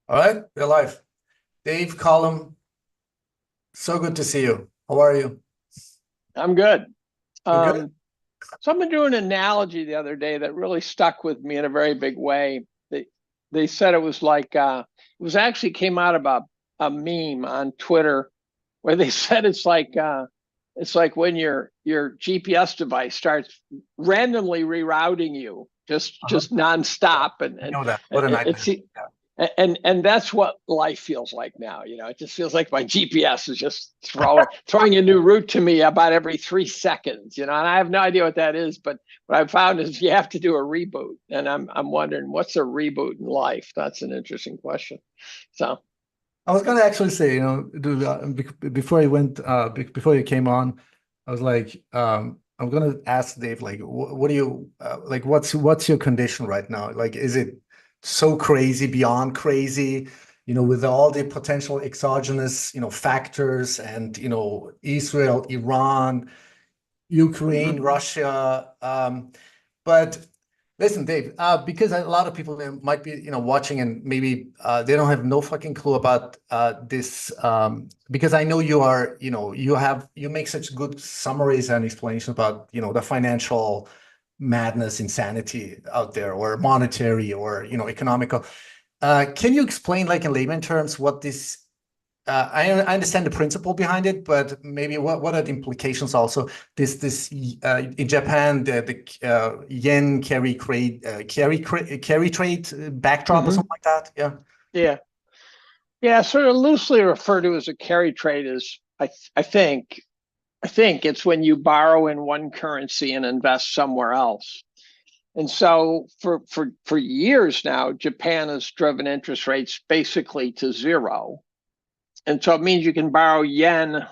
All right, we're live. Dave, Column, so good to see you. How are you? I'm good. You're good? Um, Someone drew an analogy the other day that really stuck with me in a very big way. They said it was like it was actually came out of a meme on Twitter where they said it's like when your GPS device starts randomly rerouting you Uh-huh. just Yeah, nonstop I and know that. What a it's nightmare. Yeah. and that's what life feels like now. It just feels like my GPS is just throwing a new route to me about every 3 seconds. And I have no idea what that is, but what I've found is you have to do a reboot, and I'm wondering what's a reboot in life. That's an interesting question. So I was gonna actually say, before you went, before you came on, I was like, I'm gonna ask Dave, like, what do you, like, what's your condition right now? Like, is it so crazy, beyond crazy, with all the potential exogenous, factors and, Israel, Iran, Ukraine, mhm. Russia. But listen, Dave, because a lot of people might be, watching and maybe they don't have no fucking clue about this. Because I know you are, you make such good summaries and explanations about, the financial madness, insanity out there, or monetary, or economical. Can you explain, like in layman terms, what this I understand the principle behind it, but maybe what are the implications also? This in Japan, the yen carry trade backdrop or something Mhm. like that. Yeah. Yeah, yeah, sort of loosely referred to as a carry trade is I think I think it's when you borrow in one currency and invest somewhere else. And so for years now, Japan has driven interest rates basically to zero. And so it means you can borrow yen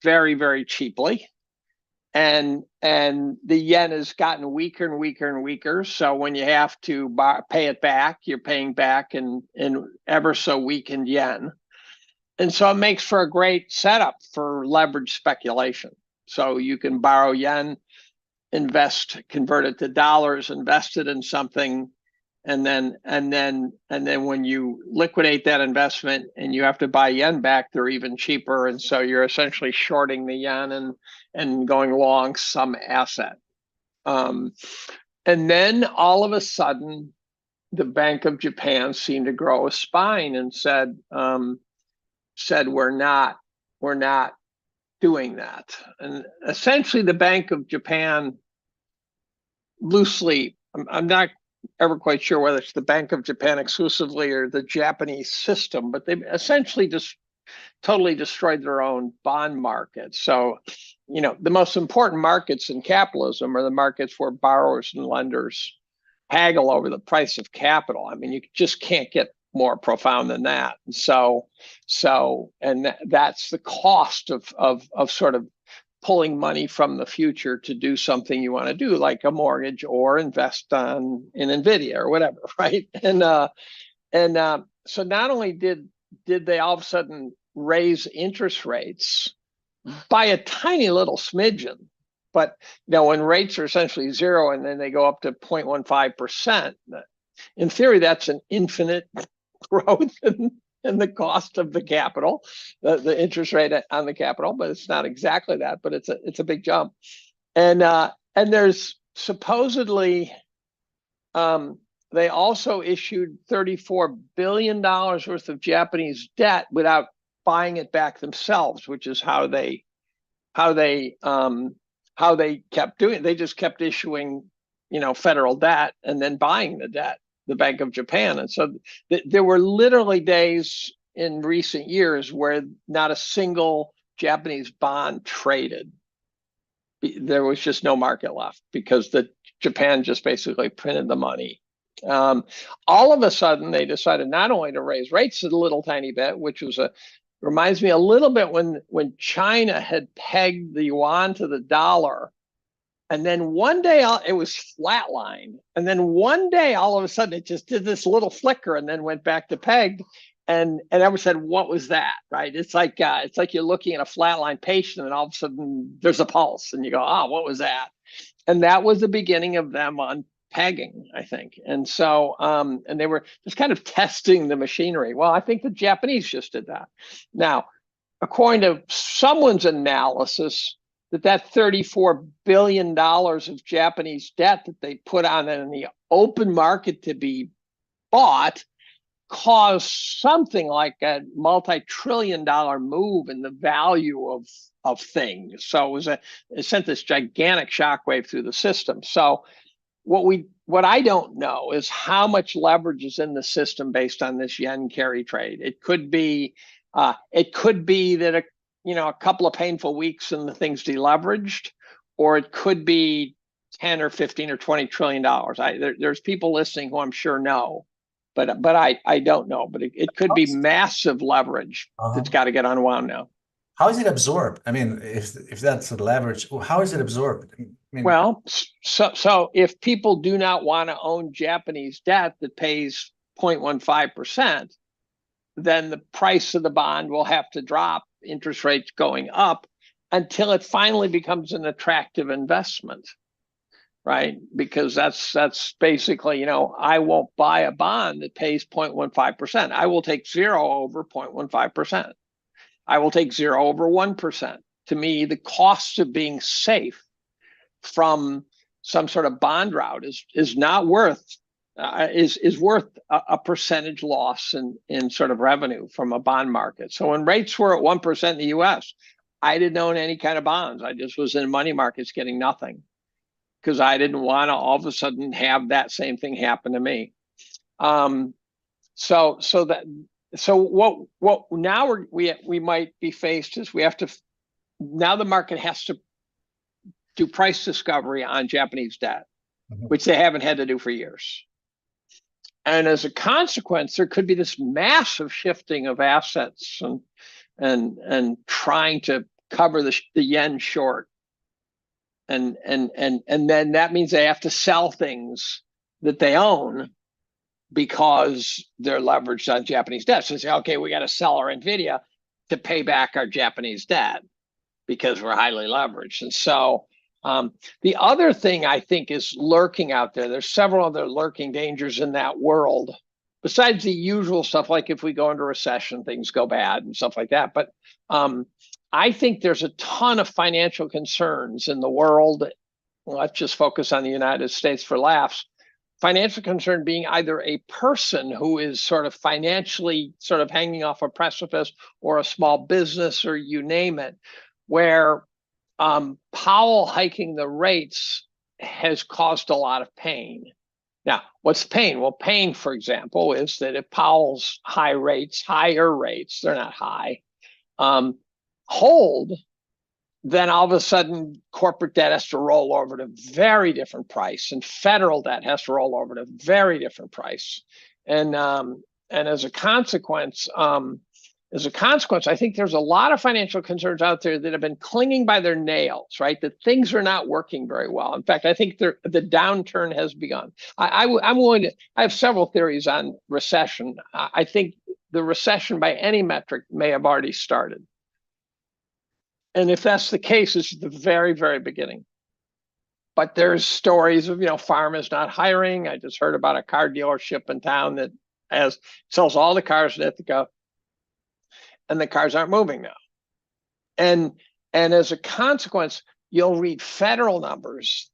very, very cheaply. And the yen has gotten weaker and weaker and weaker. So when you have to pay it back, you're paying back in ever so weakened yen. And so it makes for a great setup for leverage speculation. So you can borrow yen, convert it to dollars, invest it in something, and then when you liquidate that investment and you have to buy yen back, they're even cheaper. And so you're essentially shorting the yen and going long some asset. Um, and then all of a sudden, the Bank of Japan seemed to grow a spine and said we're not doing that. And essentially, the Bank of Japan loosely, I'm not ever quite sure whether it's the Bank of Japan exclusively or the Japanese system, but they essentially just totally destroyed their own bond market. So, the most important markets in capitalism are the markets where borrowers and lenders haggle over the price of capital. I mean, you just can't get more profound than that. And that's the cost of sort of pulling money from the future to do something you want to do, like a mortgage or invest in Nvidia or whatever, right? And so not only did they all of a sudden raise interest rates by a tiny little smidgen, but when rates are essentially zero and then they go up to 0.15%, in theory, that's an infinite growth in the cost of the capital, the interest rate on the capital, but it's not exactly that, but it's a big jump. And there's supposedly they also issued $34 billion worth of Japanese debt without buying it back themselves, which is how they how they kept doing it. They just kept issuing, federal debt and then buying the debt, the Bank of Japan. And so there were literally days in recent years where not a single Japanese bond traded. There was just no market left because the Japan just basically printed the money. Um, all of a sudden, they decided not only to raise rates a little tiny bit, which was reminds me a little bit when China had pegged the yuan to the dollar, and then one day it was flatlined, and then one day all of a sudden it just did this little flicker and then went back to pegged. And everyone said, "What was that?" Right? It's like you're looking at a flatline patient, and all of a sudden there's a pulse, and you go, "Oh, what was that?" And that was the beginning of them on pegging, I think. And so, and they were just kind of testing the machinery. Well, I think the Japanese just did that. Now, according to someone's analysis, that $34 billion of Japanese debt that they put on in the open market to be bought caused something like a multi-trillion-dollar move in the value of things. So it sent this gigantic shockwave through the system. So what I don't know is how much leverage is in the system based on this yen carry trade. It could be that a couple of painful weeks and the thing's deleveraged, or it could be 10 or 15 or 20 trillion dollars. There's people listening who I'm sure know, but I don't know. But it could be massive leverage that's got to get unwound now. How is it absorbed? I mean, if that's the leverage, how is it absorbed? I mean, well, so if people do not want to own Japanese debt that pays 0.15%, then the price of the bond will have to drop, interest rates going up, until it finally becomes an attractive investment, right? Because that's basically, I won't buy a bond that pays 0.15%. I will take 0 over 0.15%. I will take 0 over 1%. To me, the cost of being safe from some sort of bond route is not worth is worth a percentage loss in sort of revenue from a bond market. So when rates were at 1% in the US, I didn't own any kind of bonds. I just was in money markets getting nothing because I didn't want to all of a sudden have that same thing happen to me. So what now we might be faced is we have to, now the market has to do price discovery on Japanese debt, which they haven't had to do for years. And as a consequence, there could be this massive shifting of assets and trying to cover the yen short. And then that means they have to sell things that they own because they're leveraged on Japanese debt. So they say, okay, we got to sell our NVIDIA to pay back our Japanese debt because we're highly leveraged. And so the other thing I think is lurking out there. There's several other lurking dangers in that world, besides the usual stuff, like if we go into recession, things go bad and stuff like that. But I think there's a ton of financial concerns in the world. Let's just focus on the United States for laughs. Financial concern being either a person who is sort of financially sort of hanging off a precipice, or a small business, or you name it, where Powell hiking the rates has caused a lot of pain. Now, what's pain? Well, pain, for example, is that if Powell's higher rates, they're not high, hold, then all of a sudden corporate debt has to roll over to a very different price, and federal debt has to roll over to a very different price. And as a consequence, I think there's a lot of financial concerns out there that have been clinging by their nails, right? That things are not working very well. In fact, I think the downturn has begun. I have several theories on recession. I think the recession by any metric may have already started. And if that's the case, it's the very, very beginning. But there's stories of, pharma's not hiring. I just heard about a car dealership in town that sells all the cars that go, and the cars aren't moving now. And as a consequence, you'll read federal numbers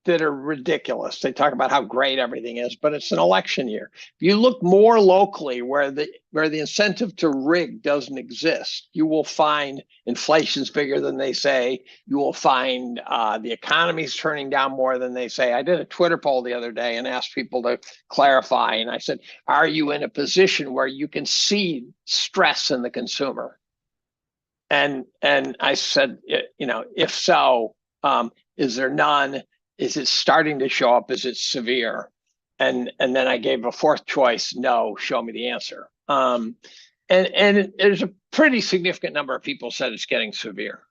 that are ridiculous. They talk about how great everything is, but it's an election year. If you look more locally where the incentive to rig doesn't exist, you will find inflation's bigger than they say. You will find the economy's turning down more than they say. I did a Twitter poll the other day and asked people to clarify. And I said, are you in a position where you can see stress in the consumer? And I said, if so, is there none? Is it starting to show up? Is it severe? And then I gave a fourth choice, no, show me the answer. And there's a pretty significant number of people said it's getting severe.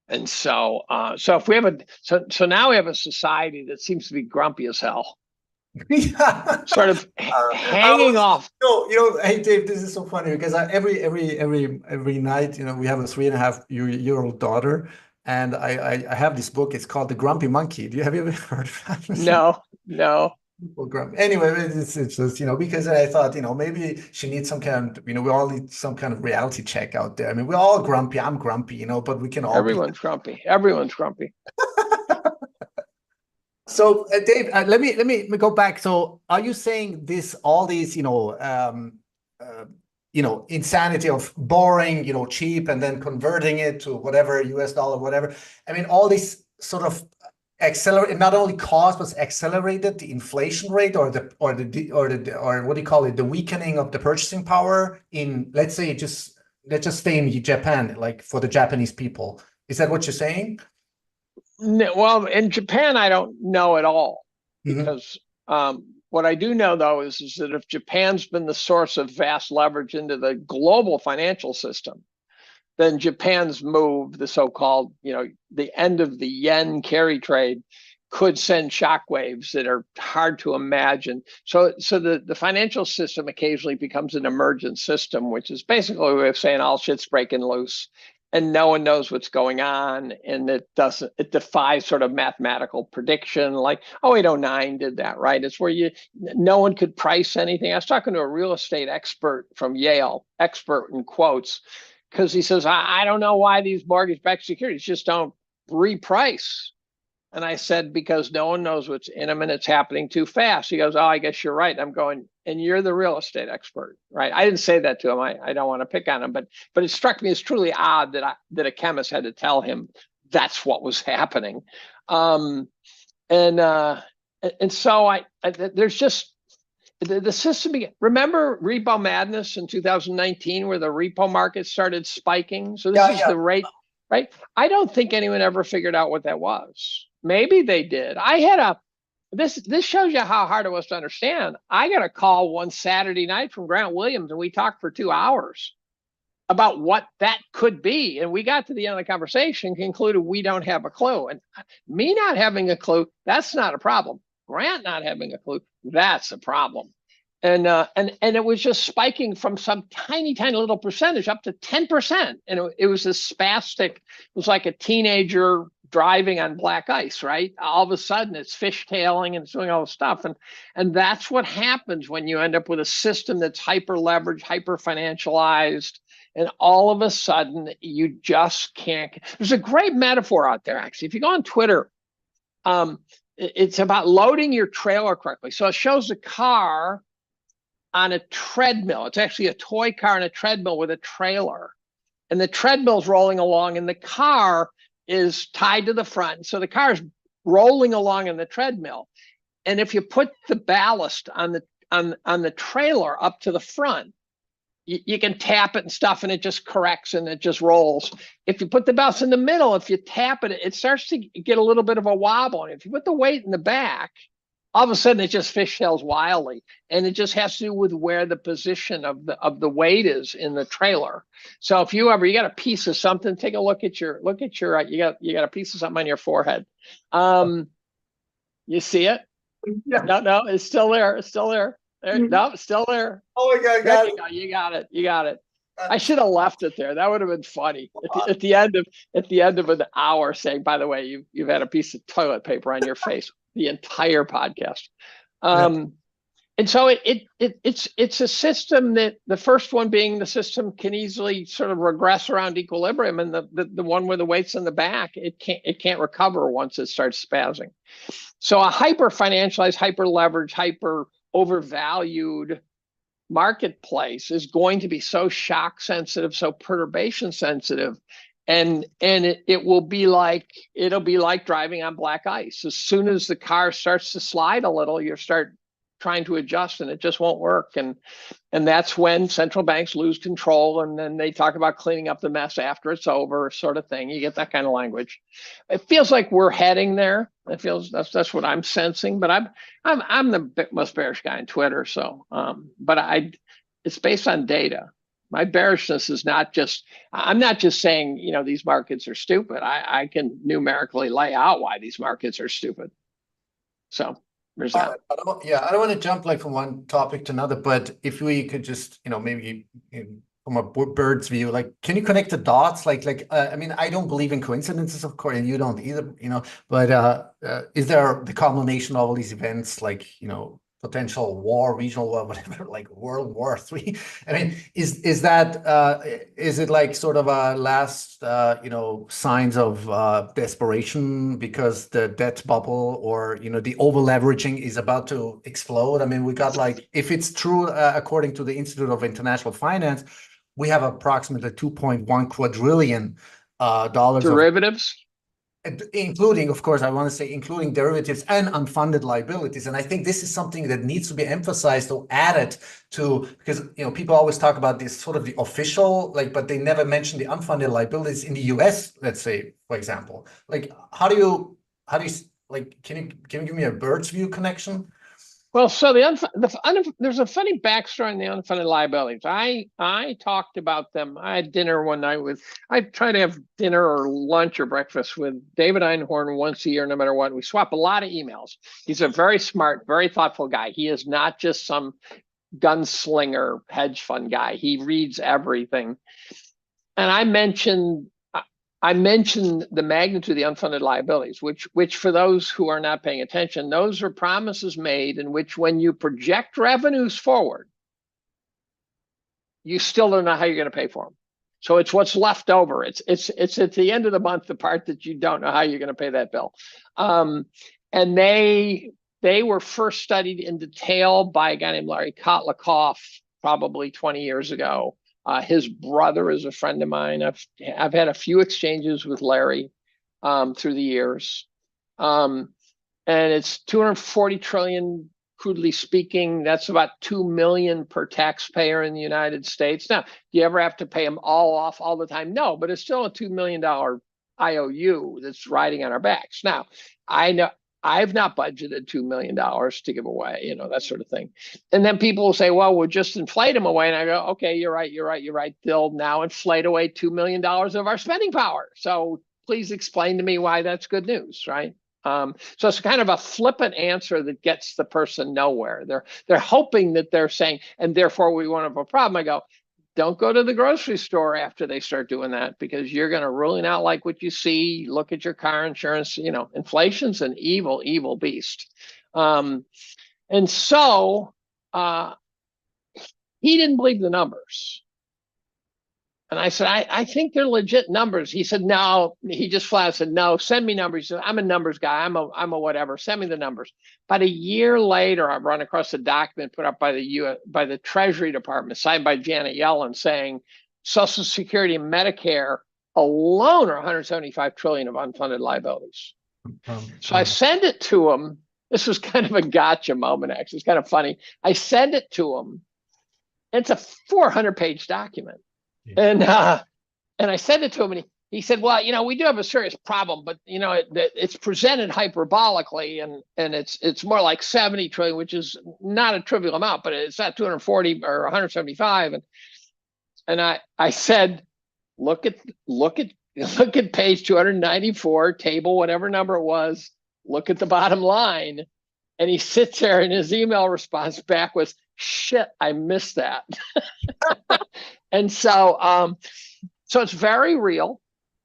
And so if we have so now we have a society that seems to be grumpy as hell. Yeah. Sort of hanging off. Hey Dave, this is so funny because every night, we have a 3.5-year-old daughter, and I have this book. It's called The Grumpy Monkey. Have you ever heard of that? No. Anyway, it's just, because I thought, maybe she needs some kind of, we all need some kind of reality check out there. I mean, we're all grumpy. I'm grumpy, but we can all Everyone's grumpy. Everyone's grumpy. So, Dave, let me go back. So, are you saying all these, insanity of borrowing, cheap and then converting it to whatever US dollar, whatever? I mean, all these sort of accelerate, not only caused but accelerated the inflation rate or what do you call it, the weakening of the purchasing power in, let's say, let's just stay in Japan, like for the Japanese people. Is that what you're saying? No, well, in Japan, I don't know at all, because what I do know, though, is that if Japan's been the source of vast leverage into the global financial system, then Japan's move, the so-called, the end of the yen carry trade, could send shockwaves that are hard to imagine. So the financial system occasionally becomes an emergent system, which is basically a way of saying all shit's breaking loose and no one knows what's going on, and it defies sort of mathematical prediction, like 0809 did that, right? It's where no one could price anything. I was talking to a real estate expert from Yale, expert in quotes, because he says, I don't know why these mortgage-backed securities just don't reprice. And I said, because no one knows what's in them and it's happening too fast. He goes, oh, I guess you're right. I'm going, and you're the real estate expert, right? I didn't say that to him. I don't want to pick on him, but it struck me as truly odd that a chemist had to tell him that's what was happening. And so there's just the system. Remember repo madness in 2019, where the repo market started spiking? So this is the rate, right? I don't think anyone ever figured out what that was. Maybe they did. This shows you how hard it was to understand. I got a call one Saturday night from Grant Williams, and we talked for 2 hours about what that could be. And we got to the end of the conversation, concluded we don't have a clue. And me not having a clue, that's not a problem. Grant not having a clue, that's a problem. And it was just spiking from some tiny little percentage up to 10%. And it was this spastic, it was like a teenager driving on black ice, right? All of a sudden it's fishtailing and it's doing all this stuff. And that's what happens when you end up with a system that's hyper leveraged, hyper financialized, and all of a sudden you just can't. There's a great metaphor out there, actually. If you go on Twitter, it's about loading your trailer correctly. So it shows a car on a treadmill. It's actually a toy car on a treadmill with a trailer. And the treadmill's rolling along and the car is tied to the front. So the car is rolling along in the treadmill. And if you put the ballast on the trailer up to the front, you can tap it and stuff and it just corrects and it just rolls. If you put the ballast in the middle, if you tap it, it starts to get a little bit of a wobble. And if you put the weight in the back, all of a sudden it just fishtails wildly, and it just has to do with where the position of the weight is in the trailer. So if you got a piece of something, take a look at your you got a piece of something on your forehead. You see it? Yeah. No, it's still there. It's still there. No, it's still there. Oh my God, got it. You got it. I should have left it there. That would have been funny at the end of an hour, saying, by the way, you've had a piece of toilet paper on your face the entire podcast. And so it's a system that the first one being the system can easily sort of regress around equilibrium, and the one where the weight's in the back, it can't recover once it starts spazzing. So a hyper financialized, hyper leveraged, hyper overvalued marketplace is going to be so shock sensitive, so perturbation sensitive, and it'll be like driving on black ice. As soon as the car starts to slide a little, you start trying to adjust and it just won't work. And that's when central banks lose control, and then they talk about cleaning up the mess after it's over, sort of thing. You get that kind of language. It feels like we're heading there. It feels that's what I'm sensing. But I'm the most bearish guy on Twitter. So it's based on data. My bearishness is not just, I'm not just saying, these markets are stupid. I can numerically lay out why these markets are stupid. So there's that. I don't want to jump from one topic to another, but if we could just, maybe from a bird's view, like, can you connect the dots? I mean, I don't believe in coincidences, of course, and you don't either, but is there the culmination of all these events, like, potential war, regional war, whatever, like World War III? I mean, is it like sort of a last, signs of desperation because the debt bubble or, the over leveraging is about to explode? I mean, we got like, if it's true, according to the Institute of International Finance, we have approximately 2.1 quadrillion dollars derivatives. Including, of course, I want to say including derivatives and unfunded liabilities. And I think this is something that needs to be emphasized or added to, because, people always talk about this sort of the official, but they never mention the unfunded liabilities in the US, let's say, for example. Like, how do you like, can you give me a bird's view connection? Well, so there's a funny backstory on the unfunded liabilities. I talked about them. I had dinner one night I try to have dinner or lunch or breakfast with David Einhorn once a year, no matter what. We swap a lot of emails. He's a very smart, very thoughtful guy. He is not just some gunslinger hedge fund guy. He reads everything. And I mentioned the magnitude of the unfunded liabilities, which for those who are not paying attention, those are promises made in which when you project revenues forward, you still don't know how you're going to pay for them. So it's what's left over. It's at the end of the month, the part that you don't know how you're going to pay that bill. And they were first studied in detail by a guy named Larry Kotlikoff probably 20 years ago. His brother is a friend of mine. I've had a few exchanges with Larry through the years. And it's 240 trillion, crudely speaking. That's about 2 million per taxpayer in the United States. Now, do you ever have to pay them all off all the time? No, but it's still a $2 million IOU that's riding on our backs. Now, I know I've not budgeted $2 million to give away, that sort of thing. And then people will say, well, we'll just inflate them away. And I go, okay, you're right. They'll now inflate away $2 million of our spending power. So please explain to me why that's good news, right? So it's kind of a flippant answer that gets the person nowhere. They're hoping that they're saying, and therefore we won't have a problem. I go, don't go to the grocery store after they start doing that, because you're going to really not like what you see. Look at your car insurance. Inflation's an evil, evil beast. And so he didn't believe the numbers. And I said, I think they're legit numbers. He said, no. He just flat said, no, send me numbers. He said, I'm a numbers guy. I'm a whatever. Send me the numbers. About a year later, I run across a document put up by the Treasury Department, signed by Janet Yellen, saying Social Security and Medicare alone are 175 trillion of unfunded liabilities. So I send it to him. This was kind of a gotcha moment, actually. It's kind of funny. I send it to him. It's a 400-page document. And I sent it to him, and he said, well, we do have a serious problem, but it's presented hyperbolically, and it's more like 70 trillion, which is not a trivial amount, but it's not 240 or 175. And I said, look at page 294, table, whatever number it was, look at the bottom line. And he sits there, and his email response back was, shit, I missed that. And so it's very real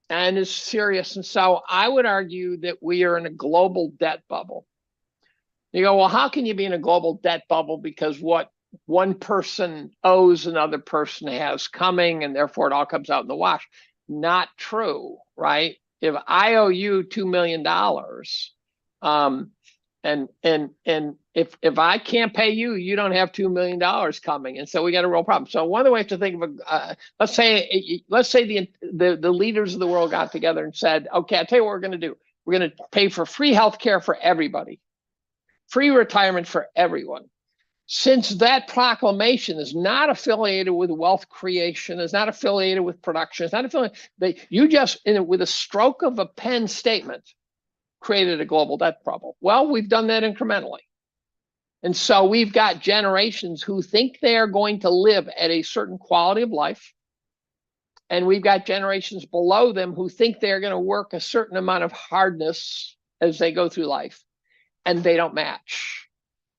and it's serious. And so I would argue that we are in a global debt bubble. You go, well, how can you be in a global debt bubble? Because what one person owes another person has coming, and therefore it all comes out in the wash. Not true, right? If I owe you $2 million, and if I can't pay you, you don't have $2 million coming, and so we got a real problem. So one of the ways to think of let's say the leaders of the world got together and said, okay, I'll tell you what we're going to do. We're going to pay for free healthcare for everybody, free retirement for everyone. Since that proclamation is not affiliated with wealth creation, is not affiliated with production, it's not affiliated. You just, with a stroke of a pen statement, created a global debt bubble. Well, we've done that incrementally. And so we've got generations who think they are going to live at a certain quality of life. And we've got generations below them who think they're going to work a certain amount of hardness as they go through life. And they don't match.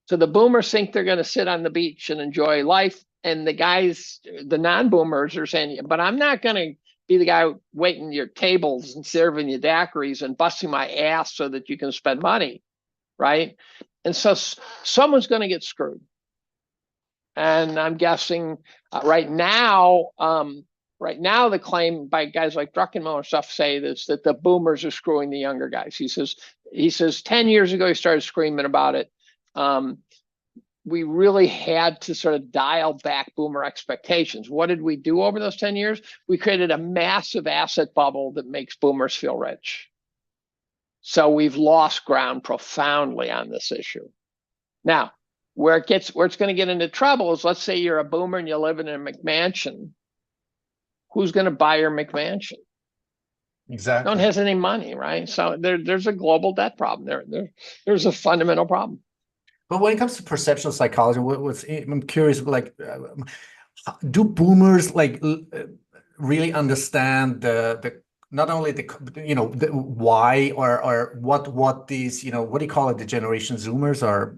So the boomers think they're going to sit on the beach and enjoy life. the guys, the non-boomers are saying, but I'm not going to be the guy waiting your tables and serving you daiquiris and busting my ass so that you can spend money, right? And so someone's going to get screwed. And I'm guessing right now, the claim by guys like Druckenmiller and stuff say this, that the boomers are screwing the younger guys. He says 10 years ago, he started screaming about it. We really had to sort of dial back boomer expectations. What did we do over those 10 years? We created a massive asset bubble that makes boomers feel rich. So we've lost ground profoundly on this issue. Now, where it's going to get into trouble is, let's say you're a boomer and you live in a McMansion. Who's going to buy your McMansion? Exactly. No one has any money, right? So there's a global debt problem. There's a fundamental problem. But when it comes to perceptual psychology, I'm curious, like, do boomers like really understand the not only the why or what these, what do you call it, the generation Zoomers or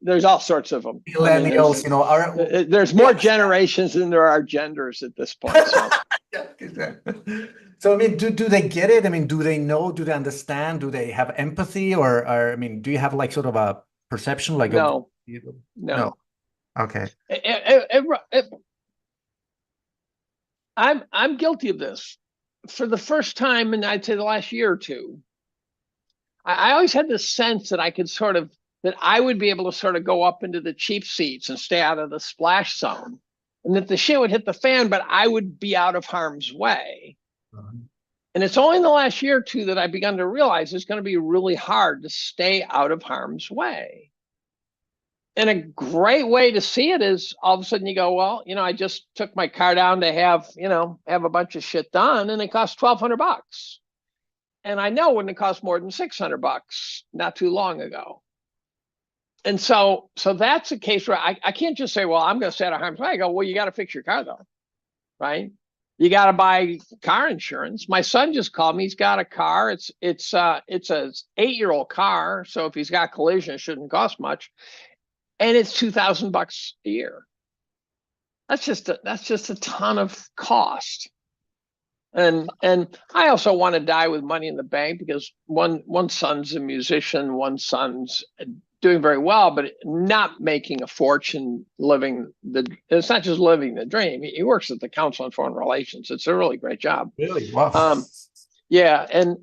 there's all sorts of them. Millennials, there's more generations than there are genders at this point. So. Yeah, exactly. So, I mean, do they get it? I mean, do they know? Do they understand? Do they have empathy? Or I mean, do you have like sort of a perception? Like no. Okay. I'm guilty of this. For the first time, and I'd say the last year or two, I always had this sense that that I would be able to sort of go up into the cheap seats and stay out of the splash zone, and that the shit would hit the fan, but I would be out of harm's way. And it's only in the last year or two that I've begun to realize it's going to be really hard to stay out of harm's way. And a great way to see it is all of a sudden you go, well, I just took my car down to have a bunch of shit done, and it cost $1,200. And I know it wouldn't have cost more than $600 not too long ago. And so that's a case where I can't just say, well, I'm going to stay out of harm's way. I go, well, you got to fix your car though, right? You got to buy car insurance. My son just called me. He's got a car. It's a 8-year-old car. So if he's got collision, it shouldn't cost much. And it's $2,000 a year. That's just a ton of cost. And I also want to die with money in the bank, because one son's a musician, one son's doing very well, but not making a fortune it's not just living the dream. He works at the Council on Foreign Relations. It's a really great job. Really? Wow. Yeah. And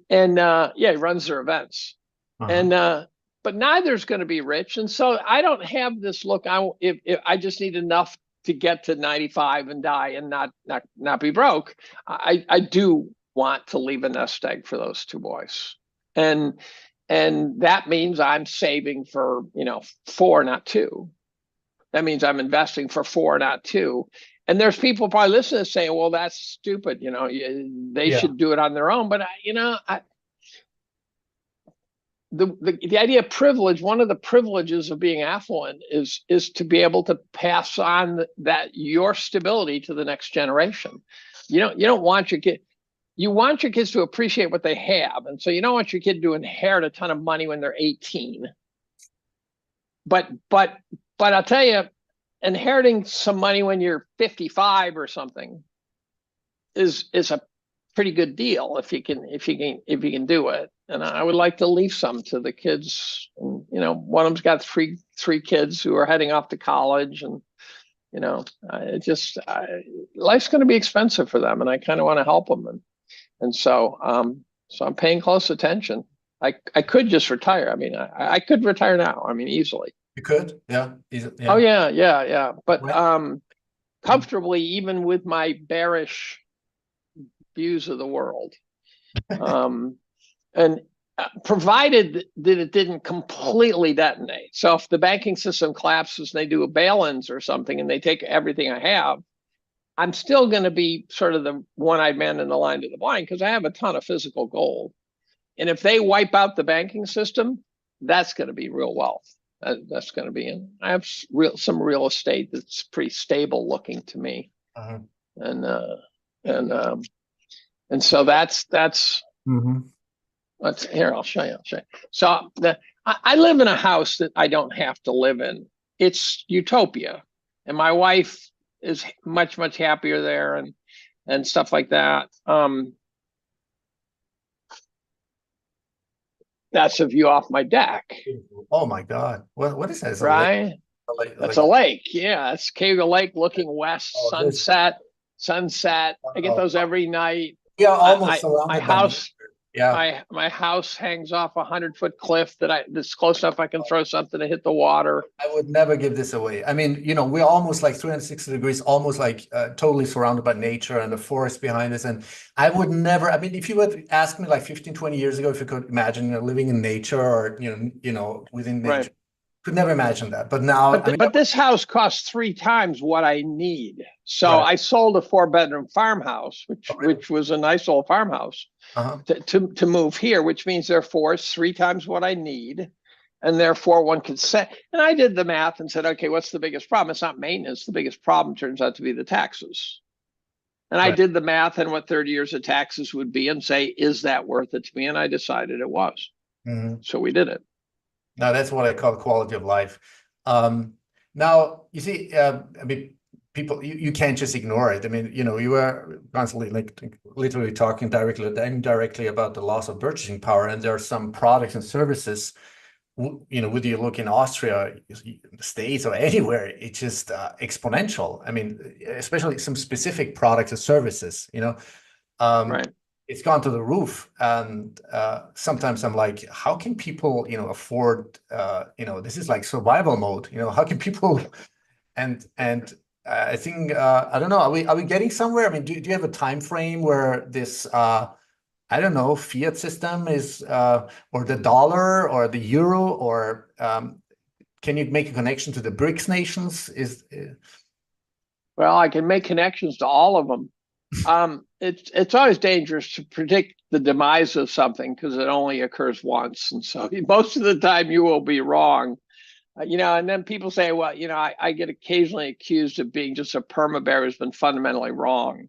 he runs their events. And but neither's going to be rich. And so I don't have this look. If I just need enough to get to 95 and die and not be broke. I do want to leave a nest egg for those two boys. And that means I'm saving for, 4, not 2. That means I'm investing for 4, not 2. And there's people probably listening saying, well, that's stupid. They should do it on their own. But the idea of privilege, one of the privileges of being affluent is to be able to pass on your stability to the next generation. You don't want your kid. You want your kids to appreciate what they have. And so you don't want your kid to inherit a ton of money when they're 18. But I'll tell you, inheriting some money when you're 55 or something is a pretty good deal if you can do it. And I would like to leave some to the kids. And, one of them's got three kids who are heading off to college, and life's going to be expensive for them, and I kind of want to help them. And so I'm paying close attention. I could just retire. I mean, I could retire now. I mean, easily. You could, yeah. Oh yeah. But comfortably, even with my bearish views of the world, and provided that it didn't completely detonate. So if the banking system collapses and they do a bail-ins or something and they take everything I have, I'm still going to be sort of the one-eyed man in the line to the blind, because I have a ton of physical gold. And if they wipe out the banking system, that's going to be real wealth. That's going to be in. I have some real estate that's pretty stable looking to me. And so that's. Here, I'll show you. So I live in a house that I don't have to live in. It's utopia. and my wife is much, much happier there, and stuff like that. That's a view off my deck. Oh my God. What is that? Is a lake? Right? That's a lake. Yeah, it's Cayuga Lake looking west, sunset. I get those every night. Yeah, almost surrounded my by house. nature. Yeah. My house hangs off a 100-foot cliff that's close enough I can throw something to hit the water. I would never give this away. I mean, we're almost like 360 degrees, almost like totally surrounded by nature and the forest behind us. And I would never, I mean, if you would ask me like 15, 20 years ago, if you could imagine living in nature or, within nature, Right. could never imagine that. But now, but this house costs 3 times what I need. So right. I sold a 4-bedroom farmhouse, which was a nice old farmhouse, to move here, which means therefore it's 3 times what I need. And therefore one could say, and I did the math and said, okay, what's the biggest problem? It's not maintenance. The biggest problem turns out to be the taxes. And I did the math and what 30 years of taxes would be and say, is that worth it to me? And I decided it was. So we did it. Now that's what I call quality of life. Now you see, I mean, people, you can't just ignore it. I mean, you are constantly literally talking directly and indirectly about the loss of purchasing power, and there are some products and services. Whether you look in Austria, the States, or anywhere, it's just exponential. I mean, especially some specific products and services. It's gone to the roof, and sometimes I'm like, how can people, afford? This is like survival mode. How can people? And I think I don't know. Are we getting somewhere? I mean, do you have a time frame where this? I don't know, fiat system is, or the dollar, or the euro, or can you make a connection to the BRICS nations? Well, I can make connections to all of them. It's always dangerous to predict the demise of something because it only occurs once, and so most of the time you will be wrong. And then people say, well, I get occasionally accused of being just a perma bear who's been fundamentally wrong.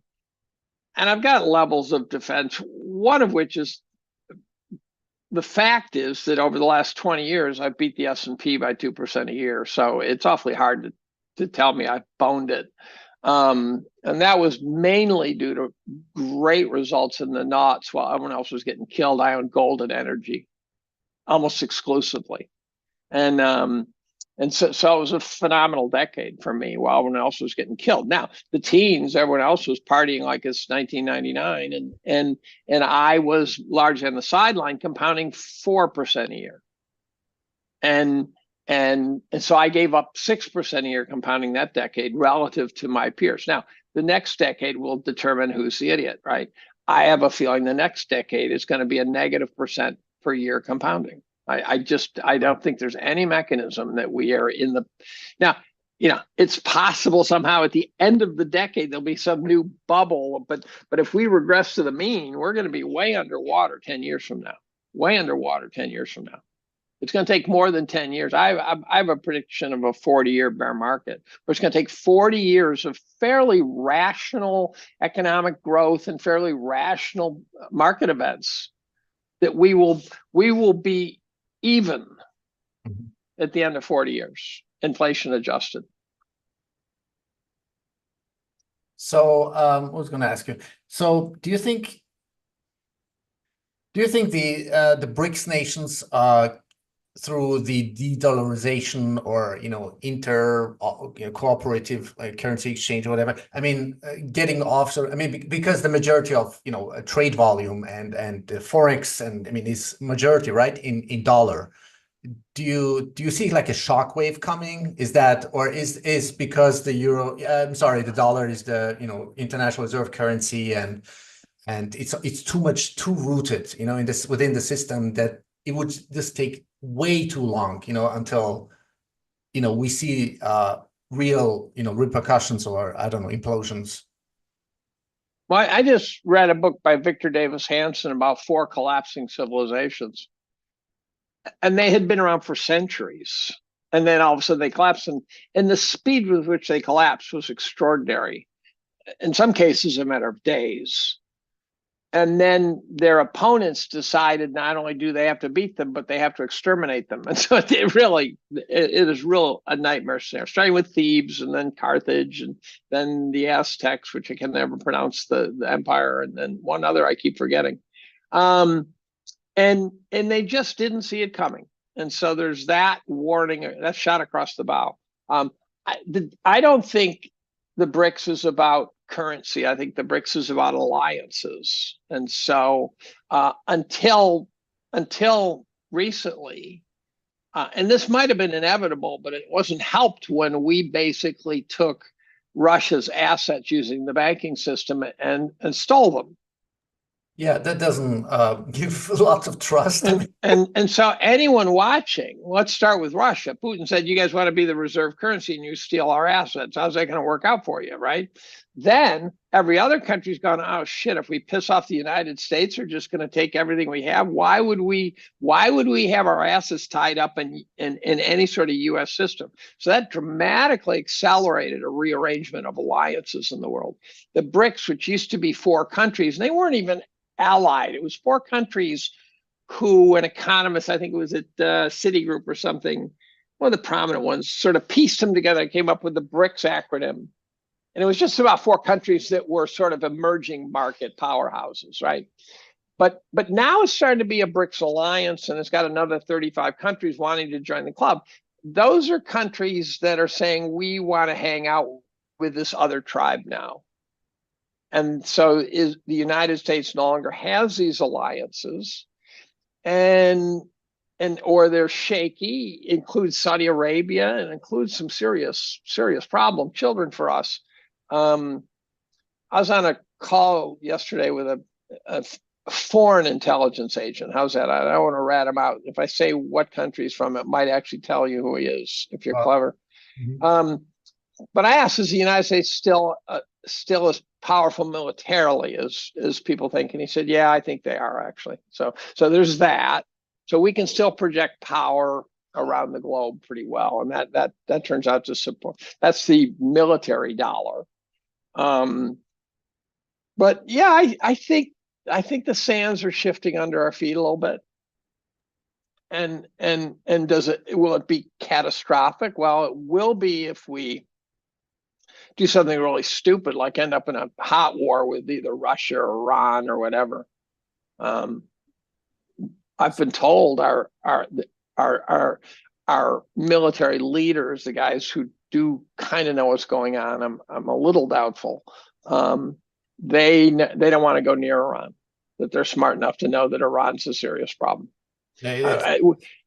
And I've got levels of defense, one of which is the fact is that over the last 20 years, I've beat the S&P by 2% a year. So it's awfully hard to tell me I've boned it. And that was mainly due to great results in the knots while everyone else was getting killed. I owned gold and energy almost exclusively. And so it was a phenomenal decade for me while everyone else was getting killed. Now, the teens, everyone else was partying like it's 1999. And I was largely on the sideline compounding 4% a year. And so I gave up 6% a year compounding that decade relative to my peers. Now, the next decade will determine who's the idiot, right? I have a feeling the next decade is going to be a -% per year compounding. I don't think there's any mechanism that we are in the now. It's possible somehow at the end of the decade there'll be some new bubble, but if we regress to the mean, we're going to be way underwater 10 years from now. Way underwater 10 years from now. It's going to take more than 10 years. I have a prediction of a 40-year bear market, but it's going to take 40 years of fairly rational economic growth and fairly rational market events that we will be even at the end of 40 years, inflation adjusted. So I was going to ask you, so do you think the BRICS nations through the de-dollarization or cooperative currency exchange or whatever, I mean, getting off, so I mean, because the majority of trade volume and the forex, and I mean, is majority, right, in dollar. Do you see like a shockwave coming? Is that, or is because the euro, I'm sorry, the dollar is the international reserve currency, and it's too rooted in this within the system that it would just take way too long until we see real repercussions, or I don't know, implosions. Well, I just read a book by Victor Davis Hanson about 4 collapsing civilizations, and they had been around for centuries, and then all of a sudden they collapsed, and the speed with which they collapsed was extraordinary. In some cases a matter of days. and then their opponents decided not only do they have to beat them, but they have to exterminate them. And so it is real a nightmare scenario, starting with Thebes and then Carthage and then the Aztecs, which I can never pronounce the empire, and then one other I keep forgetting. And they just didn't see it coming. And so there's that warning, that shot across the bow. I don't think the BRICS is about currency. I think the BRICS is about alliances. And so until recently, and this might have been inevitable, but it wasn't helped when we basically took Russia's assets using the banking system and stole them. Yeah, that doesn't give lots of trust. And so anyone watching, let's start with Russia. Putin said, you guys want to be the reserve currency and you steal our assets. How's that going to work out for you, right? Then every other country's gone, oh shit, if we piss off the United States, they're just going to take everything we have. Why would we have our assets tied up in any sort of US system? So that dramatically accelerated a rearrangement of alliances in the world. The BRICS, which used to be 4 countries, and they weren't even allied. It was 4 countries who an economist, I think it was at Citigroup or something, one of the prominent ones, sort of pieced them together and came up with the BRICS acronym. And it was just about 4 countries that were sort of emerging market powerhouses, right? But now it's starting to be a BRICS alliance, and it's got another 35 countries wanting to join the club. Those are countries that are saying, we want to hang out with this other tribe now. And so the United States no longer has these alliances, and or they're shaky, includes Saudi Arabia, and includes some serious problem children for us. I was on a call yesterday with a foreign intelligence agent. How's that? I don't want to rat him out. If I say what country he's from, it might actually tell you who he is if you're clever. Mm-hmm. But I asked, is the United States still as powerful militarily as people think? And he said, yeah, I think they are actually. So there's that. So we can still project power around the globe pretty well, and that turns out to support. That's the military dollar. But yeah, I think the sands are shifting under our feet a little bit. And will it be catastrophic? Well, it will be if we do something really stupid, like end up in a hot war with either Russia or Iran or whatever. I've been told our military leaders, the guys who do kind of know what's going on, I'm a little doubtful. They don't want to go near Iran. That they're smart enough to know that Iran's a serious problem. Yeah,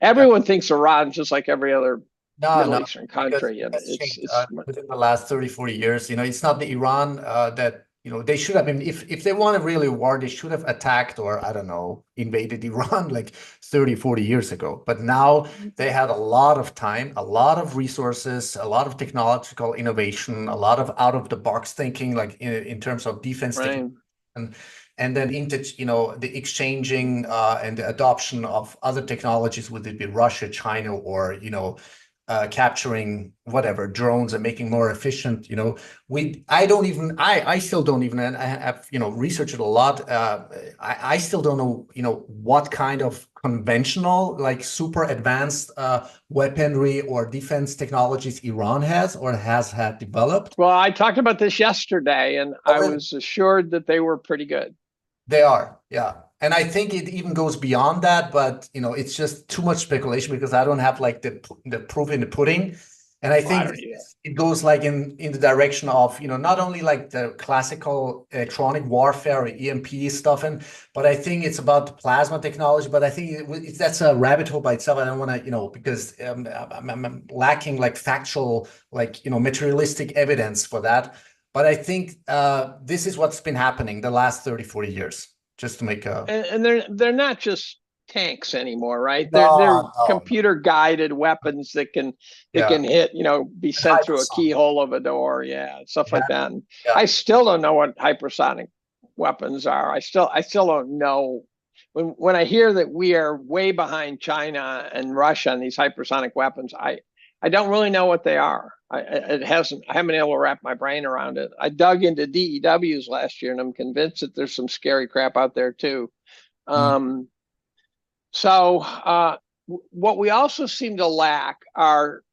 everyone thinks Iran's just like every other Middle Eastern country. And it's within the last 30, 40 years, it's not the Iran that, they should have been, if they want to really war, they should have attacked or, I don't know, invaded Iran like 30, 40 years ago. But now they had a lot of time, a lot of resources, a lot of technological innovation, a lot of out-of-the-box thinking, like in terms of defense. Right. And then into, the exchanging and the adoption of other technologies, whether it be Russia, China, or, capturing whatever drones and making more efficient. I still don't even, and I have researched it a lot. I still don't know what kind of conventional, like super advanced weaponry or defense technologies Iran has or has had developed. Well, I talked about this yesterday, and I was assured that they were pretty good. They are, yeah. And I think it even goes beyond that, but it's just too much speculation because I don't have like the proof in the pudding. And I think it goes like in the direction of, not only like the classical electronic warfare or EMP stuff, but I think it's about the plasma technology. But I think that's a rabbit hole by itself. I don't want to, because I'm lacking like factual, like, materialistic evidence for that. But I think this is what's been happening the last 30, 40 years. Just to make a and they're not just tanks anymore, right? They're computer guided weapons that can hit, be sent through a keyhole of a door, stuff like that. And I still don't know what hypersonic weapons are. I still don't know. When I hear that we are way behind China and Russia on these hypersonic weapons, I I don't really know what they are. I haven't been able to wrap my brain around it. I dug into DEWs last year, and I'm convinced that there's some scary crap out there too. So what we also seem to lack are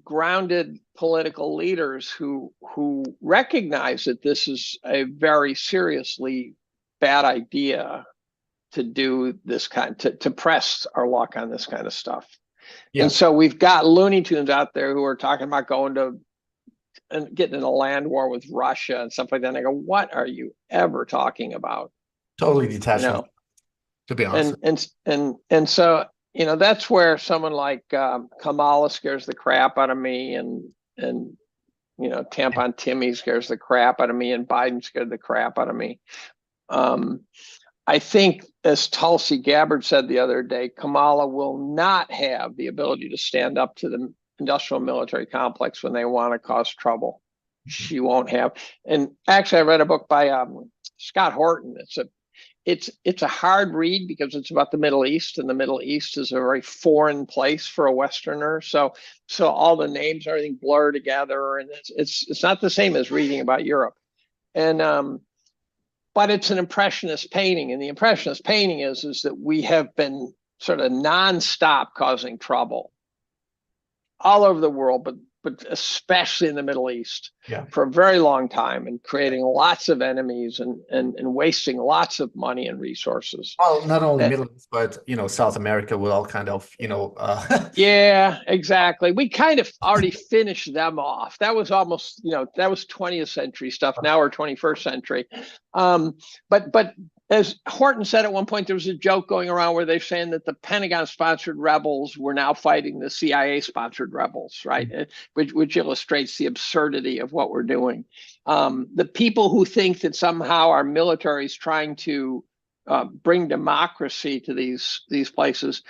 grounded political leaders who recognize that this is a very seriously bad idea to do this to press our luck on this kind of stuff. Yeah. And so we've got Looney Tunes out there who are talking about going to and getting in a land war with Russia and stuff like that. And I go, what are you ever talking about? Totally detached, to be honest. And so, that's where someone like Kamala scares the crap out of me, and Tampon Timmy scares the crap out of me, and Biden scared the crap out of me. I think, as Tulsi Gabbard said the other day, Kamala will not have the ability to stand up to the industrial military complex when they want to cause trouble. She won't have. And actually, I read a book by Scott Horton. It's a hard read because it's about the Middle East, and the Middle East is a very foreign place for a Westerner. So all the names, everything blur together, and it's not the same as reading about Europe. And but it's an impressionist painting, and the impressionist painting is that we have been sort of nonstop causing trouble all over the world, but especially in the Middle East, for a very long time, and creating lots of enemies and wasting lots of money and resources. Well, not only Middle East, but South America with all kind of Yeah, exactly. We kind of already finished them off. That was almost that was 20th century stuff. Now we're 21st century. But as Horton said at one point, there was a joke going around where they're saying that the Pentagon-sponsored rebels were now fighting the CIA-sponsored rebels, right? Which illustrates the absurdity of what we're doing. The people who think that somehow our military is trying to bring democracy to these places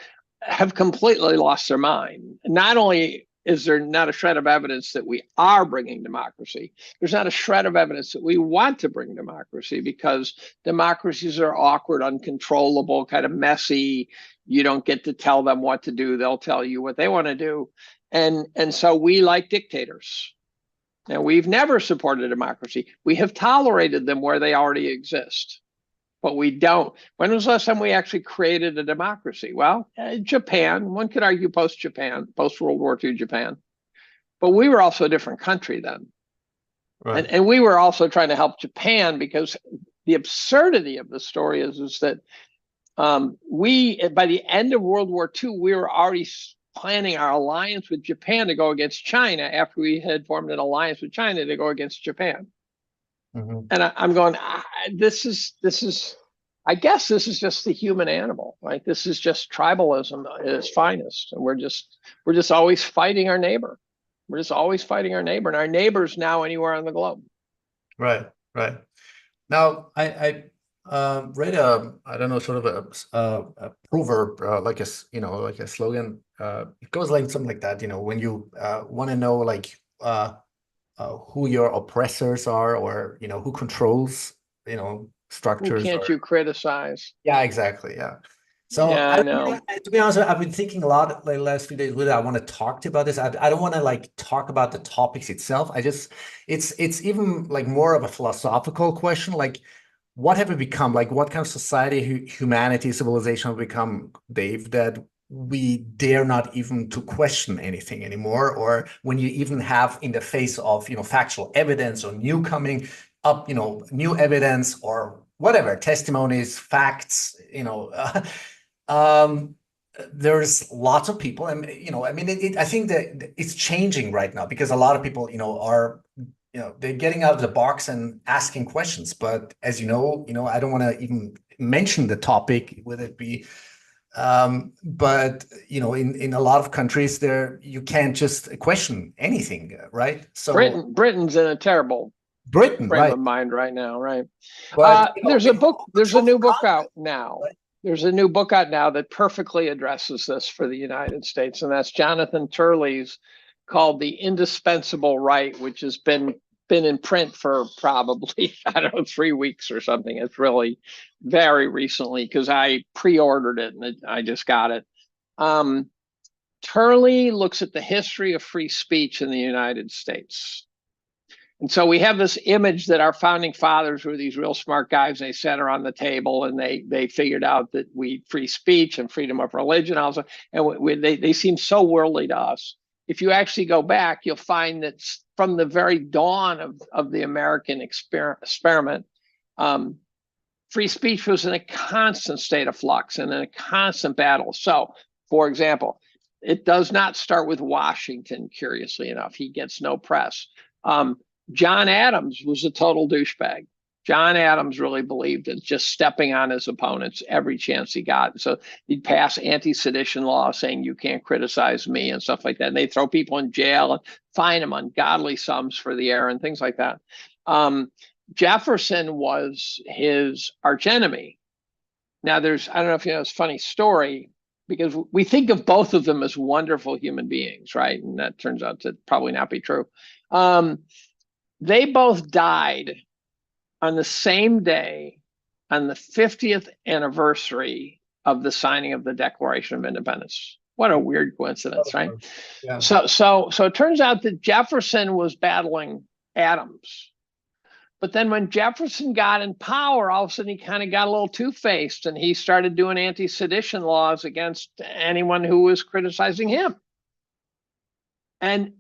have completely lost their mind. Not only is there not a shred of evidence that we are bringing democracy, there's not a shred of evidence that we want to bring democracy, because democracies are awkward, uncontrollable, kind of messy. You don't get to tell them what to do. They'll tell you what they want to do. And so we like dictators. Now, we've never supported democracy. We have tolerated them where they already exist, but we don't. When was the last time we actually created a democracy? Well, Japan. One could argue post-Japan, post-World War II Japan. But we were also a different country then. Right. And we were also trying to help Japan, because the absurdity of the story is that we, by the end of World War II, we were already planning our alliance with Japan to go against China after we had formed an alliance with China to go against Japan. Mm-hmm. And I'm going, this is, I guess this is just the human animal, right? This is just tribalism at its finest. And we're just always fighting our neighbor. We're just always fighting our neighbor, and our neighbor's now anywhere on the globe. Right. Now, I read I don't know, sort of a proverb, like a slogan. It goes like something like that. When you want to know who your oppressors are, or who controls structures. Who can't you criticize? Yeah, exactly. Yeah. So yeah, I know. To be honest, I've been thinking a lot the last few days. Whether I want to talk to you about this, I don't want to talk about the topics itself. It's even more of a philosophical question. What have we become? What kind of society, humanity, civilization have we become, Dave, that we dare not even to question anything anymore? Or when you even have, in the face of factual evidence or new coming up, new evidence or whatever, testimonies, facts, there's lots of people, and I think that it's changing right now, because a lot of people are they're getting out of the box and asking questions. But as I don't want to even mention the topic, whether it be but in a lot of countries there, you can't just question anything, right? So Britain's in a terrible frame of mind right now, right? But there's a new book out now. Right? There's a new book out now that perfectly addresses this for the United States, and that's Jonathan Turley's, called The Indispensable Right, which has been in print for probably, 3 weeks or something. It's really very recently, because I pre-ordered it and I just got it. Turley looks at the history of free speech in the United States. And so we have this image that our founding fathers were these real smart guys. They sat around the table and they figured out that free speech and freedom of religion also, and they seem so worldly to us. If you actually go back, you'll find that from the very dawn of the American experiment, free speech was in a constant state of flux and in a constant battle. So, for example, it does not start with Washington, curiously enough. He gets no press. John Adams was a total douchebag. John Adams really believed in just stepping on his opponents every chance he got. So he'd pass anti-sedition laws saying you can't criticize me and stuff like that. And they'd throw people in jail and fine them ungodly sums for the error and things like that. Jefferson was his archenemy. Now I don't know if you know this funny story, because we think of both of them as wonderful human beings, right? And that turns out to probably not be true. They both died on the same day, on the 50th anniversary of the signing of the Declaration of Independence. What a weird coincidence, right? Yeah. So it turns out that Jefferson was battling Adams. But then when Jefferson got in power, all of a sudden he kind of got a little two-faced, and he started doing anti-sedition laws against anyone who was criticizing him. And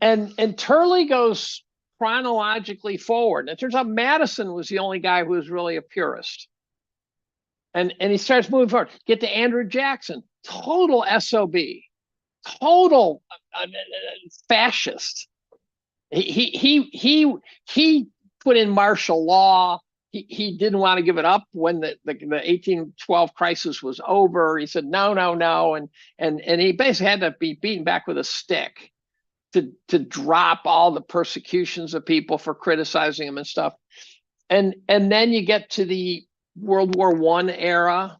Turley goes chronologically forward. And it turns out Madison was the only guy who was really a purist. And he starts moving forward. Get to Andrew Jackson, total SOB, total fascist. He put in martial law. He didn't want to give it up when the 1812 crisis was over. He said no, and he basically had to be beaten back with a stick to drop all the persecutions of people for criticizing him and stuff. And then you get to the World War I era.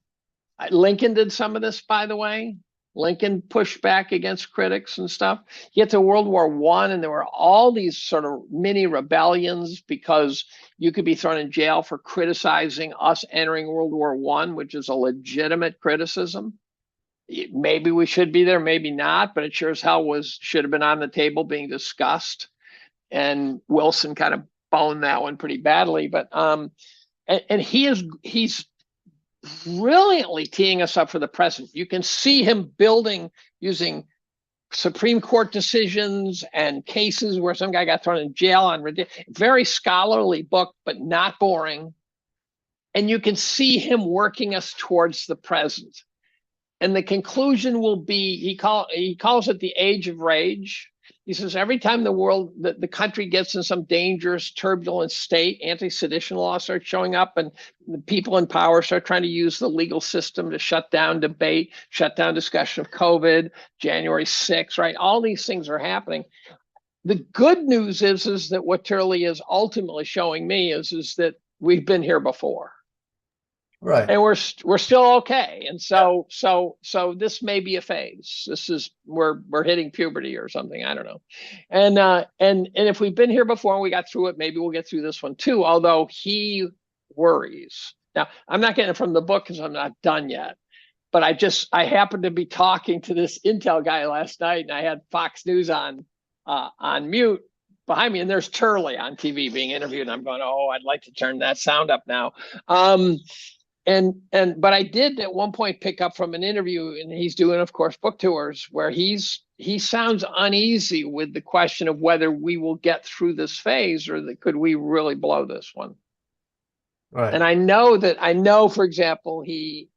Lincoln did some of this, by the way. Lincoln pushed back against critics and stuff. You get to World War I, and there were all these sort of mini rebellions because you could be thrown in jail for criticizing us entering World War I, which is a legitimate criticism. Maybe we should be there, maybe not, but it sure as hell should have been on the table being discussed. And Wilson kind of boned that one pretty badly. But and he's brilliantly teeing us up for the present. You can see him building using Supreme Court decisions and cases where some guy got thrown in jail on very scholarly book, but not boring. And you can see him working us towards the present. And the conclusion will be, he calls it the age of rage. He says every time the country gets in some dangerous, turbulent state, anti-sedition laws start showing up, and the people in power start trying to use the legal system to shut down debate, shut down discussion of COVID, January 6th, right? All these things are happening. The good news is that what Turley is ultimately showing me is that we've been here before. Right. And we're still okay. And so this may be a phase. This is we're hitting puberty or something. I don't know. And if we've been here before and we got through it, maybe we'll get through this one too, although he worries. Now, I'm not getting it from the book because I'm not done yet. But I happened to be talking to this Intel guy last night, and I had Fox News on mute behind me, and there's Turley on TV being interviewed. And I'm going, oh, I'd like to turn that sound up now. But I did at one point pick up from an interview, and he's doing, of course, book tours, where he sounds uneasy with the question of whether we will get through this phase, or could we really blow this one. Right. And I know, for example, he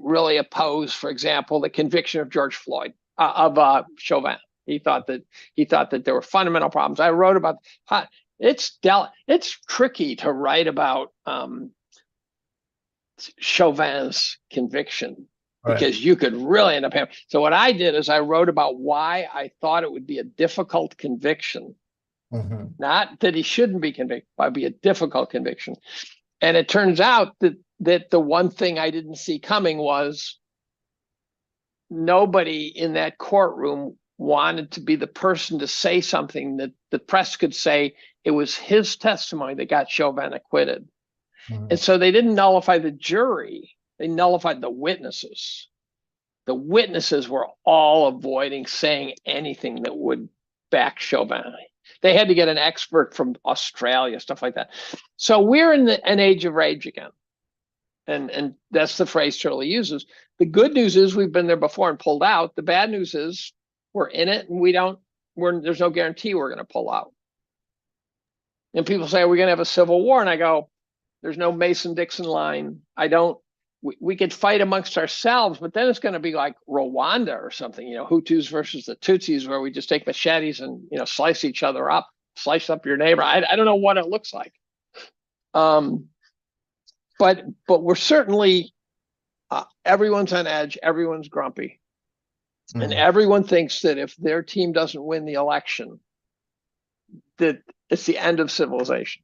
really opposed, for example, the conviction of George Floyd, of Chauvin. He thought that there were fundamental problems. I wrote about how it's tricky to write about Chauvin's conviction, because you could really end up having. So what I did is I wrote about why I thought it would be a difficult conviction. Mm-hmm. Not that he shouldn't be convicted, but it'd be a difficult conviction. And it turns out that the one thing I didn't see coming was nobody in that courtroom wanted to be the person to say something that the press could say it was his testimony that got Chauvin acquitted. Mm-hmm. And so they didn't nullify the jury, they nullified the witnesses. the witnesses were all avoiding saying anything that would back Chauvin. They had to get an expert from Australia, stuff like that. So we're in an age of rage again. And that's the phrase Shirley uses. The good news is we've been there before and pulled out. The bad news is we're in it and there's no guarantee we're going to pull out. And people say, are we going to have a civil war? And I go, there's no Mason-Dixon line. We could fight amongst ourselves, but then it's going to be like Rwanda or something, Hutus versus the Tutsis, where we just take machetes and, slice each other up, slice up your neighbor. I don't know what it looks like. But we're certainly, everyone's on edge, everyone's grumpy. Mm. And everyone thinks that if their team doesn't win the election, that it's the end of civilization.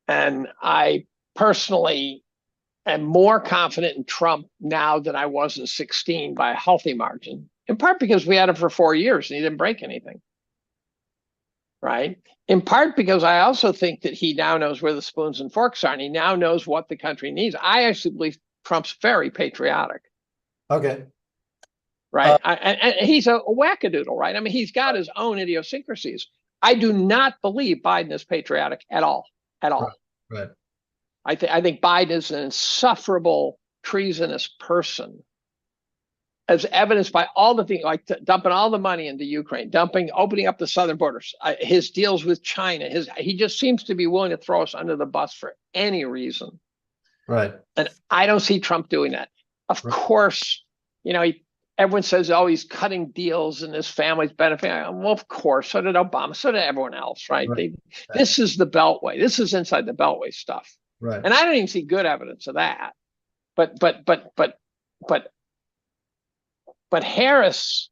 And I personally am more confident in Trump now than I was in 2016 by a healthy margin, in part because we had him for 4 years and he didn't break anything. Right? In part because I also think that he now knows where the spoons and forks are, and he now knows what the country needs. I actually believe Trump's very patriotic. Okay. Right? And he's a wackadoodle, right? I mean, he's got his own idiosyncrasies. I do not believe Biden is patriotic at all. At all. Right. I think Biden is an insufferable, treasonous person, as evidenced by all the things, like dumping all the money into Ukraine, opening up the southern borders, his deals with China. He just seems to be willing to throw us under the bus for any reason. Right. And I don't see Trump doing that. Of course, everyone says, oh, he's cutting deals and his family's benefiting. Well, of course, so did Obama, so did everyone else, right? This is the Beltway. This is inside the Beltway stuff. Right. And I don't even see good evidence of that. But Harris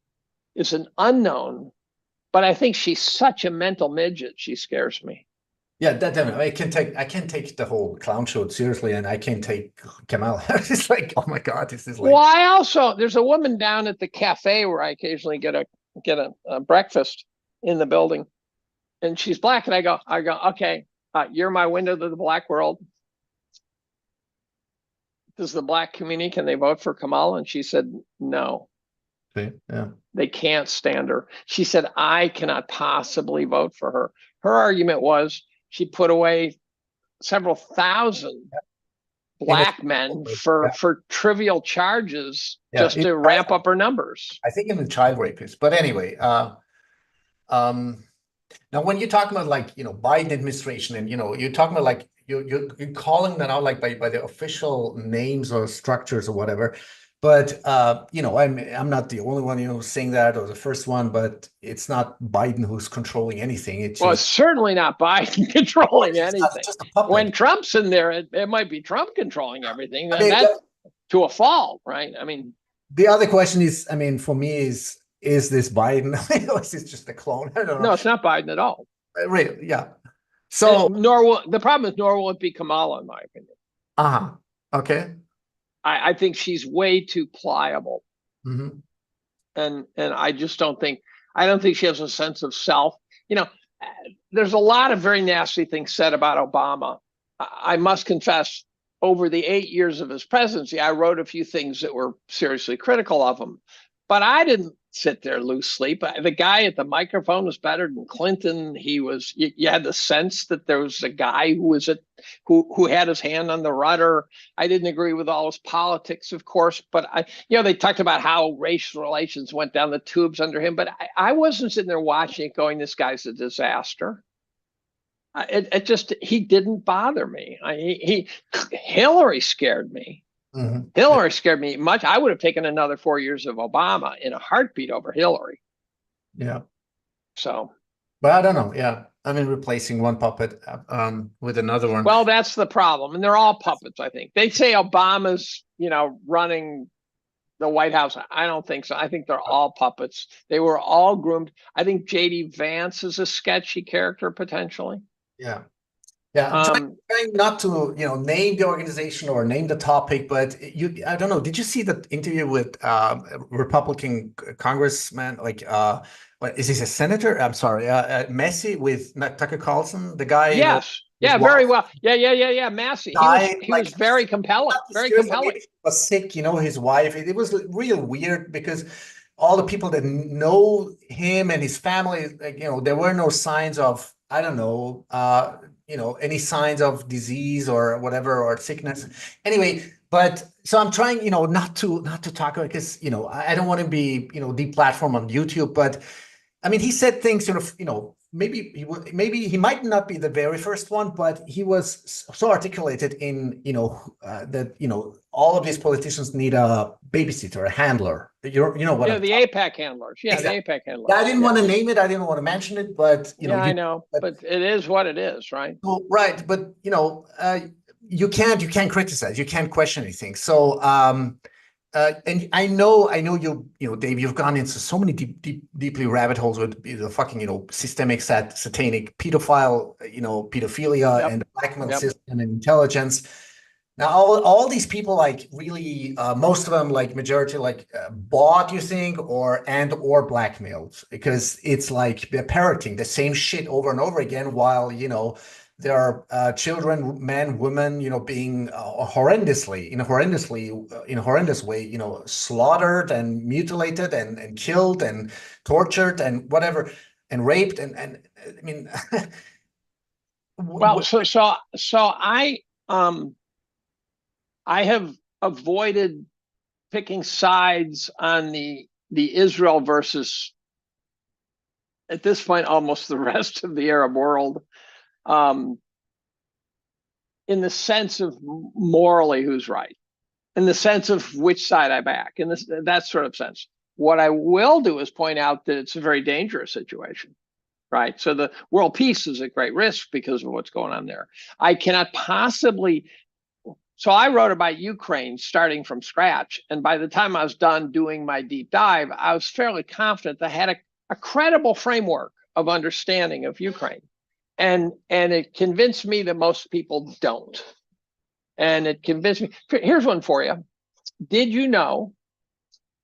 is an unknown, but I think she's such a mental midget. She scares me. Yeah, definitely. I can't take the whole clown show seriously, and I can't take Kamala. It's like, oh my God, this is like. Well, there's a woman down at the cafe where I occasionally get a breakfast in the building, and she's black, and I go, okay, you're my window to the black world. Does the black community, can they vote for Kamala? And she said, no. Yeah. They can't stand her. She said, I cannot possibly vote for her. Her argument was she put away several thousand black men for trivial charges just to ramp up her numbers. I think even child rapists. But anyway, now when you're talking about Biden administration and you're talking about you're calling that out by the official names or structures or whatever. But I'm not the only one saying that, or the first one, but it's not Biden who's controlling anything. It's certainly not Biden controlling anything. When Trump's in there, it might be Trump controlling everything. And that's to a fault, right? I mean, the other question is, for me, is this Biden? Or is this just a clone? I don't know. No, it's not Biden at all. Really? Yeah. So the problem is nor will it be Kamala, in my opinion. Okay. I think she's way too pliable. Mm-hmm. And I just don't think she has a sense of self. There's a lot of very nasty things said about Obama. I must confess, over the 8 years of his presidency, I wrote a few things that were seriously critical of him. But I didn't sit there lose sleep. The guy at the microphone was better than Clinton. You had the sense that there was a guy who had his hand on the rudder. I didn't agree with all his politics, of course, but they talked about how racial relations went down the tubes under him. But I wasn't sitting there watching it going, this guy's a disaster. He didn't bother me. Hillary scared me. Mm-hmm. Hillary scared me much. I would have taken another 4 years of Obama in a heartbeat over Hillary. Yeah. So. But I don't know. Yeah. Replacing one puppet with another one. Well, that's the problem. And they're all puppets, I think. They say Obama's, running the White House. I don't think so. I think they're all puppets. They were all groomed. I think J.D. Vance is a sketchy character, potentially. Yeah. Yeah, trying not to name the organization or name the topic, but I don't know. Did you see the interview with Republican congressman? What is he, a senator? I'm sorry, Messi with Tucker Carlson, the guy. Yes, Yeah, very well. Yeah. Massey. Died, He was very compelling. Very compelling. He was sick, his wife. It was real weird because all the people that know him and his family, like, there were no signs of, I don't know, any signs of disease or whatever, or sickness. Anyway, but so I'm trying, not to talk about, because, I don't want to be, deplatformed on YouTube, but I mean, he said things maybe he might not be the very first one, but he was so articulated in, that, all of these politicians need a babysitter, a handler. You know what? Yeah, the APAC handlers. Yeah, exactly. The APAC handlers. I didn't want to name it. I didn't want to mention it, but I know, but it is what it is, right? Well, right, but you can't criticize, you can't question anything. So and I know you, Dave, you've gone into so many deeply rabbit holes with the fucking, systemic satanic pedophile, pedophilia, yep, and the blackmail, yep, system and intelligence. Now, all these people, like, really, most of them, like majority, like, bought, you think, or blackmailed, because it's like they're parroting the same shit over and over again, while, there are children, men, women, being horrendously, in a horrendous way, slaughtered and mutilated and killed and tortured and whatever, and raped, and I mean, well, so I have avoided picking sides on the Israel versus, at this point, almost the rest of the Arab world, in the sense of morally who's right, in the sense of which side I back, in that sort of sense. What I will do is point out that it's a very dangerous situation, right? So the world peace is at great risk because of what's going on there. I cannot possibly. So I wrote about Ukraine starting from scratch, and by the time I was done doing my deep dive, I was fairly confident that I had a credible framework of understanding of Ukraine. And it convinced me that most people don't. And it convinced me. Here's one for you. Did you know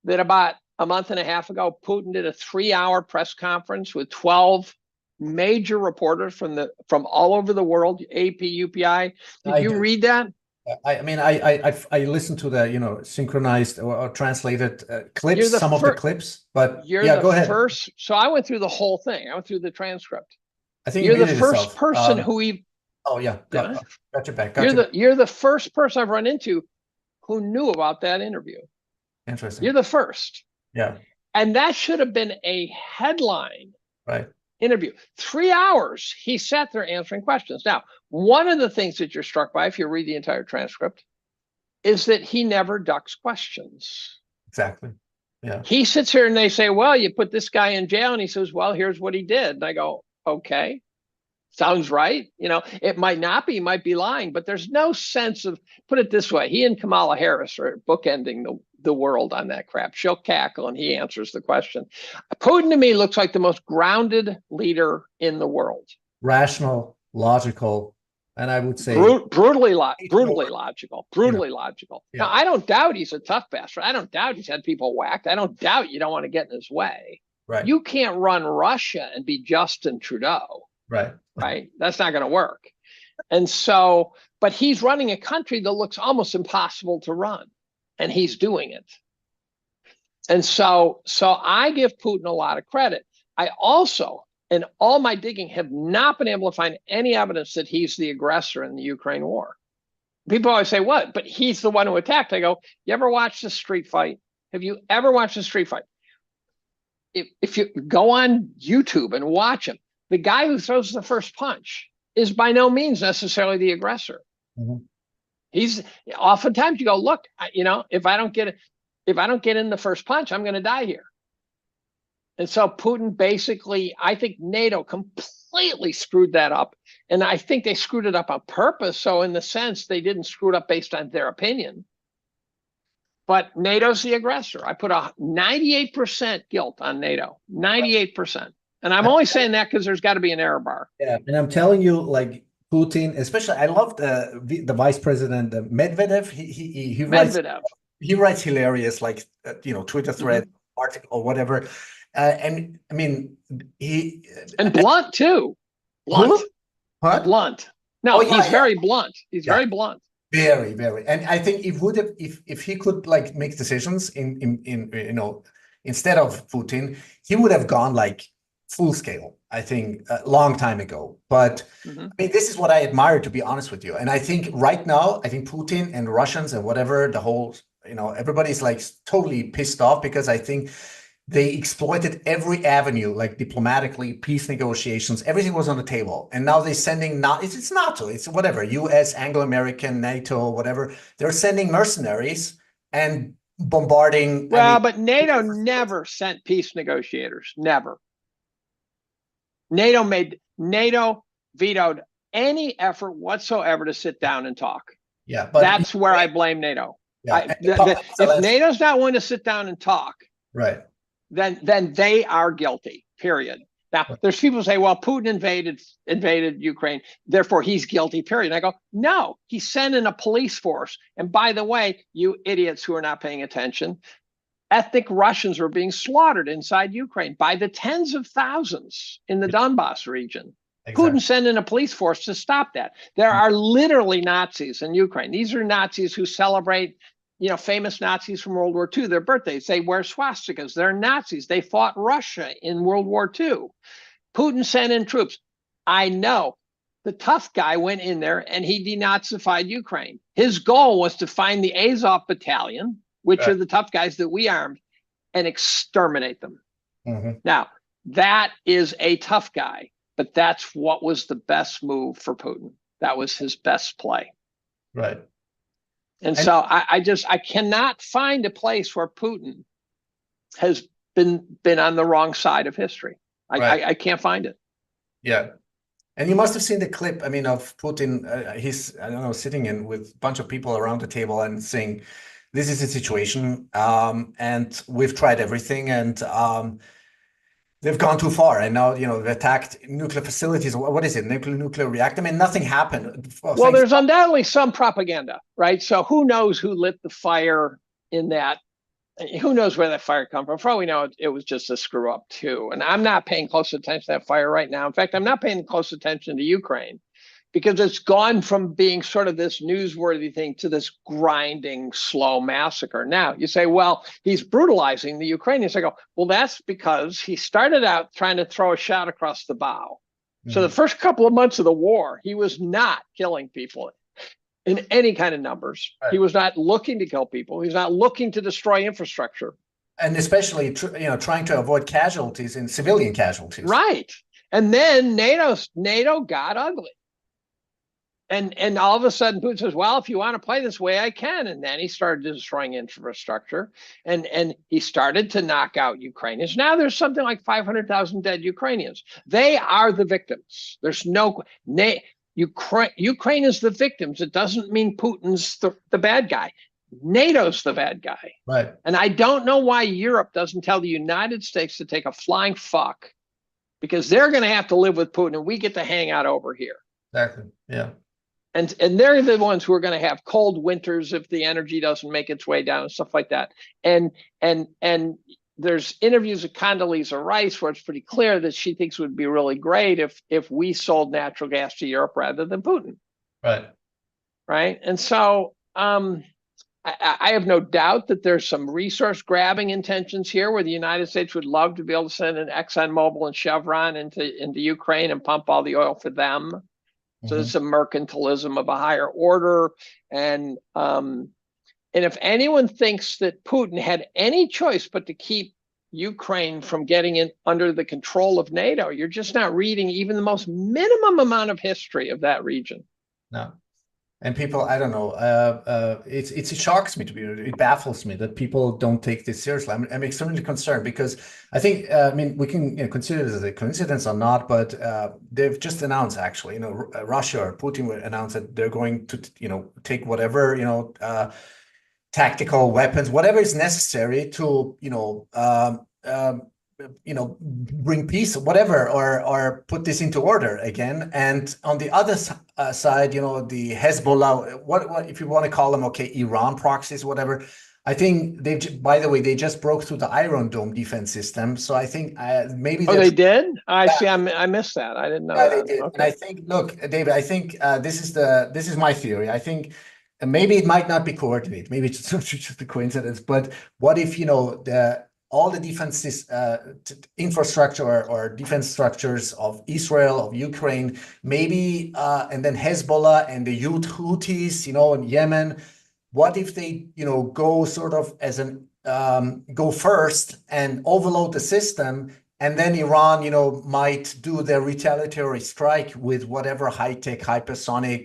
that about a month and a half ago, Putin did a 3-hour press conference with 12 major reporters from all over the world, AP, UPI? Did you read that? I mean, I listened to the synchronized or translated clips, some of the clips, but yeah, go ahead. So I went through the whole thing. I went through the transcript. I think you're the first person who Oh yeah, got your back. You're the first person I've run into who knew about that interview. Interesting. You're the first. Yeah. And that should have been a headline. Right. Interview. 3 hours he sat there answering questions. Now, one of the things that you're struck by, if you read the entire transcript, is that he never ducks questions. Exactly. Yeah. He sits here and they say, well, you put this guy in jail, and he says, well, here's what he did. And I go, okay, sounds right. It might not be, he might be lying, but there's no sense of, put it this way, he and Kamala Harris are bookending the world on that crap. She'll cackle and he answers the question. Putin to me looks like the most grounded leader in the world. Rational, logical, and I would say brutally logical. Yeah. Now, I don't doubt he's a tough bastard. I don't doubt he's had people whacked. I don't doubt you don't want to get in his way. Right. You can't run Russia and be Justin Trudeau. Right. That's not going to work. And so, but he's running a country that looks almost impossible to run, and he's doing it. And so I give Putin a lot of credit. I also, in all my digging, have not been able to find any evidence that he's the aggressor in the Ukraine war. People always say, what? But he's the one who attacked. I go, you ever watched a street fight? Have you ever watched a street fight? If you go on YouTube and watch him, the guy who throws the first punch is by no means necessarily the aggressor. Mm-hmm. He's oftentimes you go, look, if I don't get in the first punch, I'm going to die here. And so Putin basically, I think NATO completely screwed that up. And I think they screwed it up on purpose. So in the sense, they didn't screw it up based on their opinion. But NATO's the aggressor. I put a 98% guilt on NATO, 98%. And I'm only saying that because there's got to be an error bar. Yeah, and I'm telling you, like Putin, especially, I love the vice president Medvedev. He writes hilarious, like Twitter thread, article or whatever. And I mean, and blunt too. Blunt. What? Blunt. No, he's very blunt. He's very blunt. Very, very. And I think it would have, if he could like make decisions in instead of Putin, he would have gone like full scale, I think, a long time ago. But I mean, this is what I admire, to be honest with you. And I think right now, I think Putin and Russians and whatever, the whole, everybody's like totally pissed off, because I think they exploited every avenue, like diplomatically, peace negotiations, everything was on the table. And now they're sending, it's NATO, it's whatever, US, Anglo-American, NATO, whatever. They're sending mercenaries and bombarding. Well, but NATO never sent peace negotiators, never. NATO vetoed any effort whatsoever to sit down and talk. Yeah, but that's where I blame NATO. Yeah, if NATO's not willing to sit down and talk, right, then they are guilty, period. Now, there's people who say, well, Putin invaded Ukraine, therefore he's guilty, period. And I go, no, he sent in a police force. And by the way, you idiots who are not paying attention, ethnic Russians were being slaughtered inside Ukraine by the tens of thousands in the Donbass region. Exactly. Putin sent in a police force to stop that. There are literally Nazis in Ukraine. These are Nazis who celebrate, famous Nazis from World War II, their birthdays. They wear swastikas. They're Nazis. They fought Russia in World War II. Putin sent in troops. I know. The tough guy went in there and he denazified Ukraine. His goal was to find the Azov battalion, which are the tough guys that we armed, and exterminate them. Now, that is a tough guy, but that's what was the best move for Putin. That was his best play. Right. And so I cannot find a place where Putin has been on the wrong side of history. I can't find it. Yeah. And you must have seen the clip, I mean, of Putin. He's, I don't know, sitting in with a bunch of people around the table and saying, this is the situation, and we've tried everything, and they've gone too far, and now, they've attacked nuclear facilities. What is it? Nuclear reactor? I mean, nothing happened. Well, there's undoubtedly some propaganda, right? So who knows who lit the fire in that? Who knows where that fire come from? For all we know, it was just a screw up too. And I'm not paying close attention to that fire right now. In fact, I'm not paying close attention to Ukraine, because it's gone from being sort of this newsworthy thing to this grinding, slow massacre. Now, you say, well, he's brutalizing the Ukrainians. I go, well, that's because he started out trying to throw a shot across the bow. So the first couple of months of the war, he was not killing people in any kind of numbers. Right. He was not looking to kill people. He's not looking to destroy infrastructure. And especially, trying to avoid casualties and civilian casualties. Right. And then NATO got ugly. And all of a sudden, Putin says, well, if you want to play this way, I can. And then he started destroying infrastructure, and he started to knock out Ukrainians. Now there's something like 500,000 dead Ukrainians. They are the victims. There's no Ukraine is the victims. It doesn't mean Putin's the bad guy. NATO's the bad guy. Right. And I don't know why Europe doesn't tell the United States to take a flying fuck, because they're going to have to live with Putin, and we get to hang out over here. Exactly. Yeah. And they're the ones who are going to have cold winters if the energy doesn't make its way down and stuff like that. And there's interviews with Condoleezza Rice where it's pretty clear that she thinks it would be really great if we sold natural gas to Europe rather than Putin. Right. Right. And so I have no doubt that there's some resource grabbing intentions here, where the United States would love to be able to send an ExxonMobil and Chevron into Ukraine and pump all the oil for them. So it's a mercantilism of a higher order. And if anyone thinks that Putin had any choice but to keep Ukraine from getting in under the control of NATO, you're just not reading even the most minimum amount of history of that region. No. And people, I don't know, it shocks me, it baffles me that people don't take this seriously. I'm extremely concerned, because I think, we can consider this a coincidence or not, but they've just announced, actually, Russia or Putin will announce that they're going to, take whatever, tactical weapons, whatever is necessary to, bring peace, whatever, or put this into order again. And on the other side, the Hezbollah, what if you want to call them, okay, Iran proxies, whatever. I think by the way, they just broke through the Iron Dome defense system. So I think maybe Oh, they did? I yeah, see. I missed that. I didn't know yeah, that. they did. And Okay. I think, look, David, I think this is my theory. I think maybe it might not be coordinated. Maybe it's just a coincidence. But what if, all the defense infrastructure or defense structures of Israel, of Ukraine, maybe, and then Hezbollah and the Houthis, in Yemen, what if they, go sort of as an go first and overload the system, and then Iran, might do their retaliatory strike with whatever high-tech, hypersonic,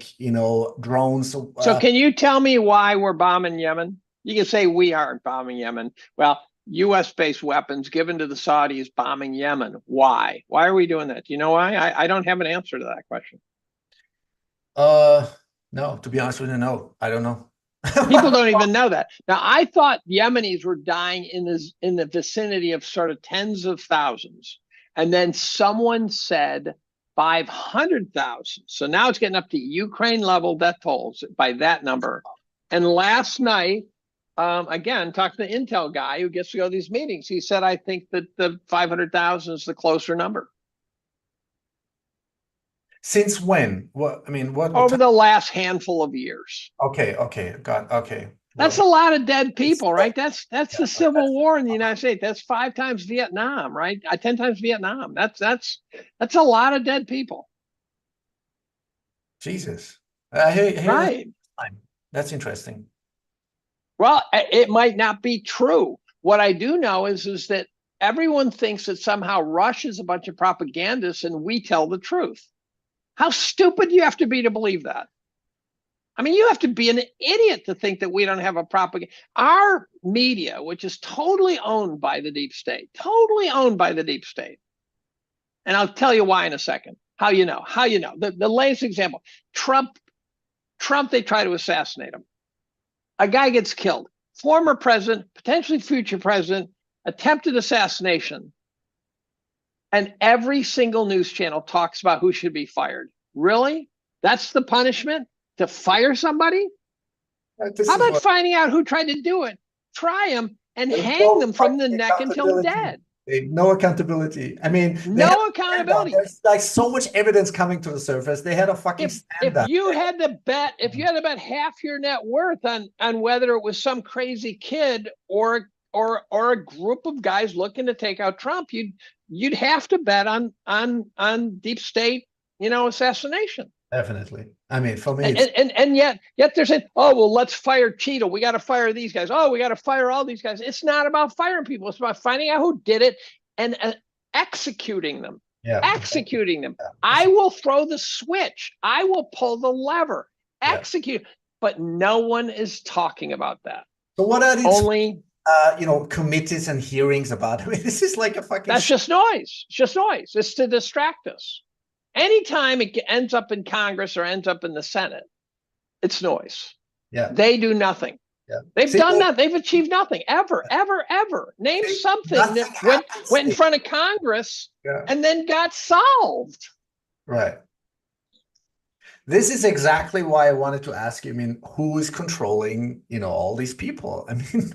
drones. So can you tell me why we're bombing Yemen? You can say we aren't bombing Yemen. Well, US-based weapons given to the Saudis bombing Yemen. Why? Why are we doing that? Do you know why? I don't have an answer to that question. No, to be honest with you, no, I don't know. People don't even know that. Now, I thought Yemenis were dying in the vicinity of sort of tens of thousands. And then someone said 500,000. So now it's getting up to Ukraine level death tolls by that number. And last night, again, talking to the Intel guy who gets to go to these meetings, he said, I think that the 500,000 is the closer number. Since when? What I mean, what Over the last handful of years. Okay, okay. That's a lot of dead people, right? That's the Civil War in the United States. That's 5 times Vietnam, right? 10 times Vietnam. That's a lot of dead people. Jesus. Right. That's interesting. Well, it might not be true. What I do know is that everyone thinks that somehow Russia is a bunch of propagandists and we tell the truth. How stupid do you have to be to believe that? I mean, you have to be an idiot to think that we don't have a propaganda. Our media, which is totally owned by the deep state, And I'll tell you why in a second. How you know? The latest example, Trump, they try to assassinate him. A guy gets killed. Former president, potentially future president, attempted assassination. And every single news channel talks about who should be fired. Really? That's the punishment? To fire somebody? How about finding out who tried to do it, try them, and hang them from the neck until dead? No accountability. I mean, no accountability. There's like so much evidence coming to the surface. They had a fucking stand up. If you had to bet half your net worth on whether it was some crazy kid or a group of guys looking to take out Trump, you'd have to bet on deep state, assassination. Definitely. I mean, for me, and yet they're saying, oh, well, let's fire Cheeto. We got to fire these guys. Oh, we got to fire all these guys. It's not about firing people. It's about finding out who did it and executing them. Yeah. Executing them. Yeah. I will throw the switch. I will pull the lever. Execute. Yeah. But no one is talking about that. So what are these committees and hearings about? I mean, this is like a fucking... That's just noise. It's just noise. It's to distract us. Anytime it ends up in Congress or ends up in the Senate, it's noise. Yeah. They do nothing. Yeah. They've done that. They've achieved nothing ever. Name something that went in front of Congress and then got solved. Right. This is exactly why I wanted to ask you. I mean, who is controlling, all these people? I mean,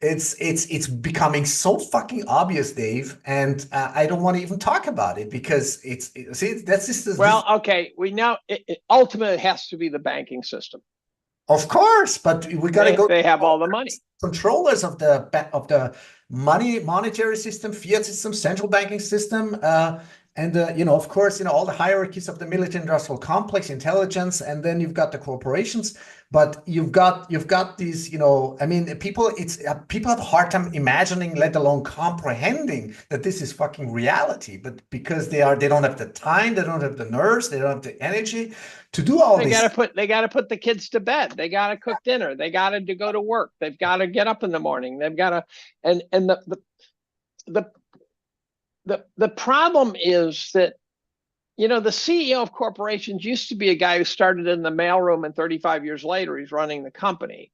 it's becoming so fucking obvious, Dave, and I don't want to even talk about it because that's just okay. We know it ultimately has to be the banking system, of course, but we got to go. They have all the money. Controllers of the monetary system, fiat system, central banking system, and of course, all the hierarchies of the military-industrial complex, intelligence, and then you've got the corporations. But you've got these, I mean, people have a hard time imagining, let alone comprehending that this is fucking reality. But because they don't have the time, they don't have the nerves, they don't have the energy to do all this. They got to put the kids to bed. They got to cook dinner. They got to go to work. They've got to get up in the morning. They've got to, and the problem is that, the CEO of corporations used to be a guy who started in the mailroom, and 35 years later, he's running the company.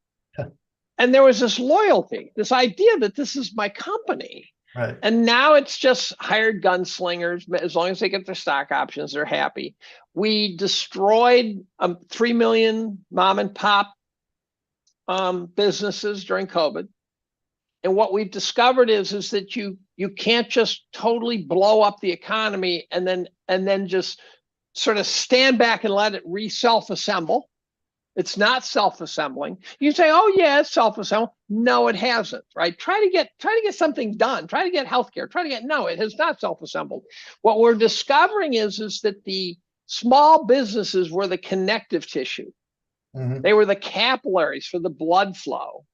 And there was this loyalty, this idea that this is my company. Right. And now it's just hired gunslingers. As long as they get their stock options, they're happy. We destroyed 3 million mom and pop businesses during COVID. And what we've discovered is that you can't just totally blow up the economy and then just sort of stand back and let it self-assemble. It's not self-assembling. You say, "Oh yeah, it's self-assembling." No, it hasn't. Right? Try to get something done. Try to get healthcare. No, it has not self-assembled. What we're discovering is that the small businesses were the connective tissue. Mm-hmm. They were the capillaries for the blood flow.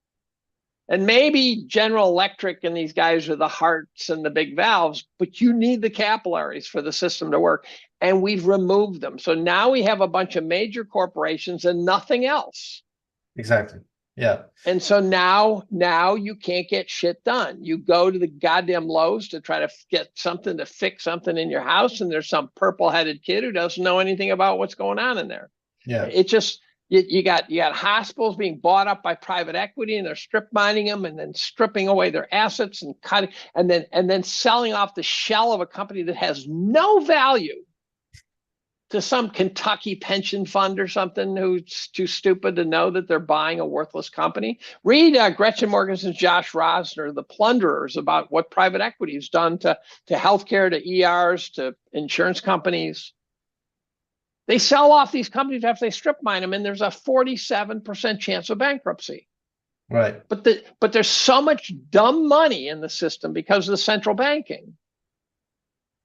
And maybe General Electric and these guys are the hearts and the big valves, but you need the capillaries for the system to work. And we've removed them. So now we have a bunch of major corporations and nothing else. Exactly. Yeah. And so now you can't get shit done. You go to the goddamn Lowe's to try to get something to fix something in your house, and there's some purple-headed kid who doesn't know anything about what's going on in there. Yeah. It just you got hospitals being bought up by private equity, and they're strip mining them and then stripping away their assets and cutting and then selling off the shell of a company that has no value to some Kentucky pension fund or something who's too stupid to know that they're buying a worthless company. Read Gretchen Morgensen's Josh Rosner, The Plunderers, about what private equity has done to healthcare, to ERs, to insurance companies. They sell off these companies after they strip mine them, and there's a 47% chance of bankruptcy. Right. But there's so much dumb money in the system because of the central banking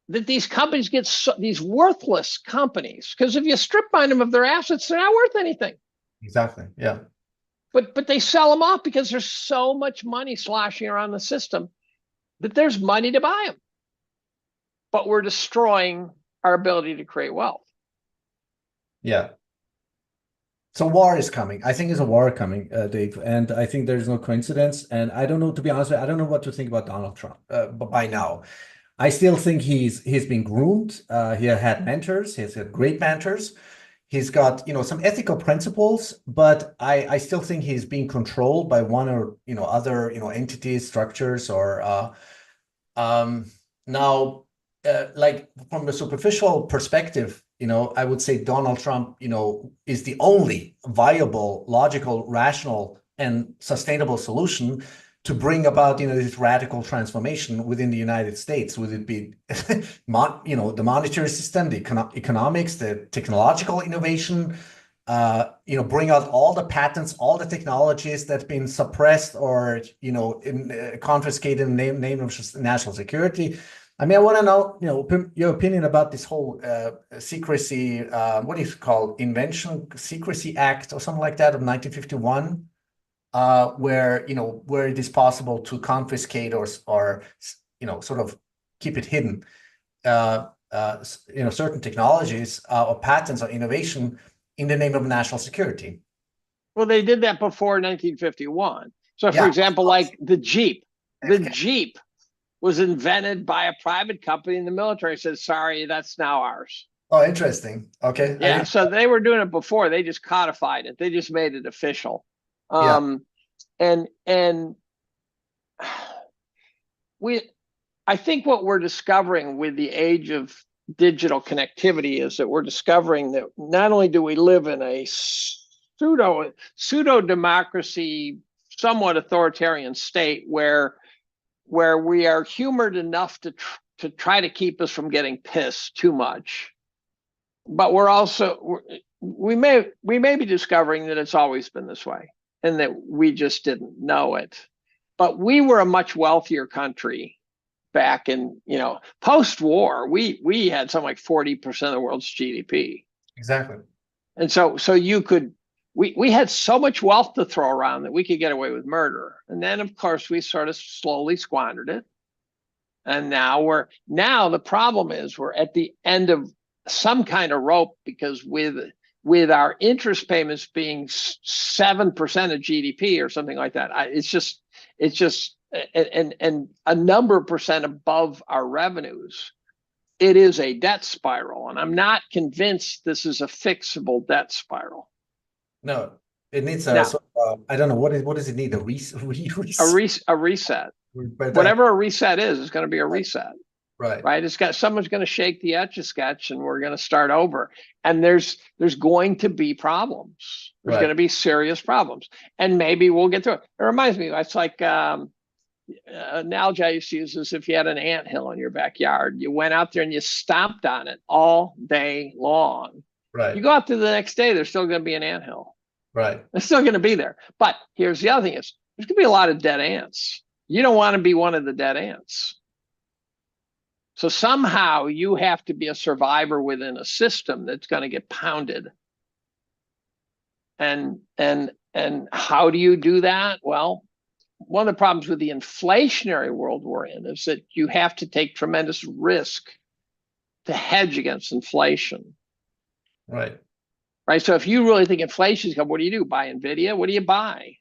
that these companies get these worthless companies, because if you strip mine them of their assets, they're not worth anything. Exactly. Yeah. But they sell them off because there's so much money sloshing around the system that there's money to buy them. But we're destroying our ability to create wealth. Yeah. So war is coming. I think there's a war coming, Dave, and I think there's no coincidence. And I don't know, to be honest, I don't know what to think about Donald Trump. But by now, I still think he's been groomed. He had mentors. He's had great mentors. He's got some ethical principles, but I still think he's being controlled by one or other entities, structures, or now like from the superficial perspective. I would say Donald Trump, is the only viable, logical, rational, and sustainable solution to bring about, this radical transformation within the United States. Would it be, the monetary system, the economics, the technological innovation, bring out all the patents, all the technologies that's been suppressed or, confiscated in the name of national security. I mean, I want to know, your opinion about this whole secrecy, what is it called? Invention Secrecy Act or something like that of 1951, where it is possible to confiscate or sort of keep it hidden, certain technologies or patents or innovation in the name of national security. Well, they did that before 1951. So, for example, like the Jeep was invented by a private company, and the military said, "Sorry, that's now ours." Oh, interesting. Okay. Yeah, so they were doing it before. They just codified it. They just made it official. Yeah. And I think what we're discovering with the age of digital connectivity is that we're discovering that not only do we live in a pseudo democracy, somewhat authoritarian state where we are humored enough to try to keep us from getting pissed too much, but we may be discovering that it's always been this way and that we just didn't know it. But we were a much wealthier country back in post-war. We had something like 40% of the world's GDP. Exactly. And so we had so much wealth to throw around that we could get away with murder. And then, of course, we sort of slowly squandered it. And now the problem is we're at the end of some kind of rope, because with our interest payments being 7% of GDP or something like that, it's just and a number of percent above our revenues, it is a debt spiral. And I'm not convinced this is a fixable debt spiral. No, it needs I don't know, what does it need? A reset? A reset. Whatever a reset is, it's going to be a reset. Right? Someone's going to shake the Etch-a-Sketch and we're going to start over. And there's going to be problems. There's going to be serious problems. And maybe we'll get through it. It reminds me, it's like analogy I used to use is if you had an anthill in your backyard, you went out there and you stomped on it all day long. You go out there the next day, there's still going to be an anthill. It's still going to be there. But here's the other thing is there's going to be a lot of dead ants. You don't want to be one of the dead ants. So somehow you have to be a survivor within a system that's going to get pounded. And how do you do that? Well, one of the problems with the inflationary world we're in is that you have to take tremendous risk to hedge against inflation. Right. So if you really think inflation is coming, what do? Buy NVIDIA? What do you buy?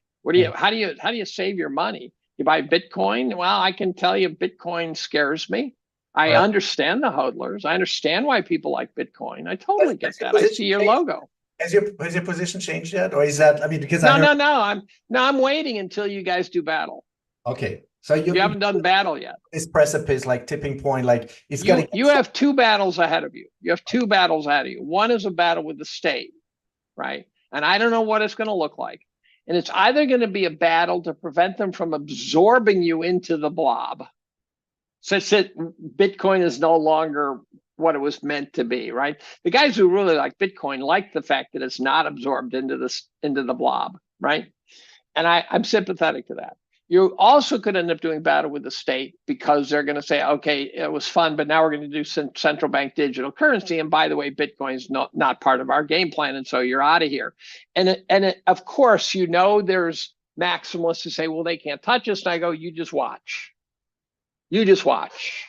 How do you save your money? You buy Bitcoin? Well, I can tell you Bitcoin scares me. I understand the hodlers. I understand why people like Bitcoin. I totally get that. I see your logo. Has your position changed yet, or is that? I mean, because I'm waiting until you guys do battle. Okay, so you haven't done battle yet. This precipice, like tipping point, like it's you have two battles ahead of you. You have two battles ahead of you. One is a battle with the state, right? And I don't know what it's going to look like. And it's either going to be a battle to prevent them from absorbing you into the blob, such that Bitcoin is no longer what it was meant to be, right? The guys who really like Bitcoin like the fact that it's not absorbed into the blob, right? And I'm sympathetic to that. You also could end up doing battle with the state because they're going to say, okay, it was fun, but now we're going to do central bank digital currency. And by the way, Bitcoin is not part of our game plan. And so you're out of here. And of course, there's maximalists who say, well, they can't touch us. And I go, you just watch. You just watch,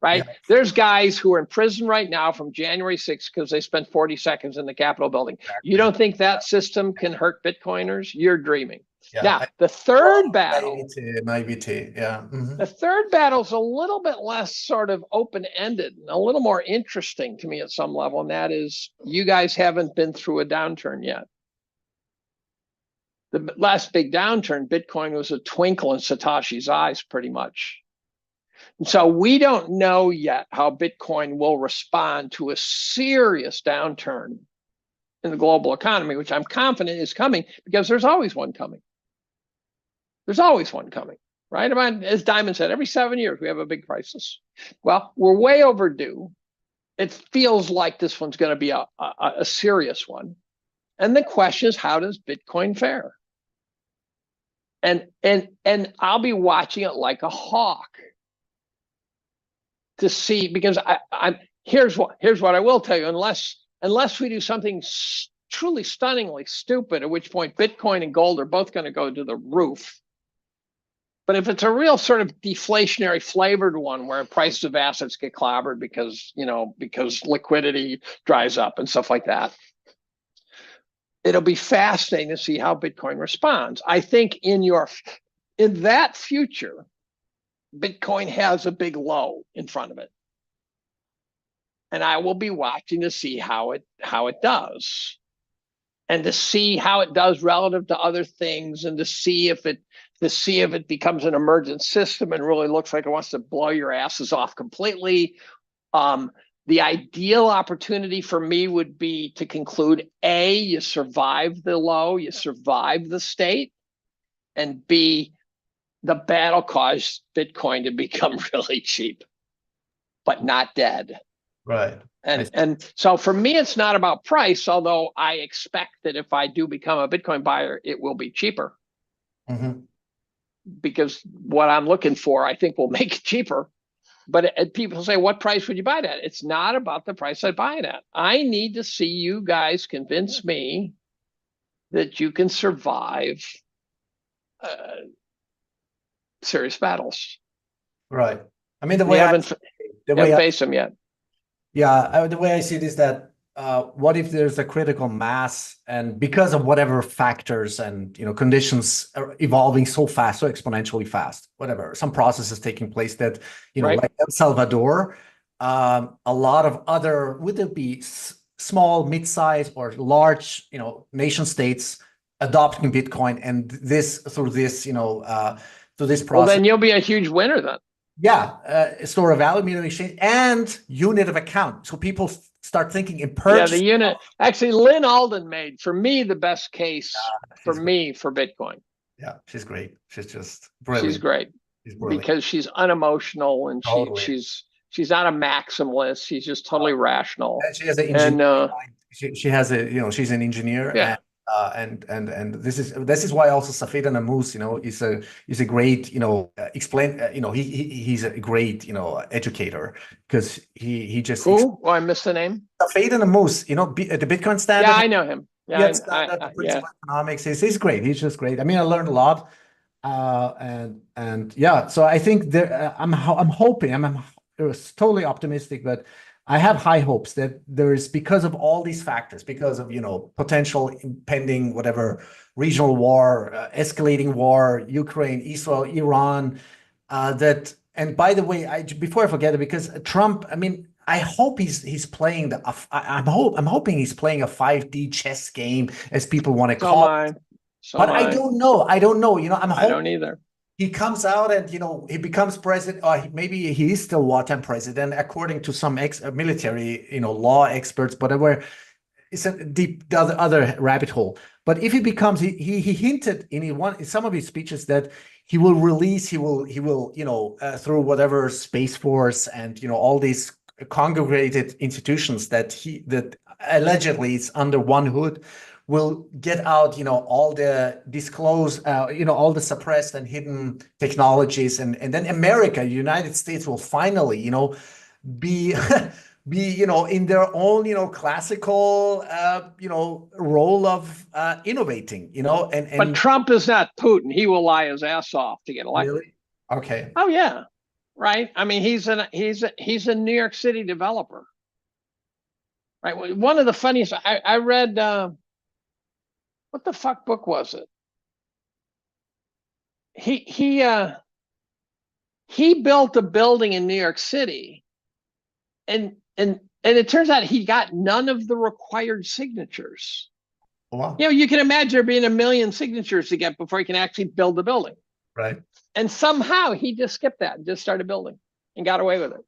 right? Yeah. There's guys who are in prison right now from January 6th because they spent 40 seconds in the Capitol building. Exactly. You don't think that system can hurt Bitcoiners? You're dreaming. Yeah. Now, the third battle, naivety. Yeah. Mm-hmm. The third battle is a little bit less sort of open-ended and a little more interesting to me at some level, and that is you guys haven't been through a downturn yet. The last big downturn, Bitcoin was a twinkle in Satoshi's eyes, pretty much. And so we don't know yet how Bitcoin will respond to a serious downturn in the global economy, which I'm confident is coming because there's always one coming. There's always one coming, right? I mean, as Diamond said, every 7 years we have a big crisis. Well, we're way overdue. It feels like this one's going to be a serious one. And the question is, how does Bitcoin fare? And I'll be watching it like a hawk to see, because here's what I will tell you, unless we do something truly stunningly stupid, at which point Bitcoin and gold are both going to go to the roof. But if it's a real sort of deflationary flavored one where prices of assets get clobbered because liquidity dries up and stuff like that, it'll be fascinating to see how Bitcoin responds. I think in that future, Bitcoin has a big low in front of it. And I will be watching to see how it does. And to see how it does relative to other things, and to see if it becomes an emergent system and really looks like it wants to blow your asses off completely. The ideal opportunity for me would be to conclude, A, you survive the low, you survive the state, and B, the battle caused Bitcoin to become really cheap, but not dead. Right. And so for me, it's not about price, although I expect that if I do become a Bitcoin buyer, it will be cheaper. Mm-hmm. Because what I'm looking for, I think, will make it cheaper. But people say, what price would you buy it at? It's not about the price I buy it at. I need to see you guys convince me that you can survive serious battles. Right. I mean, we haven't faced them yet. Yeah, the way I see it is that what if there's a critical mass, and because of whatever factors and conditions are evolving so fast, so exponentially fast, whatever, some processes taking place that right. like El Salvador, a lot of other, would it be small, mid-sized, or large, nation states adopting Bitcoin, and through this process. Well, then you'll be a huge winner then. store of value, medium of exchange, and unit of account. So people start thinking in Yeah, purchase. the unit. Actually, Lynn Alden made, for me, the best case for Bitcoin. Yeah, she's great. She's just brilliant. She's great because she's unemotional and she's not a maximalist. She's just totally rational. And she has an engineer. She has a, she's an engineer. Yeah. And this is why also Safed Namus, is a great, he's a great, educator, because he just. Who? Oh, I missed the name. Safed Namus, the Bitcoin standard. Yeah, I know him. Yeah, the principal economics. He's great. He's just great. I mean, I learned a lot. And yeah, so I think I'm hoping, I'm totally optimistic, but I have high hopes that there is, because of all these factors, because of, potential impending, whatever, regional war, escalating war, Ukraine, Israel, Iran, and by the way, before I forget it, because Trump, I mean, I hope he's playing I'm hoping he's playing a 5D chess game, as people want to call it. But I don't know. I don't either. He comes out and, he becomes president, or maybe he is still wartime president, according to some military, law experts, whatever. It's a deep other rabbit hole. But if he becomes, he hinted in some of his speeches that he will, through whatever Space Force and, all these congregated institutions that allegedly is under one hood, will get out, all the all the suppressed and hidden technologies, and then America, United States, will finally, be in their own, classical, role of innovating, and. But Trump is not Putin. He will lie his ass off to get elected. Really? Okay. Oh yeah, right. I mean, he's a New York City developer, right? One of the funniest I read. What the fuck book was it? He built a building in New York City, and it turns out he got none of the required signatures. Wow. You can imagine there being 1 million signatures to get before he can actually build the building. Right. And somehow he just skipped that and just started building and got away with it.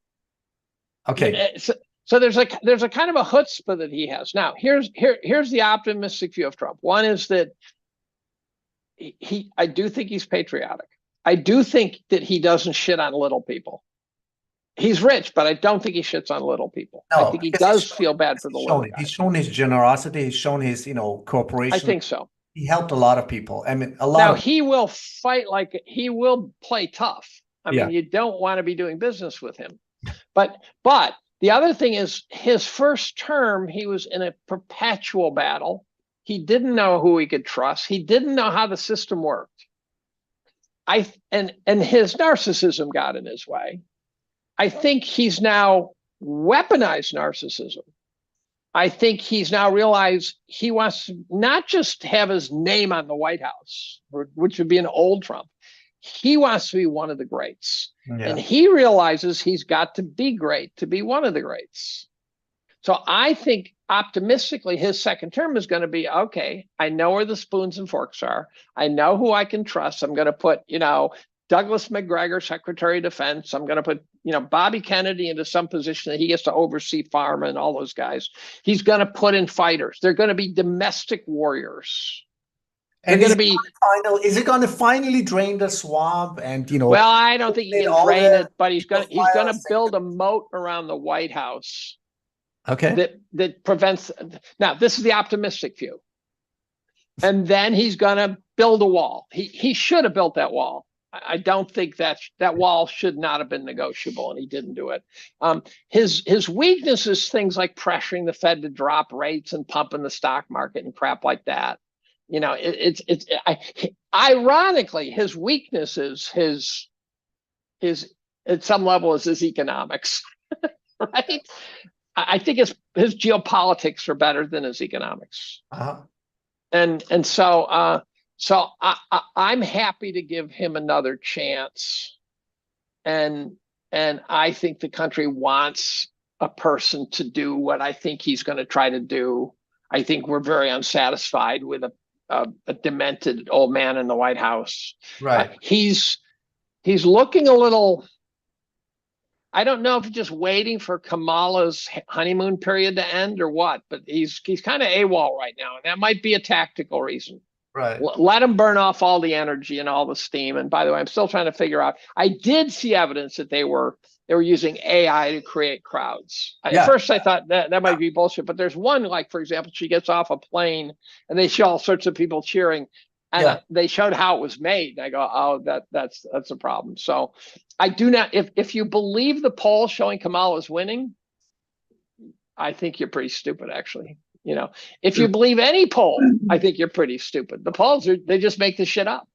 Okay. So there's a kind of a chutzpah that he has. Now, here's the optimistic view of Trump. One is that I do think he's patriotic. I do think that he doesn't shit on little people. He's rich, but I don't think he shits on little people. No, I think he does feel bad for the little guys. He's shown his generosity. He's shown his, cooperation. I think so. He helped a lot of people. I mean, he will fight he will play tough. I mean, you don't want to be doing business with him. But the other thing is, his first term, he was in a perpetual battle. He didn't know who he could trust. He didn't know how the system worked. And his narcissism got in his way. I think he's now weaponized narcissism. I think he's now realized he wants to not just have his name on the White House, which would be an old Trump. He wants to be one of the greats. Yeah. And he realizes he's got to be great to be one of the greats. So I think optimistically his second term is going to be, okay, I know where the spoons and forks are. I know who I can trust. I'm going to put, Douglas McGregor, Secretary of Defense. I'm going to put, Bobby Kennedy into some position that he gets to oversee pharma and all those guys. He's going to put in fighters. They're going to be domestic warriors. And is it going to finally drain the swamp? And well, I don't think he can drain it, but he's going to build a moat around the White House. Okay. That prevents. Now, this is the optimistic view, and then he's going to build a wall. He should have built that wall. I don't think that wall should not have been negotiable, and he didn't do it. His weakness is things like pressuring the Fed to drop rates and pumping the stock market and crap like that. Ironically, his weakness is his at some level is his economics, right? I think his geopolitics are better than his economics. Uh-huh. And so I'm happy to give him another chance. And I think the country wants a person to do what I think he's going to try to do. I think we're very unsatisfied with a demented old man in the White House. Right. He's looking a little I don't know if he's just waiting for Kamala's honeymoon period to end or what, but he's kind of AWOL right now, and that might be a tactical reason. Right. Let him burn off all the energy and all the steam. And by the way, I'm still trying to figure out. I did see evidence that they were using AI to create crowds. At first, I thought that might be bullshit, but there's one, like, for example, she gets off a plane and they show all sorts of people cheering, and they showed how it was made. And I go, oh, that's a problem. So I do not. If you believe the poll showing Kamala is winning, I think you're pretty stupid, actually. You know, if you believe any poll, I think you're pretty stupid. The polls they just make this shit up.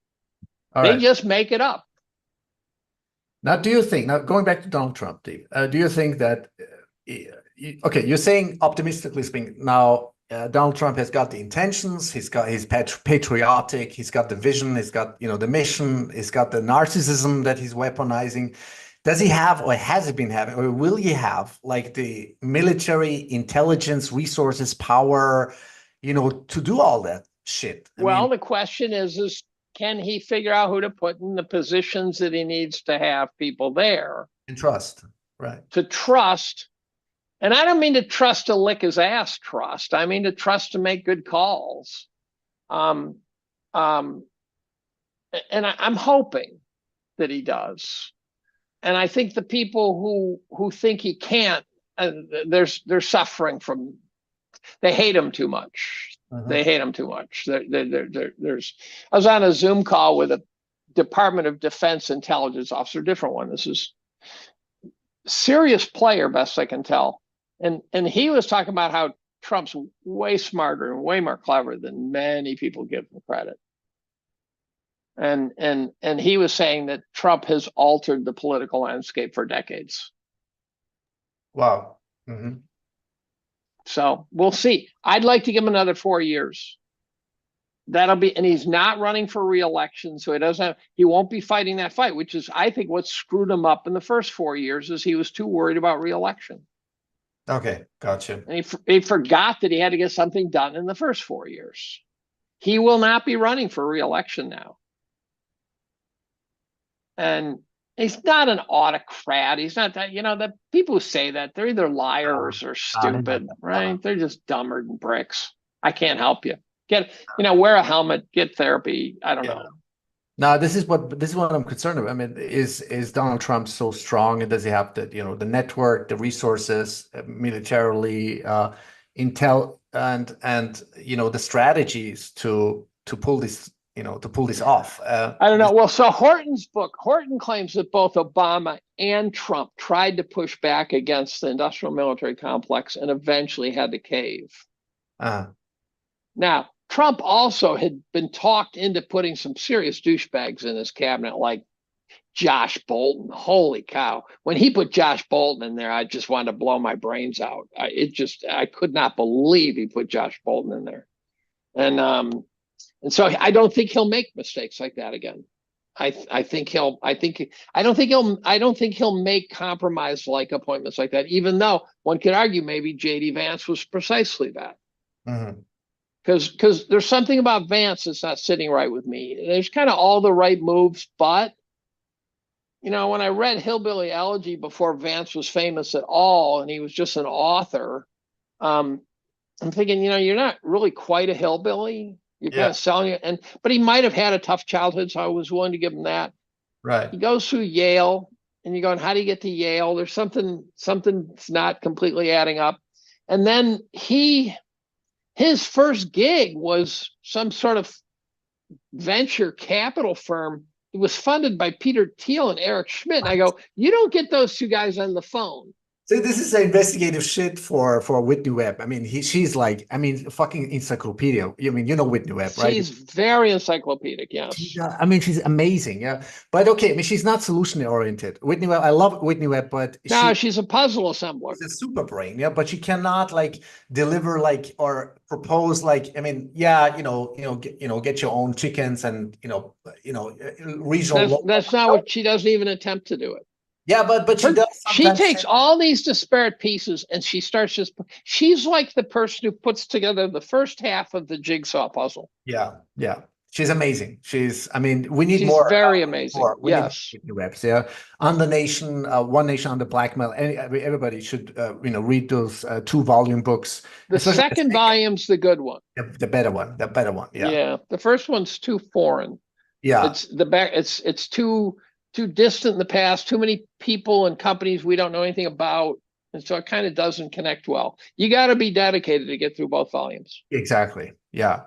They just make it up. Now, do you think, now going back to Donald Trump, Dave, do you think that, okay, you're saying optimistically speaking, now Donald Trump has got the intentions, he's patriotic, he's got the vision, he's got, the mission, he's got the narcissism that he's weaponizing. Does he have, or has he been having, or will he have, like, the military intelligence, resources, power, to do all that shit? I mean, the question is can he figure out who to put in the positions that he needs to have people there? And trust, right? To trust. And I don't mean to trust to lick his ass trust. I mean to trust to make good calls. And I'm hoping that he does. And I think the people who think he can't, they're suffering from, they hate him too much. They hate him too much. I was on a Zoom call with a Department of Defense intelligence officer, different one. This is serious player, best I can tell. And he was talking about how Trump's way smarter and way more clever than many people give him credit. And he was saying that Trump has altered the political landscape for decades. Wow. So we'll see. I'd like to give him another 4 years. That'll be, and he's not running for re-election, so he won't be fighting that fight, which is, I think, what screwed him up in the first 4 years, is he was too worried about re-election. Okay, gotcha. And he forgot that he had to get something done in the first 4 years. He will not be running for re-election now. And he's not an autocrat. He's not that, the people who say that, they're either liars or stupid, right? They're just dumber than bricks. I can't help you. Wear a helmet, get therapy. I don't know. No, this is what I'm concerned about. I mean, is Donald Trump so strong, and does he have the, the network, the resources, militarily, intel, and the strategies to pull this, to pull this off? I don't know. Well, so Horton claims that both Obama and Trump tried to push back against the industrial military complex and eventually had to cave. Now, Trump also had been talked into putting some serious douchebags in his cabinet, like Josh Bolton. Holy cow. When he put Josh Bolton in there, I just wanted to blow my brains out. I could not believe he put Josh Bolton in there. And so I don't think he'll make mistakes like that again. I don't think he'll make compromise like appointments like that, even though one could argue maybe J.D. Vance was precisely that. Because there's something about Vance that's not sitting right with me. There's kind of all the right moves, but when I read Hillbilly Elegy before Vance was famous at all, and he was just an author, I'm thinking, you're not really quite a hillbilly. You're kind of selling it, but he might have had a tough childhood, so I was willing to give him that. Right. He goes through Yale, and you're going, how do you get to Yale? There's something's not completely adding up. And then his first gig was some sort of venture capital firm. It was funded by Peter Thiel and Eric Schmidt. And I go, you don't get those two guys on the phone. So this is investigative shit for Whitney Webb. I mean, she's like, fucking encyclopedia. Whitney Webb, right? She's very encyclopedic, yes. She's amazing, yeah. But okay, she's not solution oriented. Whitney Webb, I love Whitney Webb, but she's a puzzle assembler. She's a super brain, yeah. But she cannot deliver or propose get your own chickens and regional. That's not what she doesn't even attempt to do it. Yeah, but she does. She takes all these disparate pieces and she starts she's like the person who puts together the first half of the jigsaw puzzle. Yeah. She's amazing. I mean, we need She's more. very amazing. We need Yes. reps. Yeah. On the Nation, One Nation on the Blackmail. Everybody should, read those 2-volume books. The Especially second volume's the good one. the better one. The better one. Yeah. Yeah. The first one's too foreign. Yeah. It's too distant in the past, too many people and companies we don't know anything about. And so it kind of doesn't connect well. You got to be dedicated to get through both volumes. Exactly. Yeah.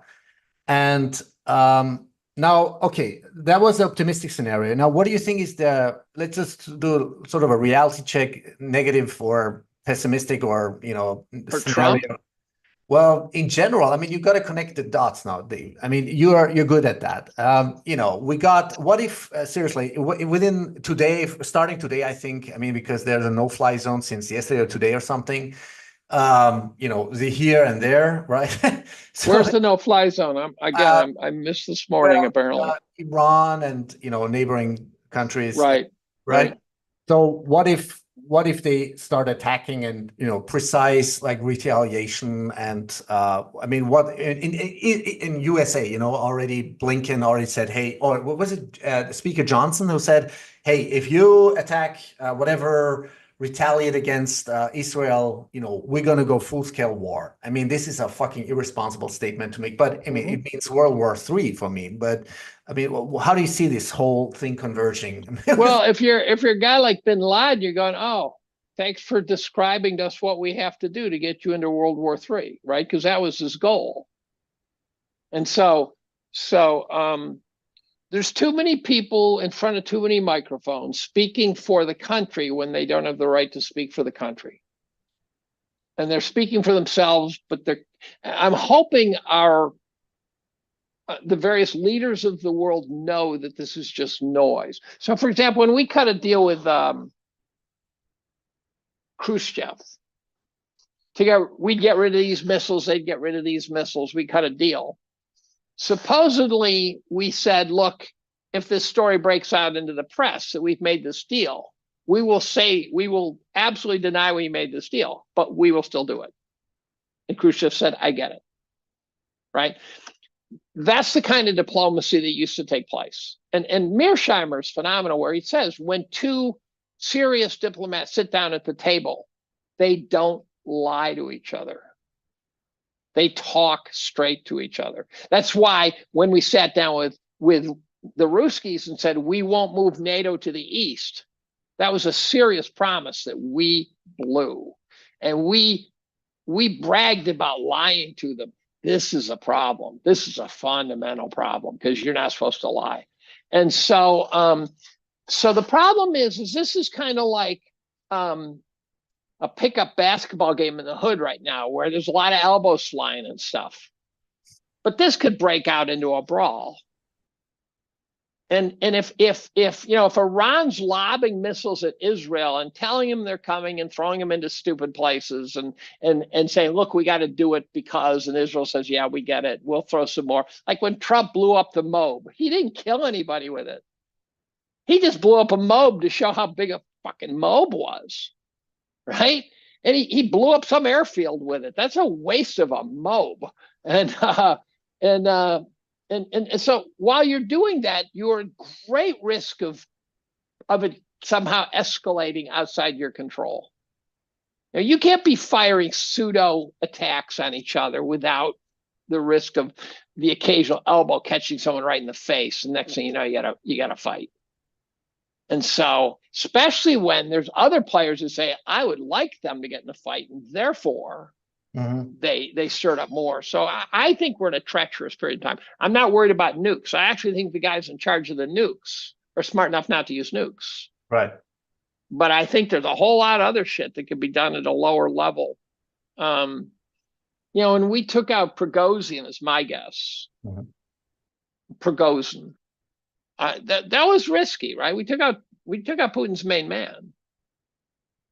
And now, okay, that was the optimistic scenario. Now, what do you think is let's just do sort of a reality check, negative or pessimistic or, For scenario. Trump? Well, in general, I mean, you've got to connect the dots now, Dave. I mean, you're good at that. What if, seriously, within today, starting today, I think, I mean, because there's a no-fly zone since yesterday or today or something, the here and there, right? So, where's the no-fly zone? I missed this morning, apparently. Iran and, neighboring countries. Right. So what if they start attacking and, precise like retaliation and I mean, what in USA, already Blinken already said, hey, or what was it, Speaker Johnson who said, hey, if you attack whatever, retaliate against Israel, we're going to go full-scale war. I mean, this is a fucking irresponsible statement to make, but I mean, it means World War III for me. But I mean, how do you see this whole thing converging? Well, if you're a guy like Bin Laden, you're going, oh, thanks for describing to us what we have to do to get you into World War III, right? Because that was his goal. And so there's too many people in front of too many microphones speaking for the country when they don't have the right to speak for the country. And they're speaking for themselves, but I'm hoping the various leaders of the world know that this is just noise. So, for example, when we cut a deal with Khrushchev, we'd get rid of these missiles, they'd get rid of these missiles, we cut a deal. Supposedly, we said, look, if this story breaks out into the press that we've made this deal, we will absolutely deny we made this deal, but we will still do it. And Khrushchev said, I get it. Right? That's the kind of diplomacy that used to take place. And Mearsheimer's phenomenal, where he says, when two serious diplomats sit down at the table, they don't lie to each other. They talk straight to each other. That's why when we sat down with the Ruskies and said, we won't move NATO to the east, that was a serious promise that we blew. And we bragged about lying to them. This is a problem. This is a fundamental problem because you're not supposed to lie. And so the problem is this is kind of like a pickup basketball game in the hood right now where there's a lot of elbows flying and stuff. But this could break out into a brawl. And if Iran's lobbing missiles at Israel and telling them they're coming and throwing them into stupid places and saying, look, we got to do it because, and Israel says, yeah, we get it, we'll throw some more. Like when Trump blew up the Moab, he didn't kill anybody with it. He just blew up a Moab to show how big a fucking Moab was. Right? And he blew up some airfield with it. That's a waste of a Moab. And so while you're doing that, you're at great risk of it somehow escalating outside your control. Now, you can't be firing pseudo attacks on each other without the risk of the occasional elbow catching someone right in the face. And next thing you know, you gotta fight. And so, especially when there's other players who say, I would like them to get in a fight, and therefore they stirred up more. So I think we're in a treacherous period of time. I'm not worried about nukes. I actually think the guys in charge of the nukes are smart enough not to use nukes. Right. But I think there's a whole lot of other shit that could be done at a lower level. When we took out Prigozhin, is my guess. Prigozhin. That was risky, right? We took out Putin's main man,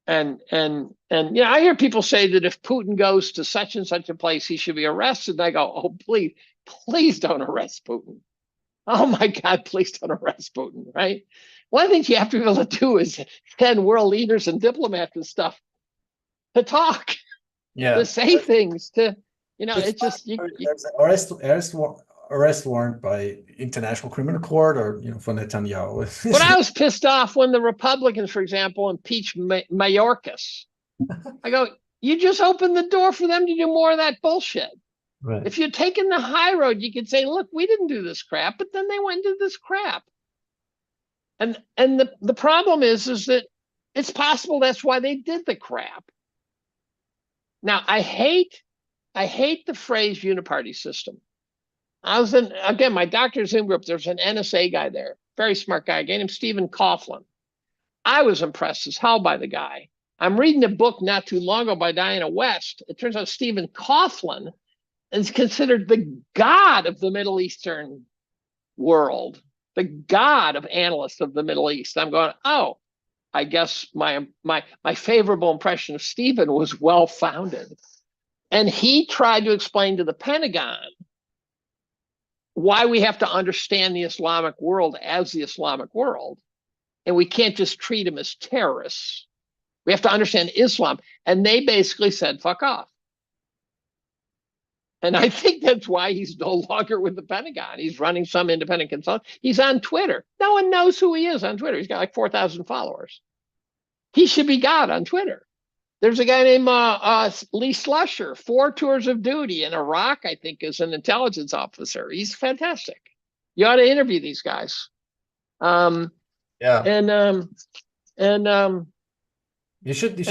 and I hear people say that if Putin goes to such and such a place, he should be arrested. And I go, oh, please don't arrest Putin. Oh my God, please don't arrest Putin, right? One of the things you have to be able to do is send world leaders and diplomats and stuff to talk, to say things, to it's just arrest warrant by International Criminal Court or, for Netanyahu. But I was pissed off when the Republicans, for example, impeached Mayorkas. I go, you just opened the door for them to do more of that bullshit. Right. If you'd taken the high road, you could say, look, we didn't do this crap, but then they went and did this crap. And the problem is that it's possible that's why they did the crap. Now, I hate the phrase uniparty system. Again, my doctor's in group, there's an NSA guy there, very smart guy, a guy named Stephen Coughlin. I was impressed as hell by the guy. I'm reading a book not too long ago by Diana West. It turns out Stephen Coughlin is considered the god of the Middle Eastern world, the god of analysts of the Middle East. I'm going, oh, I guess my favorable impression of Stephen was well-founded. And he tried to explain to the Pentagon why we have to understand the Islamic world as the Islamic world. And we can't just treat them as terrorists. We have to understand Islam. And they basically said, fuck off. And I think that's why he's no longer with the Pentagon. He's running some independent consultant. He's on Twitter. No one knows who he is on Twitter. He's got like 4,000 followers. He should be God on Twitter. There's a guy named Lee Slusher, 4 tours of duty in Iraq, I think, as an intelligence officer. He's fantastic. You ought to interview these guys. Yeah. You should.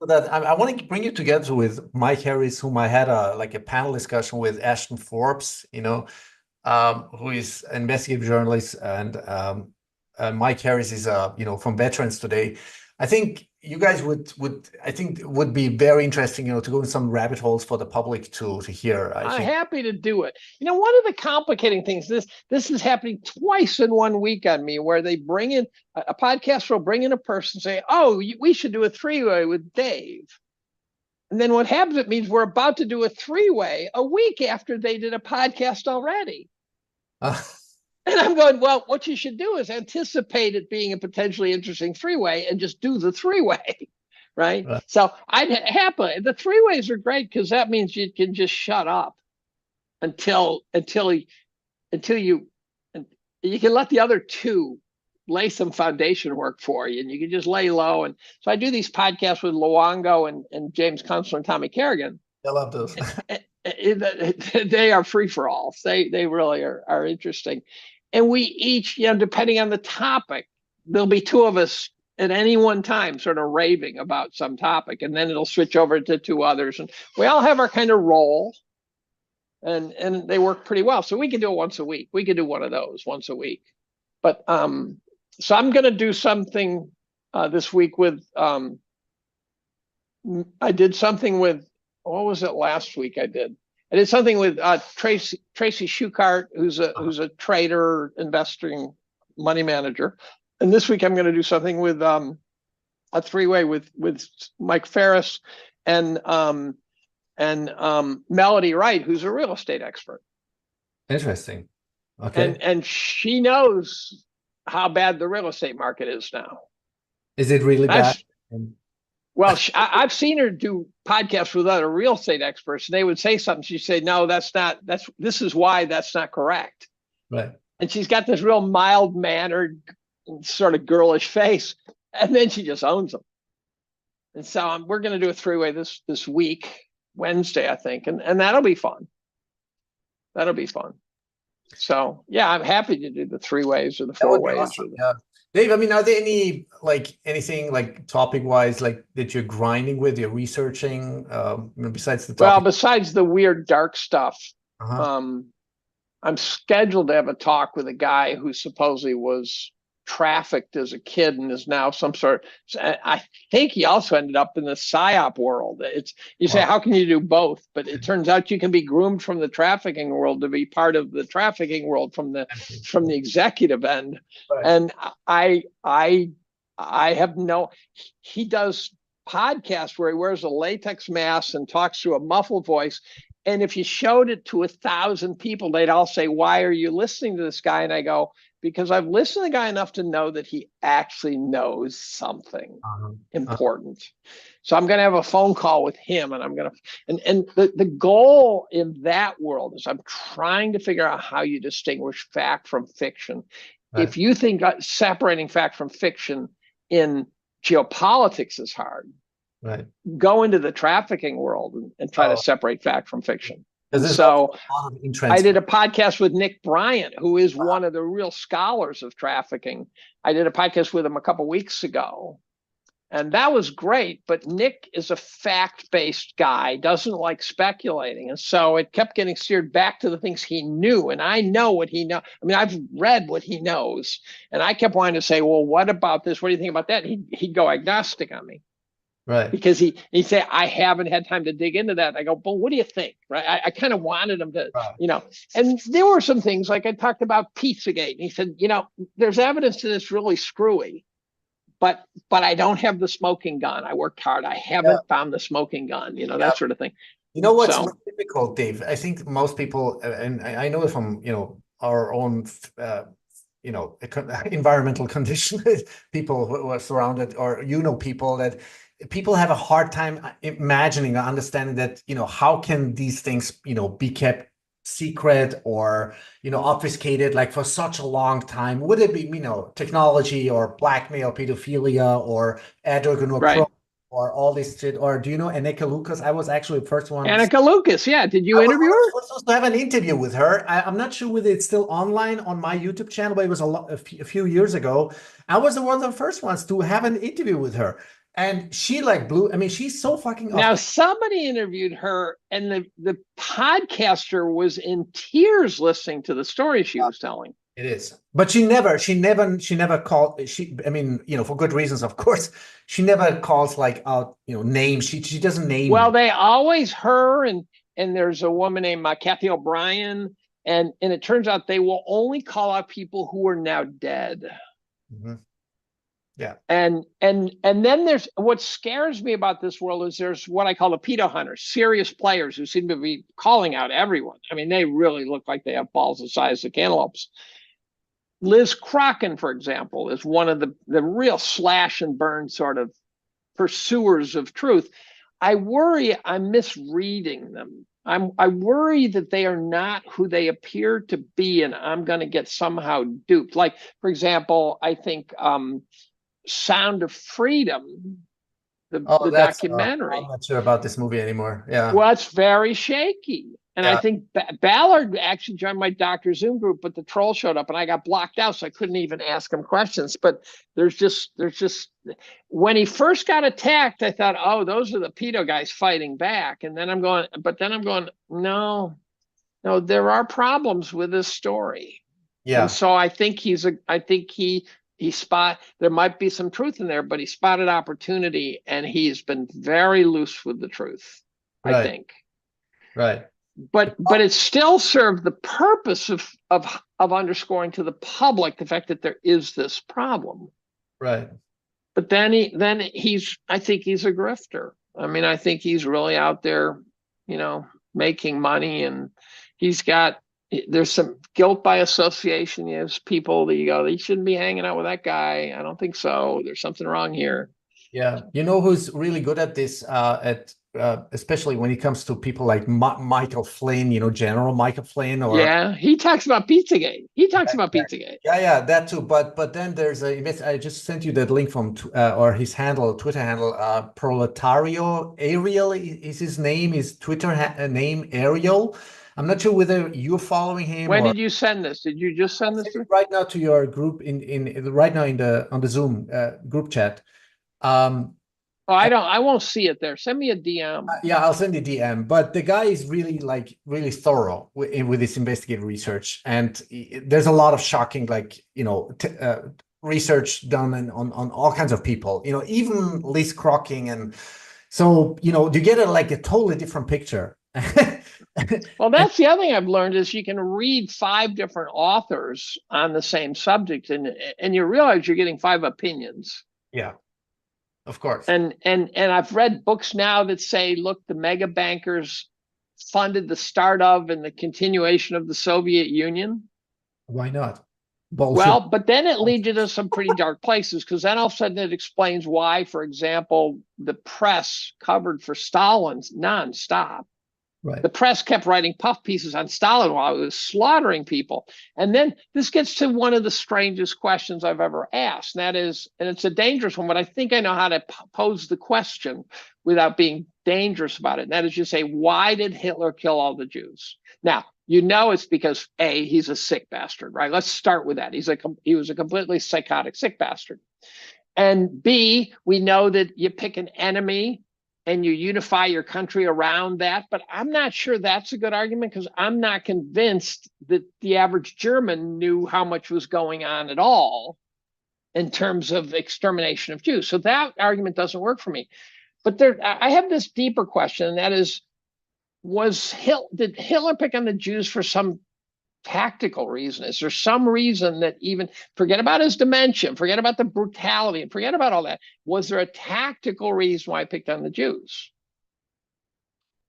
So that I want to bring you together with Mike Harris, whom I had a panel discussion with, Ashton Forbes, who is an investigative journalist, and Mike Harris is from Veterans Today. I think you guys would be very interesting, to go in some rabbit holes for the public to hear. I'm happy to do it. One of the complicating things, this is happening twice in 1 week on me, where they bring in a podcast will bring in a person, say, oh, we should do a 3-way with Dave. And then what happens, it means we're about to do a 3-way a week after they did a podcast already. And I'm going, well, what you should do is anticipate it being a potentially interesting 3-way and just do the 3-way, right? So I'd happily, the 3-ways are great because that means you can just shut up until you can let the other 2 lay some foundation work for you, and you can just lay low. And so I do these podcasts with Luongo and James Kunstler and Tommy Kerrigan. I love those. They are free for all. They really are interesting. And we each, depending on the topic, there'll be 2 of us at any one time sort of raving about some topic, and then it'll switch over to 2 others. And we all have our kind of role, and they work pretty well. So we can do it once a week. We could do one of those once a week. But so I'm going to do something this week with, I did something with, what was it last week I did something with Tracy Schuchart, who's a trader, investing money manager. And this week I'm going to do something with a 3-way with Mike Ferris and Melody Wright, who's a real estate expert. Interesting. Okay. And she knows how bad the real estate market is now. Is it really bad? Well, I've seen her do podcasts with other real estate experts, and they would say something. She'd say, no, this is why that's not correct. Right. And she's got this real mild-mannered, sort of girlish face, and then she just owns them. And so we're going to do a 3-way this week, Wednesday, I think, and that'll be fun. That'll be fun. So, yeah, I'm happy to do the 3-ways or the 4-ways. Awesome. Yeah. Dave, are there any anything topic-wise that you're grinding with, you're researching besides the topic? Well, besides the weird dark stuff, I'm scheduled to have a talk with a guy who supposedly was trafficked as a kid and is now some sort. I think he also ended up in the PSYOP world. You say, how can you do both? But it turns out you can be groomed from the trafficking world to be part of the trafficking world from the executive end. Right. And I have he does podcasts where he wears a latex mask and talks through a muffled voice. And if you showed it to 1,000 people, they'd all say, why are you listening to this guy? And I go, because I've listened to the guy enough to know that he actually knows something important. So I'm going to have a phone call with him, and I'm going to, and the goal in that world is I'm trying to figure out how you distinguish fact from fiction. Right. If you think separating fact from fiction in geopolitics is hard, right, go into the trafficking world and try to separate fact from fiction. And so I did a podcast with Nick Bryant, who is one of the real scholars of trafficking. I did a podcast with him a couple of weeks ago, and that was great. But Nick is a fact-based guy, doesn't like speculating. And so it kept getting steered back to the things he knew. And I know what he knows. I mean, I've read what he knows. And I kept wanting to say, well, what about this? What do you think about that? He'd go agnostic on me. Right. Because he'd say, I haven't had time to dig into that. I go, but what do you think? Right. I kind of wanted him to, you know, and there were some things like I talked about Pizzagate. And he said, you know, there's evidence to this really screwy, but I don't have the smoking gun. I worked hard. I haven't found the smoking gun, you know, that sort of thing. You know what's difficult, Dave? I think most people, and I know it from, you know, our own, you know, environmental condition, people who are surrounded, or, you know, people that people have a hard time imagining or understanding that, you know, how can these things, you know, be kept secret or, you know, obfuscated like for such a long time? Would it be, you know, technology or blackmail, pedophilia, or adrenochrome, or all this shit? Or do you know Annika Lucas? I was actually the first one. Annika Lucas, yeah. Did you interview her? I was supposed to have an interview with her. I'm not sure whether it's still online on my YouTube channel, but it was a few years ago. I was one of the first ones to have an interview with her. And she like blew, I mean, she's so fucking awesome. Now somebody interviewed her, and the podcaster was in tears listening to the story she was telling. It is. But she never called, I mean, you know, for good reasons, of course, she never calls like out, you know, names. She doesn't name. Well, they always, her and there's a woman named Kathy O'Brien, and it turns out they will only call out people who are now dead. Mm-hmm. Yeah. And then there's, what scares me about this world is there's what I call the pedo hunters, serious players who seem to be calling out everyone. I mean, they really look like they have balls the size of cantaloupes. Liz Crocken, for example, is one of the real slash and burn sort of pursuers of truth. I worry I'm misreading them. I worry that they are not who they appear to be, and I'm going to get somehow duped. Like, for example, I think Sound of Freedom, the documentary. I'm not sure about this movie anymore. Yeah. Well, it's very shaky. And I think Ballard actually joined my Dr. Zoom group, but the troll showed up and I got blocked out, so I couldn't even ask him questions. But there's just when he first got attacked, I thought, oh, those are the pedo guys fighting back. And then I'm going, no, there are problems with this story. Yeah. And so I think he there might be some truth in there, but he spotted opportunity, and he's been very loose with the truth, I think. Right. But it still served the purpose of underscoring to the public the fact that there is this problem. Right. But then I think he's a grifter. I mean, I think he's really out there, you know, making money, and there's some guilt by association. There's people that you go, you shouldn't be hanging out with that guy. I don't think so. There's something wrong here. Yeah. You know who's really good at this, especially when it comes to people like Michael Flynn, you know, General Michael Flynn. He talks about Pizzagate. Pizzagate. Yeah, that too. But then there's I just sent you that link from or his Twitter handle, Proletario Ariel is his name. His Twitter name Ariel. I'm not sure whether you're following him. When did you send this? Did you just send this right now to your group on the Zoom group chat? I won't see it there. Send me a DM. Yeah, I'll send you a DM. But the guy is really thorough with his investigative research, and there's a lot of shocking, like, you know, research done on all kinds of people. You know, even Liz Crocking, and so, you know, you get a totally different picture. Well, that's the other thing I've learned is you can read 5 different authors on the same subject, and you realize you're getting 5 opinions. Yeah. Of course. And I've read books now that say, look, the mega bankers funded the start of and the continuation of the Soviet Union. Why not? Well, but then it leads you to some pretty dark places, because then all of a sudden it explains why, for example, the press covered for Stalin nonstop. Right. The press kept writing puff pieces on Stalin while he was slaughtering people. And then this gets to one of the strangest questions I've ever asked. And that is, and it's a dangerous one, but I think I know how to pose the question without being dangerous about it. And that is, you say, why did Hitler kill all the Jews? Now, you know it's because A, he's a sick bastard, right? Let's start with that. He was a completely psychotic sick bastard. And B, we know that you pick an enemy and you unify your country around that. But I'm not sure that's a good argument, because I'm not convinced that the average German knew how much was going on at all in terms of extermination of Jews. So that argument doesn't work for me. But I have this deeper question, and that is, did Hitler pick on the Jews for some tactical reason? Is there some reason that, even forget about his dementia, forget about the brutality, and forget about all that, was there a tactical reason why I picked on the Jews?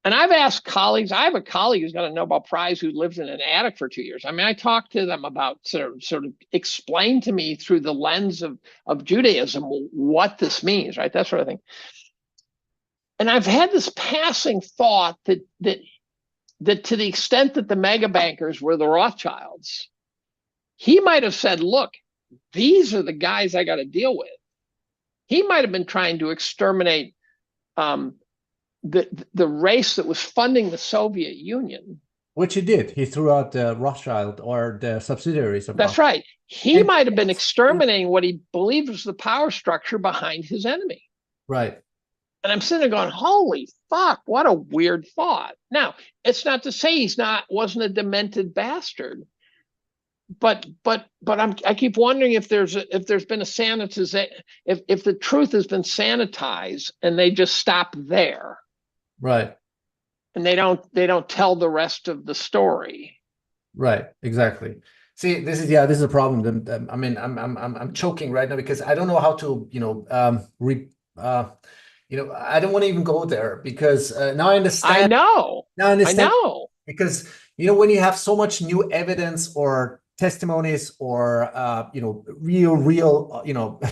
And I've asked colleagues, I have a colleague who's got a Nobel Prize who lived in an attic for 2 years. I mean, I talked to them about sort of explain to me through the lens of Judaism what this means, right? That sort of thing. And I've had this passing thought that to the extent that the mega bankers were the Rothschilds, he might have said, look, these are the guys I got to deal with. He might have been trying to exterminate the race that was funding the Soviet Union. Which he did. He threw out the Rothschild, or the subsidiaries of That's right. He might have been exterminating what he believed was the power structure behind his enemy. Right. And I'm sitting there going, holy fuck, what a weird thought. Now, it's not to say wasn't a demented bastard, but I keep wondering if there's been a sanitization, if the truth has been sanitized and they just stop there. Right. And they don't tell the rest of the story. Right. Exactly. See, this is a problem. I mean, I'm choking right now, because I don't know how to, I don't want to even go there, because now I understand. I know. Now I understand. I know. Because, when you have so much new evidence or testimonies or, real,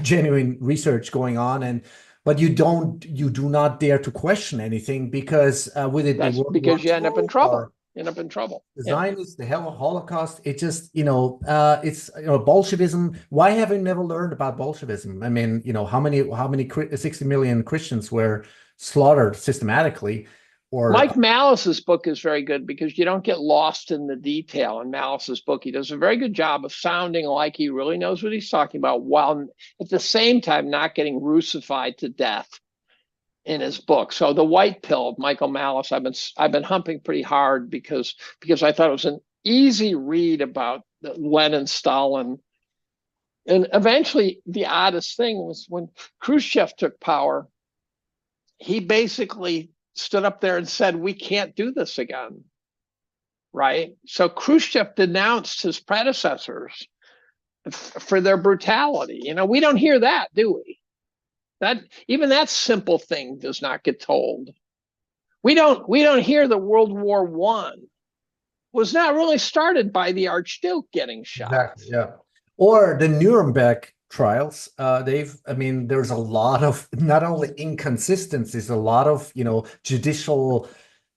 genuine research going on, but you do not dare to question anything, because with it, that's because you end up in trouble. The Zionists, the Holocaust, it just, it's, Bolshevism. Why have we never learned about Bolshevism? I mean, how many 60 million Christians were slaughtered systematically? Or Mike Malice's book is very good, because you don't get lost in the detail in Malice's book. He does a very good job of sounding like he really knows what he's talking about, while at the same time not getting Russified to death in his book. So The White Pill of Michael Malice, I've been humping pretty hard, because I thought it was an easy read about Lenin, Stalin. And eventually, the oddest thing was when Khrushchev took power, he basically stood up there and said, we can't do this again, right? So Khrushchev denounced his predecessors for their brutality. We don't hear that, do we? Even that simple thing does not get told. We don't hear that World War I was not really started by the Archduke getting shot. Exactly, yeah. Or the Nuremberg trials. There's a lot of not only inconsistencies, a lot of judicial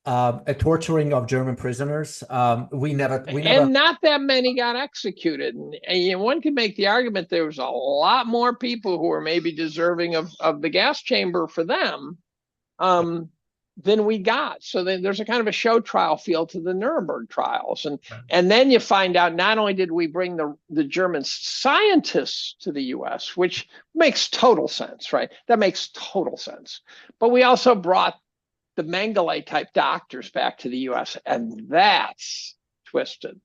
torturing of German prisoners. We never, and not that many got executed. And one could make the argument there was a lot more people who were maybe deserving of the gas chamber for them than we got. So there's a kind of a show trial feel to the Nuremberg trials. And then you find out, not only did we bring the German scientists to the US, which makes total sense, right? That makes total sense. But we also brought the Mengele type doctors back to the US, and that's twisted,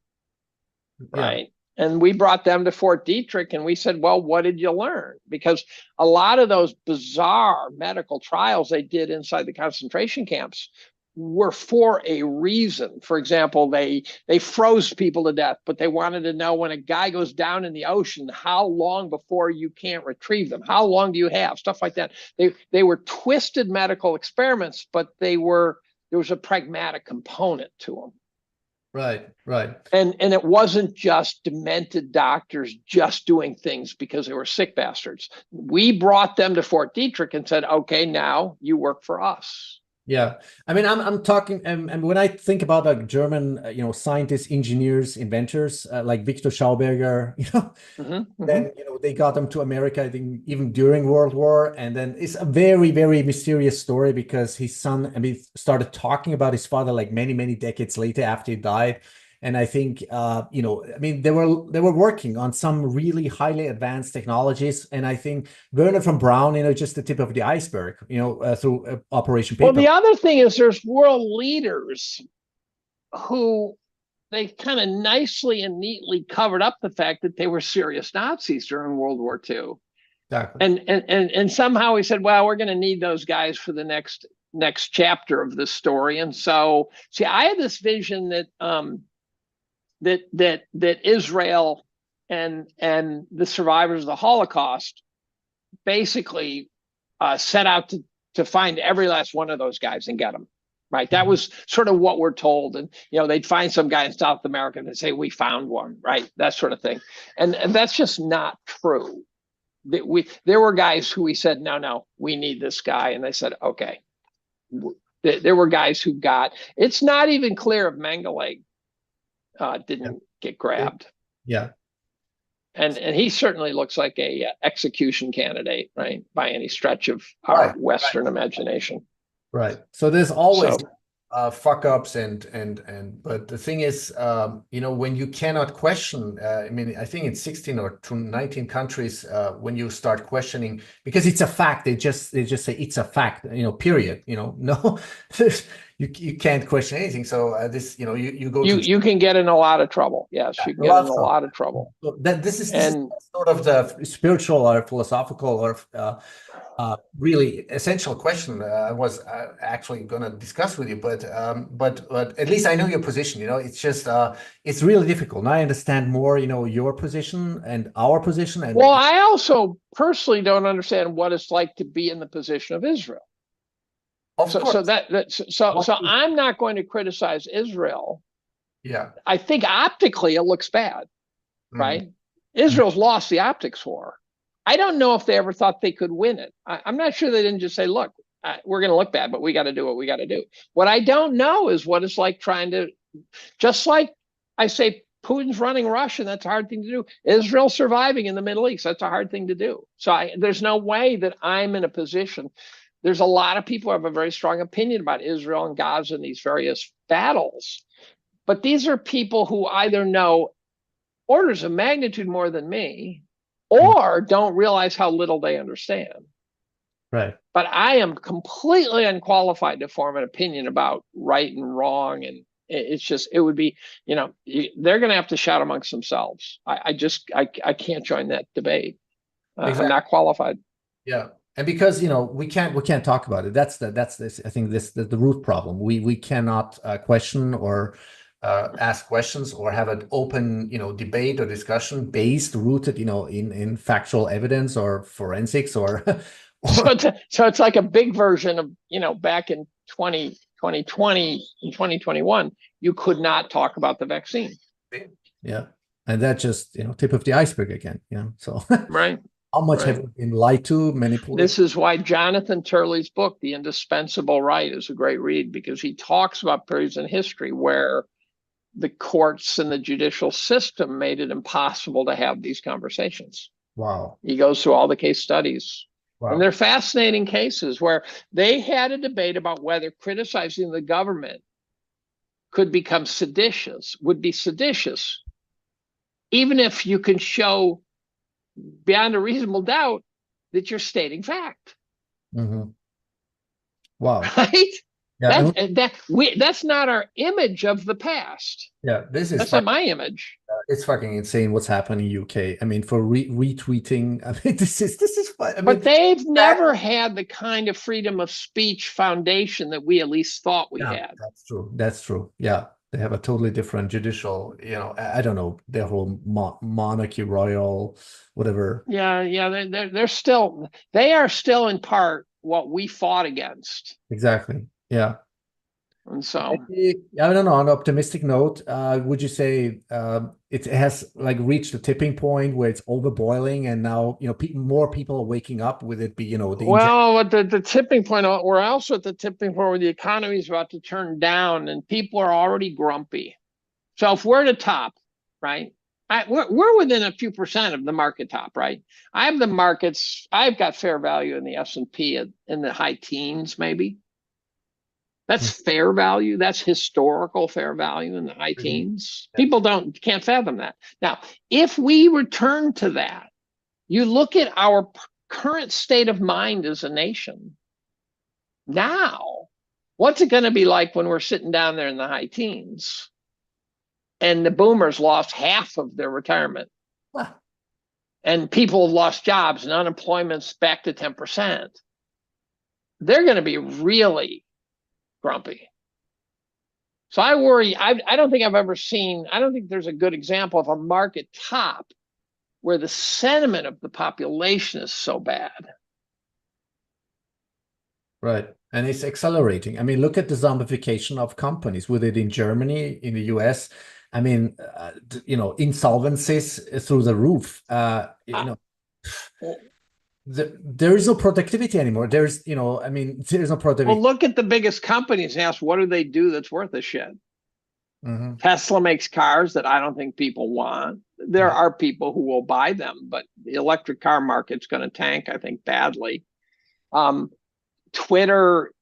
right? Yeah. And we brought them to Fort Detrick, and we said, well, what did you learn? Because a lot of those bizarre medical trials they did inside the concentration camps were for a reason. For example, they froze people to death, but they wanted to know, when a guy goes down in the ocean, how long before you can't retrieve them? How long do you have? Stuff like that. They were twisted medical experiments, but there was a pragmatic component to them. Right, right. And it wasn't just demented doctors just doing things because they were sick bastards. We brought them to Fort Detrick and said, okay, now you work for us. Yeah, I mean, I'm talking, and when I think about like German, scientists, engineers, inventors, like Victor Schauberger, then they got them to America, I think, even during World War, and then it's a very, very mysterious story because his son, I mean, started talking about his father like many, many decades later after he died. And I think, I mean, they were working on some really highly advanced technologies. And I think Werner von Braun, just the tip of the iceberg, through Operation Well, Paper. the other thing is there's world leaders who they kind of nicely and neatly covered up the fact that they were serious Nazis during World War II. Exactly. And somehow he said, well, we're going to need those guys for the next chapter of this story. And so, see, I had this vision that that Israel and the survivors of the Holocaust basically set out to find every last one of those guys and get them. Right. That was sort of what we're told. And, they'd find some guy in South America and say, we found one. Right. That sort of thing. And that's just not true. There were guys who we said, no, we need this guy. And they said, okay. There were guys who it's not even clear if Mengele didn't get grabbed. Yeah. And he certainly looks like a execution candidate, right? By any stretch of our Western imagination. Right. So there's always fuck ups but the thing is, when you cannot question, I mean, I think it's 16 or 19 countries, when you start questioning, because it's a fact, they just say it's a fact, period, no, you can't question anything. So you can get in a lot of trouble. Yes, you can get in a lot of trouble. So this is sort of the spiritual or philosophical or really essential question I was actually going to discuss with you, but at least I know your position. It's just it's really difficult. And I understand more, your position and our position. And well, I also personally don't understand what it's like to be in the position of Israel. So I'm not going to criticize Israel. Yeah, I think optically it looks bad, right? Israel's lost the optics war. I don't know if they ever thought they could win it. I'm not sure they didn't just say, look, we're going to look bad, but we got to do what we got to do. What I don't know is what it's like trying to, just like I say, Putin's running Russia, that's a hard thing to do. Israel surviving in the Middle East, that's a hard thing to do. So there's no way that I'm in a position. There's a lot of people who have a very strong opinion about Israel and Gaza and these various battles. But these are people who either know orders of magnitude more than me, or don't realize how little they understand. Right. But I am completely unqualified to form an opinion about right and wrong. And it's just, it would be, they're going to have to shout amongst themselves. I can't join that debate. Exactly. I'm not qualified. Yeah. And because, we can't talk about it. That's I think the root problem. We cannot question or ask questions or have an open, debate or discussion rooted, in factual evidence or forensics or. So it's like a big version of, back in 2020 and 2021, you could not talk about the vaccine. Yeah. And that just, tip of the iceberg again. So. Right. How much have we been lied to, manipulated? This is why Jonathan Turley's book, The Indispensable Right, is a great read, because he talks about periods in history where the courts and the judicial system made it impossible to have these conversations. Wow. He goes through all the case studies. Wow. And they're fascinating cases where they had a debate about whether criticizing the government would be seditious, even if you can show beyond a reasonable doubt that you're stating fact. Mm-hmm. Wow. Right? Yeah. That's not our image of the past. Yeah, that's not my image. It's fucking insane what's happening in UK. I mean, for retweeting, I mean, this is fun. I mean, but they've never had the kind of freedom of speech foundation that we at least thought we had. That's true. Yeah. They have a totally different judicial, I don't know, their whole monarchy, royal, whatever. Yeah. They are still in part what we fought against. Exactly. Yeah. And so, I don't know, on an optimistic note, would you say it has like reached a tipping point where it's overboiling and now, more people are waking up with it be, well, at the tipping point, we're also at the tipping point where the economy is about to turn down and people are already grumpy. So if we're at the top, right? We're within a few percent of the market top, right? I have the markets. I've got fair value in the S&P in the high teens, maybe. That's fair value. That's historical fair value in the high teens. People can't fathom that. Now, if we return to that, you look at our current state of mind as a nation. Now, what's it going to be like when we're sitting down there in the high teens? And the boomers lost half of their retirement. Wow. And people have lost jobs and unemployment's back to 10%. They're going to be really grumpy. So I worry. I don't think I've ever seen, I don't think there's a good example of a market top where the sentiment of the population is so bad. Right. And it's accelerating. I mean, look at the zombification of companies with it in Germany, in the US. I mean, insolvencies through the roof. There is no productivity anymore. There's no productivity. Well, look at the biggest companies and ask, what do they do that's worth a shit? Mm-hmm. Tesla makes cars that I don't think people want. There are people who will buy them, but the electric car market's going to tank, I think, badly. Twitter,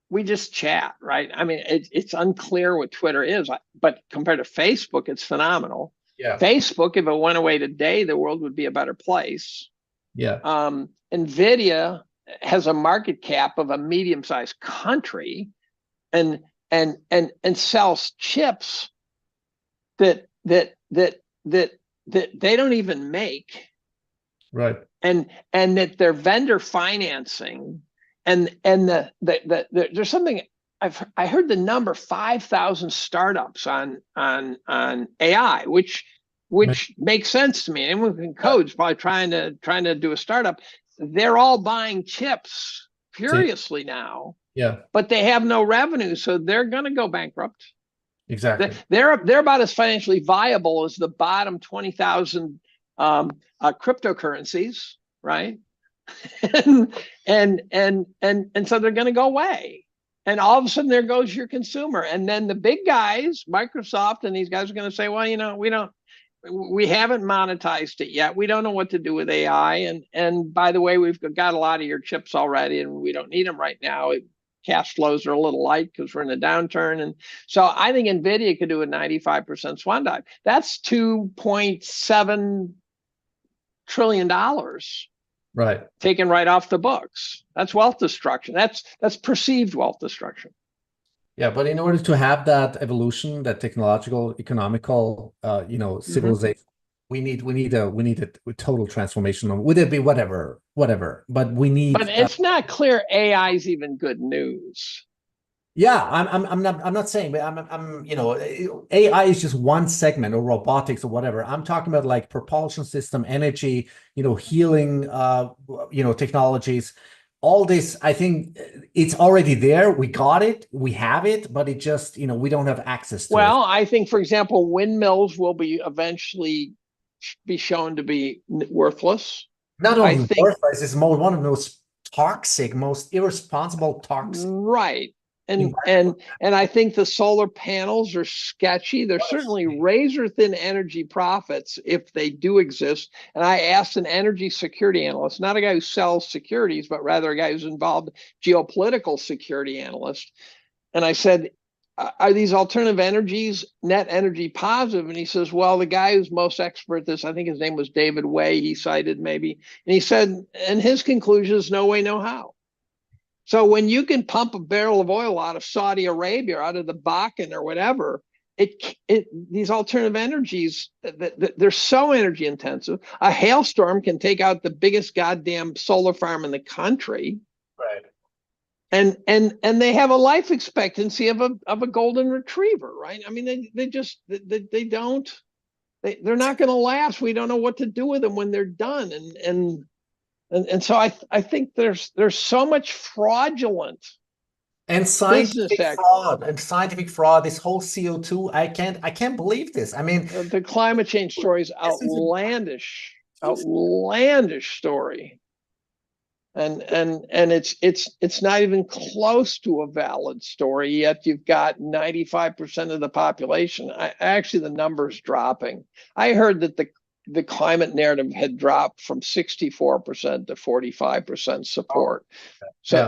we just chat, right? I mean, it's unclear what Twitter is, but compared to Facebook, it's phenomenal. Yeah. Facebook, if it went away today, the world would be a better place. Yeah. NVIDIA has a market cap of a medium-sized country, and sells chips that they don't even make. Right. And that their vendor financing and there's something I heard the number 5,000 startups on AI, which makes sense to me. Anyone who can code is probably trying to do a startup. They're all buying chips furiously now. Yeah. But they have no revenue, so they're going to go bankrupt. Exactly. They're about as financially viable as the bottom 20,000 cryptocurrencies, right? and so they're going to go away. And all of a sudden, there goes your consumer. And then the big guys, Microsoft and these guys, are going to say, well, we haven't monetized it yet. We don't know what to do with AI. And by the way, we've got a lot of your chips already, and we don't need them right now. Cash flows are a little light because we're in a downturn. And so I think NVIDIA could do a 95% swan dive. That's $2.7 trillion. Right. Taken right off the books. That's wealth destruction. That's perceived wealth destruction. Yeah, but in order to have that evolution, that technological, economical, civilization, we need a total transformation. Would it be whatever? But we need. But it's not clear AI is even good news. Yeah, I'm not saying, but AI is just one segment, or robotics or whatever. I'm talking about like propulsion system, energy, healing, technologies. All this, I think it's already there. We got it, we have it, but it just, we don't have access to it. Well, I think, for example, windmills will be eventually be shown to be worthless. Not only worthless, it's one of the most toxic, most irresponsible toxic. Right. And I think the solar panels are sketchy. They're certainly razor thin energy profits if they do exist. And I asked an energy security analyst, not a guy who sells securities, but rather a guy who's involved, geopolitical security analyst. And I said, are these alternative energies net energy positive? And he says, well, the guy who's most expert at this, I think his name was WWIII, he cited maybe. And he said, and his conclusion is no way, no how. So when you can pump a barrel of oil out of Saudi Arabia, or out of the Bakken or whatever, these alternative energies, they're so energy intensive. A hailstorm can take out the biggest goddamn solar farm in the country. Right. And they have a life expectancy of a golden retriever, right? I mean, they're not going to last. We don't know what to do with them when they're done. And so I think there's so much fraudulent And business scientific fraud, this whole CO2, I can't believe this. I mean, the climate change story is outlandish, outlandish story. And it's not even close to a valid story, yet you've got 95% of the population. Actually, the number's dropping. I heard that the climate narrative had dropped from 64% to 45% support. So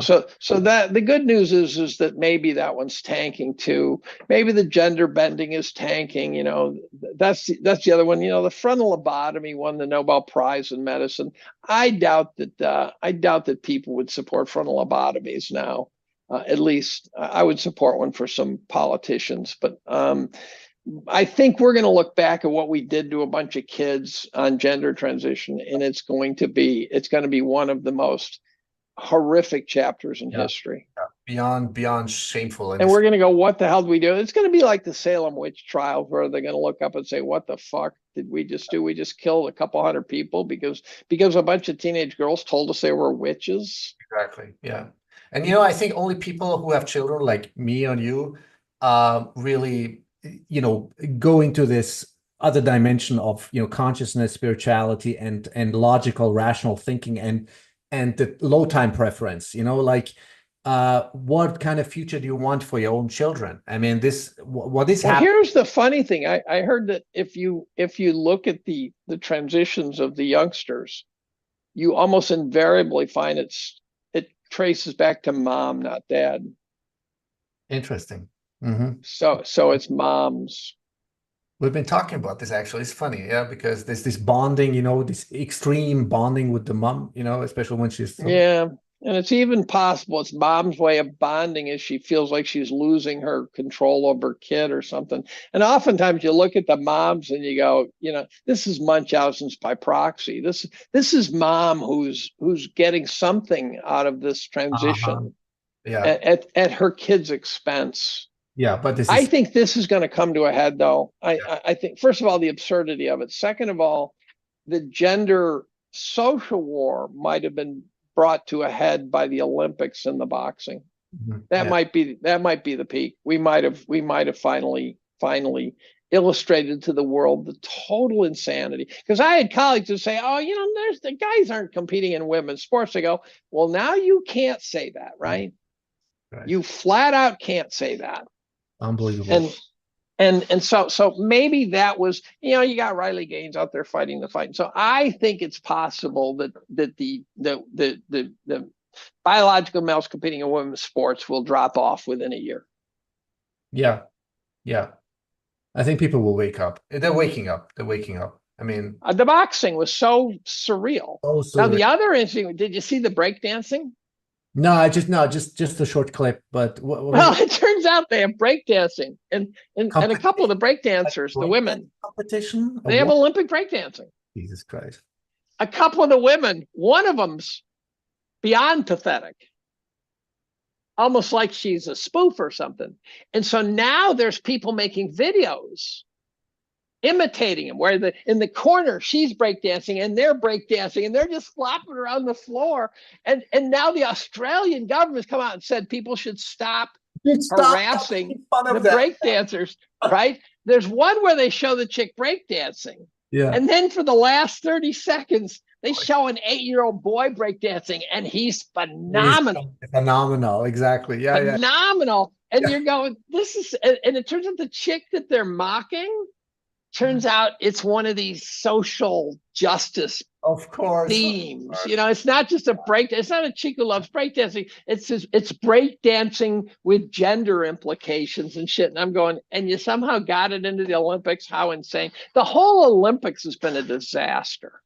that the good news is that maybe that one's tanking too. Maybe the gender bending is tanking. You know, that's the other one. You know, the frontal lobotomy won the Nobel Prize in medicine. I doubt that people would support frontal lobotomies now. At least I would support one for some politicians, but I think we're going to look back at what we did to a bunch of kids on gender transition, and it's going to be one of the most horrific chapters in history. Beyond shameful. And we're going to go, what the hell did we do? It's going to be like the Salem witch trials, where they're going to look up and say, what the fuck did we just do? We just killed a couple hundred people because a bunch of teenage girls told us they were witches. Exactly. Yeah. And, you know, I think only people who have children like me and you really, you know, go into this other dimension of, you know, consciousness, spirituality, and logical, rational thinking, and the low time preference, you know, like what kind of future do you want for your own children? I mean, what is happening? Here's the funny thing. I heard that if you look at the transitions of the youngsters, you almost invariably find it traces back to mom, not dad. Interesting. So it's moms. We've been talking about this, actually. It's funny, yeah, because there's this bonding, you know, this extreme bonding with the mom, you know, especially when she's yeah. And it's even possible it's mom's way of bonding is she feels like she's losing her control over her kid or something. And oftentimes you look at the moms and you go, you know, this is Munchausen's by proxy. This is mom who's getting something out of this transition at her kid's expense. Yeah, but I think this is going to come to a head, though. I think, first of all, the absurdity of it. Second of all, the gender social war might have been brought to a head by the Olympics and the boxing. That might be the peak. We might have finally illustrated to the world the total insanity. Because I had colleagues who say, "Oh, you know, the guys aren't competing in women's sports." I go, "Well, now you can't say that, right? You flat out can't say that." Unbelievable. And so maybe that was, you know, you got Riley Gaines out there fighting the fight. So I think it's possible that the biological males competing in women's sports will drop off within a year. Yeah. I think people will wake up. They're waking up. I mean, the boxing was so surreal. Now the other interesting, did you see the breakdancing? No, just a short clip. But well, it turns out they have breakdancing, and a couple of the breakdancers, the women competition, they have Olympic breakdancing. Jesus Christ! A couple of the women, one of them's beyond pathetic, almost like she's a spoof or something. And so now there's people making videos imitating him, where in the corner she's breakdancing and they're breakdancing and they're just flopping around the floor. And now the Australian government's come out and said people should stop harassing the breakdancers, right? There's one where they show the chick breakdancing. Yeah. And then for the last 30 seconds, they show an 8-year-old boy breakdancing, and he's phenomenal. He's phenomenal, exactly. Yeah, phenomenal. And you're going, this is, and it turns out the chick that they're mocking, turns out it's one of these social justice themes. You know, it's not just it's not a chick who loves breakdancing. It's breakdancing with gender implications and shit. And I'm going, and you somehow got it into the Olympics. How insane. The whole Olympics has been a disaster.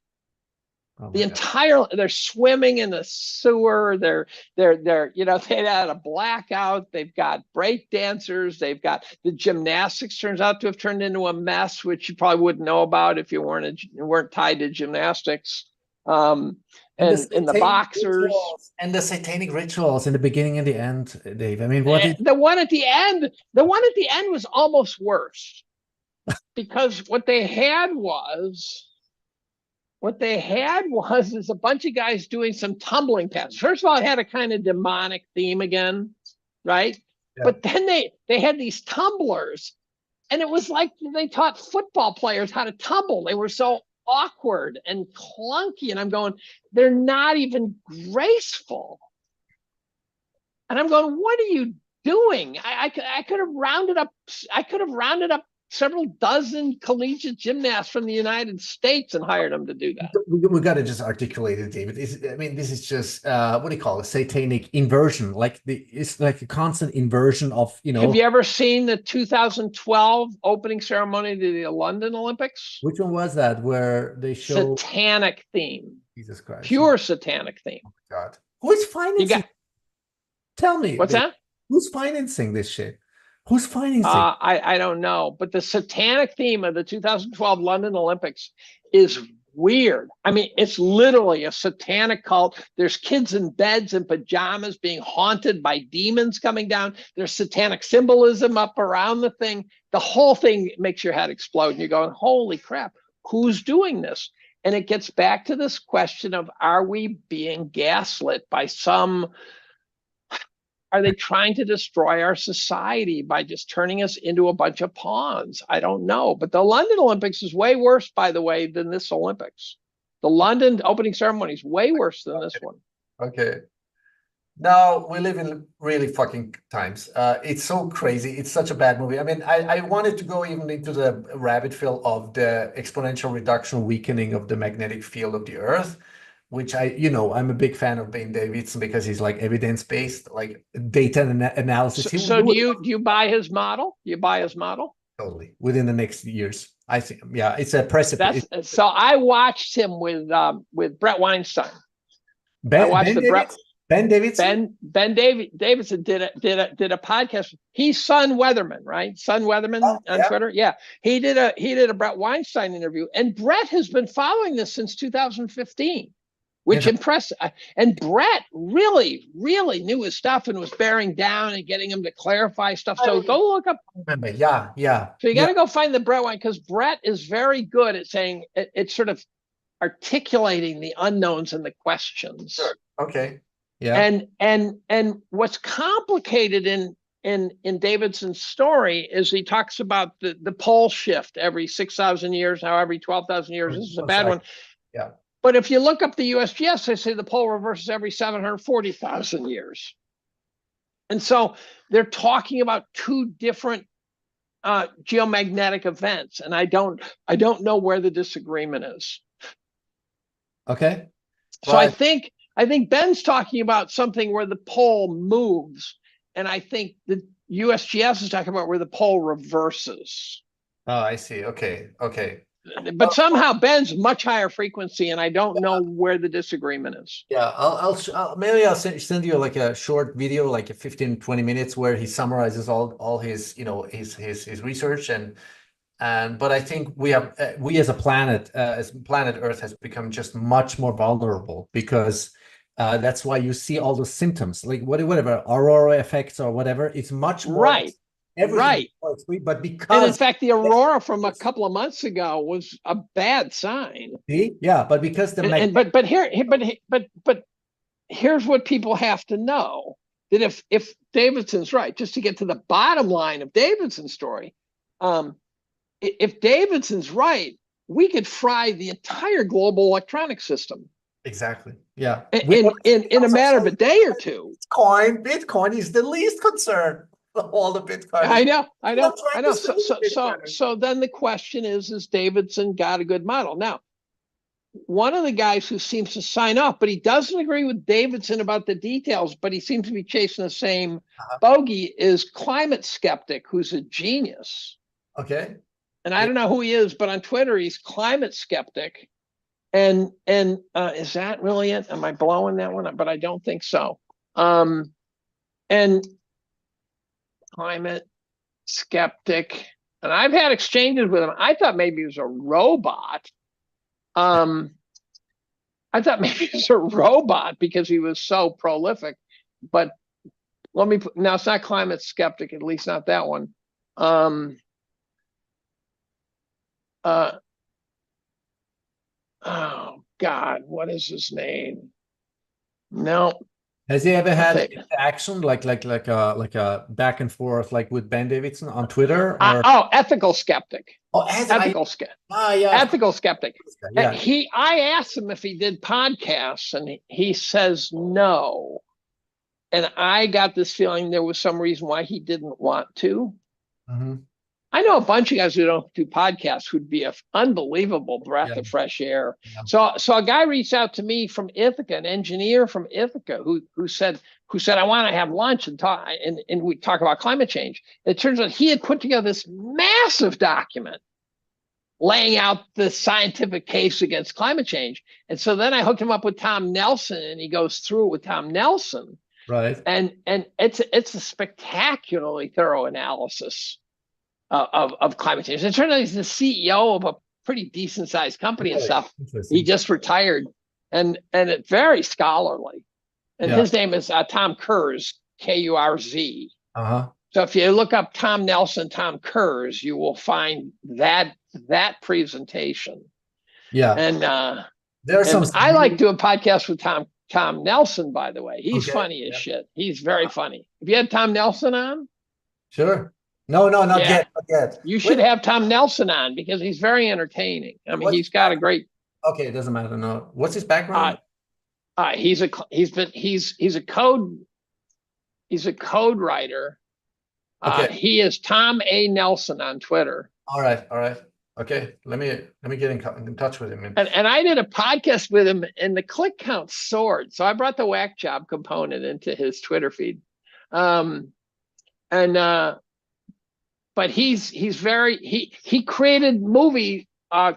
They're swimming in a sewer. They're you know, they had a blackout. They've got break dancers. They've got the gymnastics turns out to have turned into a mess, which you probably wouldn't know about if you weren't tied to gymnastics. And the boxers and the satanic rituals in the beginning and the end, Dave. I mean, the one at the end was almost worse because what they had was a bunch of guys doing some tumbling passes. First of all, it had a kind of demonic theme again. right? Yeah. But then they had these tumblers, and it was like they taught football players how to tumble. They were so awkward and clunky, and I'm going, they're not even graceful. And I'm going, what are you doing? I could have rounded up. I could have rounded up several dozen collegiate gymnasts from the United States and hired them to do that. We got to just articulate it, David. I mean, this is just what do you call it? Satanic inversion. It's like a constant inversion of, you know. Have you ever seen the 2012 opening ceremony to the London Olympics? Which one was that? Where they show satanic theme. Jesus Christ. Pure satanic theme. Oh my God. Who is financing? Tell me. What's that? Who's financing this shit? Who's financing? I don't know, but the satanic theme of the 2012 London Olympics is weird. I mean, it's literally a satanic cult. There's kids in beds and pajamas being haunted by demons coming down. There's satanic symbolism up around the thing. The whole thing makes your head explode, and you're going, holy crap, who's doing this? And it gets back to this question of, are we being gaslit by some... Are they trying to destroy our society by just turning us into a bunch of pawns? I don't know. But the London Olympics is way worse, by the way, than this Olympics. The London opening ceremony is way worse than this one. Okay. Now, we live in really fucking times. It's so crazy. It's such a bad movie. I mean, I wanted to go even into the rabbit hole of the exponential reduction weakening of the magnetic field of the Earth, which I'm a big fan of Ben Davidson because he's like evidence-based, like data analysis. So do you buy his model? You buy his model? Totally. Within the next years. I think, yeah, it's a precipice. So I watched him with Brett Weinstein. Ben Davidson did a podcast. He's Sun Weatherman, right? Sun Weatherman on Twitter. Yeah. He did a Brett Weinstein interview, and Brett has been following this since 2015. Which impressed, and Brett really, really knew his stuff and was bearing down and getting him to clarify stuff. So go look up. Yeah. So you got to go find the Brett one, because Brett is very good at saying it's sort of articulating the unknowns and the questions. Sure. Okay. Yeah. And what's complicated in Davidson's story is he talks about the pole shift every 6,000 years, now every 12,000 years. This is a bad one. Yeah. But if you look up the USGS, they say the pole reverses every 740,000 years. And so they're talking about two different geomagnetic events. And I don't know where the disagreement is. Okay. So I think Ben's talking about something where the pole moves. And I think the USGS is talking about where the pole reverses. Oh, I see. Okay. But somehow Ben's much higher frequency, and I don't know where the disagreement is. Yeah, maybe I'll send you like a short video, like a 15-20 minutes, where he summarizes all his his research but I think we as a planet Earth has become just much more vulnerable, because that's why you see all those symptoms, like whatever aurora effects or whatever. It's much more right. But because, and in fact, the aurora from a couple of months ago was a bad sign. Yeah, but because but here's what people have to know: that if Davidson's right, just to get to the bottom line of Davidson's story, if Davidson's right, we could fry the entire global electronic system. Exactly. Yeah. In a matter of a day or two. Bitcoin is the least concern. All the Bitcoin. I know. So then the question is Davidson got a good model? Now, one of the guys who seems to sign off, but he doesn't agree with Davidson about the details, but he seems to be chasing the same bogey, is Climate Skeptic, who's a genius. Okay. And I don't know who he is, but on Twitter he's Climate Skeptic. And is that really it? Am I blowing that one up? But I don't think so. And Climate Skeptic, and I've had exchanges with him. I thought maybe he was a robot. I thought maybe he was a robot because he was so prolific. But let me put, now it's not Climate Skeptic, at least not that one. Oh God, what is his name? No, Has he ever had Okay. interaction like a back and forth like with Ben Davidson on Twitter or? Ethical skeptic. Oh, yeah, of Ethical skeptic. course. Yeah. I asked him if he did podcasts, and he says no. And I got this feeling there was some reason why he didn't want to. Mhm. I know a bunch of guys who don't do podcasts who'd be an unbelievable breath Yeah. of fresh air. Yeah. So a guy reached out to me from Ithaca, an engineer from Ithaca, who said I want to have lunch and talk, and we talk about climate change. It turns out he had put together this massive document laying out the scientific case against climate change. And so then I hooked him up with Tom Nelson, and he goes through it with Tom Nelson. Right. And it's a spectacularly thorough analysis of climate change. It turns out he's the CEO of a pretty decent sized company and stuff. He just retired, and it's very scholarly. And his name is Tom Kurz, Kurz. Uh-huh. So if you look up Tom Nelson, Tom Kurz, you will find that presentation. Yeah. And there's some. I like doing podcasts with Tom Nelson, by the way. He's funny as shit. He's very funny. Have you had Tom Nelson on? Sure. No, not yet. Not yet. You should have Tom Nelson on because he's very entertaining. I mean, he's got a great. Okay, it doesn't matter. No, what's his background? He's a code writer. Okay. He is Tom A. Nelson on Twitter. All right. Okay, let me get in touch with him. And I did a podcast with him, and the click count soared. So I brought the whack job component into his Twitter feed. But he created movie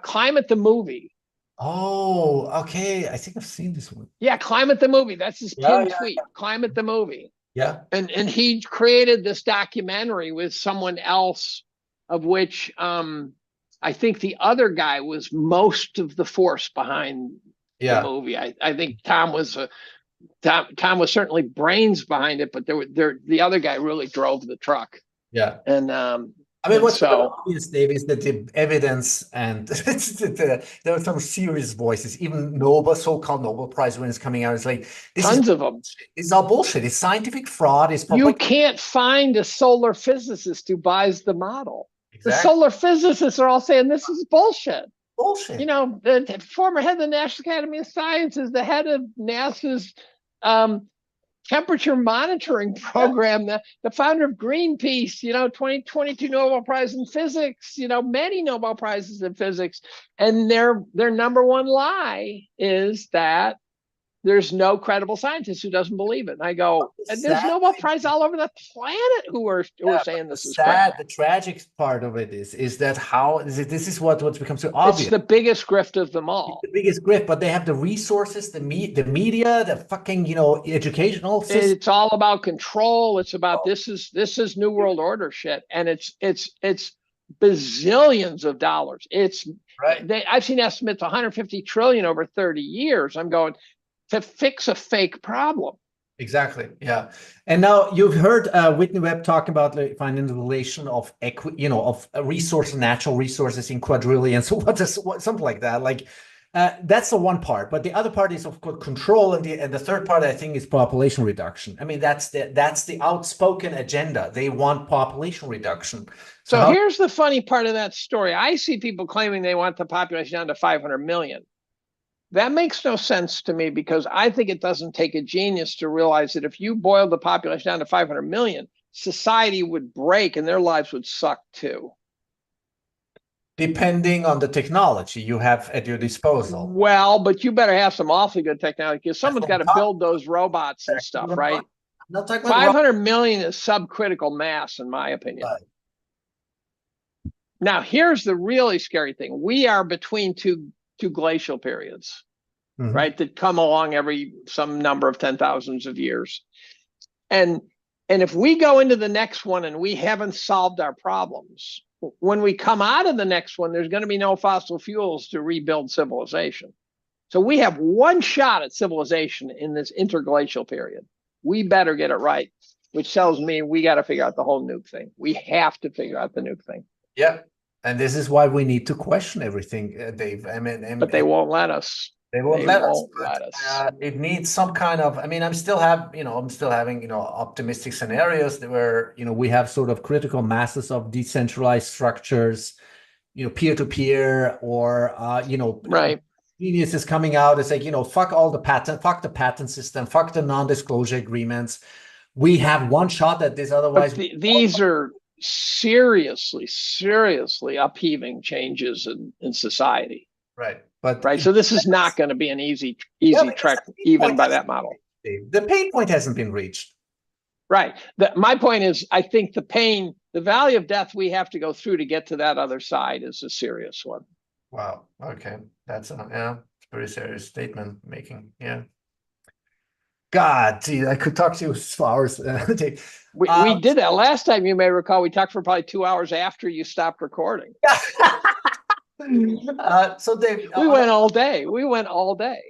Climate the Movie. Oh, okay. I think I've seen this one. Yeah, Climate the Movie. That's his pinned tweet. Climate the Movie. Yeah. And he created this documentary with someone else, of which I think the other guy was most of the force behind the movie. I think Tom was certainly brains behind it, but the other guy really drove the truck. Yeah. And I mean, what's obvious, Dave, is that the evidence and there are some serious voices, even so-called Nobel Prize winners coming out. It's like tons of them. It's all bullshit. It's scientific fraud. You can't find a solar physicist who buys the model. Exactly. The solar physicists are all saying this is bullshit. Bullshit. You know, the former head of the National Academy of Sciences, the head of NASA's temperature monitoring program, the founder of Greenpeace, 2022 Nobel Prize in physics, many Nobel Prizes in physics. And their number one lie is that there's no credible scientist who doesn't believe it. And I go, and there's Nobel Prize all over the planet who are saying this is sad. The tragic part of it is that this is what's become so obvious. It's the biggest grift of them all. It's the biggest grift, but they have the resources, the media, the fucking educational system. It's all about control. It's about this is New World Order shit, and it's bazillions of dollars. It's right. I've seen estimates 150 trillion over 30 years. I'm going to fix a fake problem. Exactly. Yeah. And now you've heard Whitney Webb talking about finding the relation of natural resources in quadrillion. So something like that. Like that's the one part. But the other part is of course control, and the third part I think is population reduction. I mean that's the outspoken agenda. They want population reduction. So here's the funny part of that story. I see people claiming they want the population down to 500 million. That makes no sense to me because I think it doesn't take a genius to realize that if you boiled the population down to 500 million, society would break and their lives would suck too. Depending on the technology you have at your disposal. Well, but you better have some awfully good technology because someone's got to build those robots and stuff, right? 500 million is subcritical mass, in my opinion. Right. Now, here's the really scary thing. We are between two glacial periods, right, that come along every some number of 10,000s of years. And if we go into the next one and we haven't solved our problems, when we come out of the next one, there's going to be no fossil fuels to rebuild civilization. So we have one shot at civilization in this interglacial period. We better get it right, which tells me we got to figure out the whole nuke thing. We have to figure out the nuke thing. Yeah. And this is why we need to question everything, Dave. But they won't let us. They won't They let us. won't let us. It needs some kind of, I mean, I'm still having, optimistic scenarios where, we have sort of critical masses of decentralized structures, peer-to-peer, or, Right. geniuses coming out and saying, fuck the patent system, fuck the non-disclosure agreements. We have one shot at this, otherwise. But these are seriously upheaving changes in society. Right. But right. So this is not going to be an easy trek, even by that model. The pain point hasn't been reached. Right. My point is, I think the valley of death we have to go through to get to that other side is a serious one. Wow. Okay. That's a very serious statement making. Yeah. God, gee, I could talk to you for hours. We did that last time, you may recall. We talked for probably 2 hours after you stopped recording. So Dave, we went all day.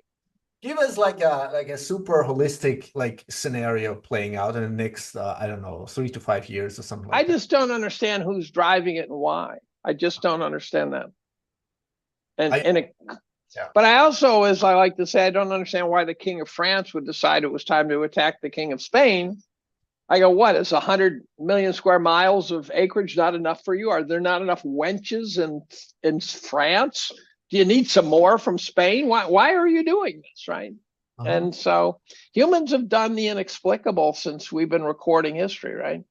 Give us like a super holistic scenario playing out in the next I don't know, 3 to 5 years or something like that. I just don't understand who's driving it and why. I just don't understand that. But I also, as I like to say, I don't understand why the King of France would decide it was time to attack the King of Spain. I go, what, is 100 million square miles of acreage not enough for you? Are there not enough wenches in France? Do you need some more from Spain? Why are you doing this, right? And so humans have done the inexplicable since we've been recording history, right?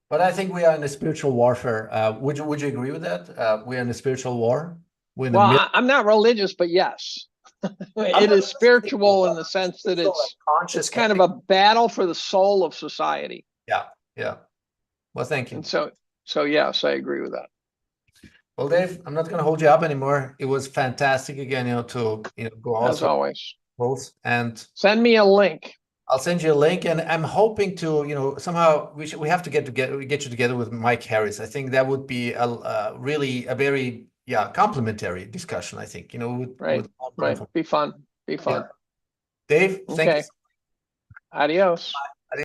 But I think we are in a spiritual warfare. Would you agree with that? We're in a spiritual war? Well, I'm not religious, but yes. It is spiritual in the sense that it's kind of a battle for the soul of society. Yeah. Well, thank you. And so yes, I agree with that. Well, Dave, I'm not going to hold you up anymore. It was fantastic again, to go as always. And send me a link. I'll send you a link, and I'm hoping to, somehow we have to get you together with Mike Harris. I think that would be really a very complementary discussion. I think right. Be fun. Yeah. Dave, thank you. Adios.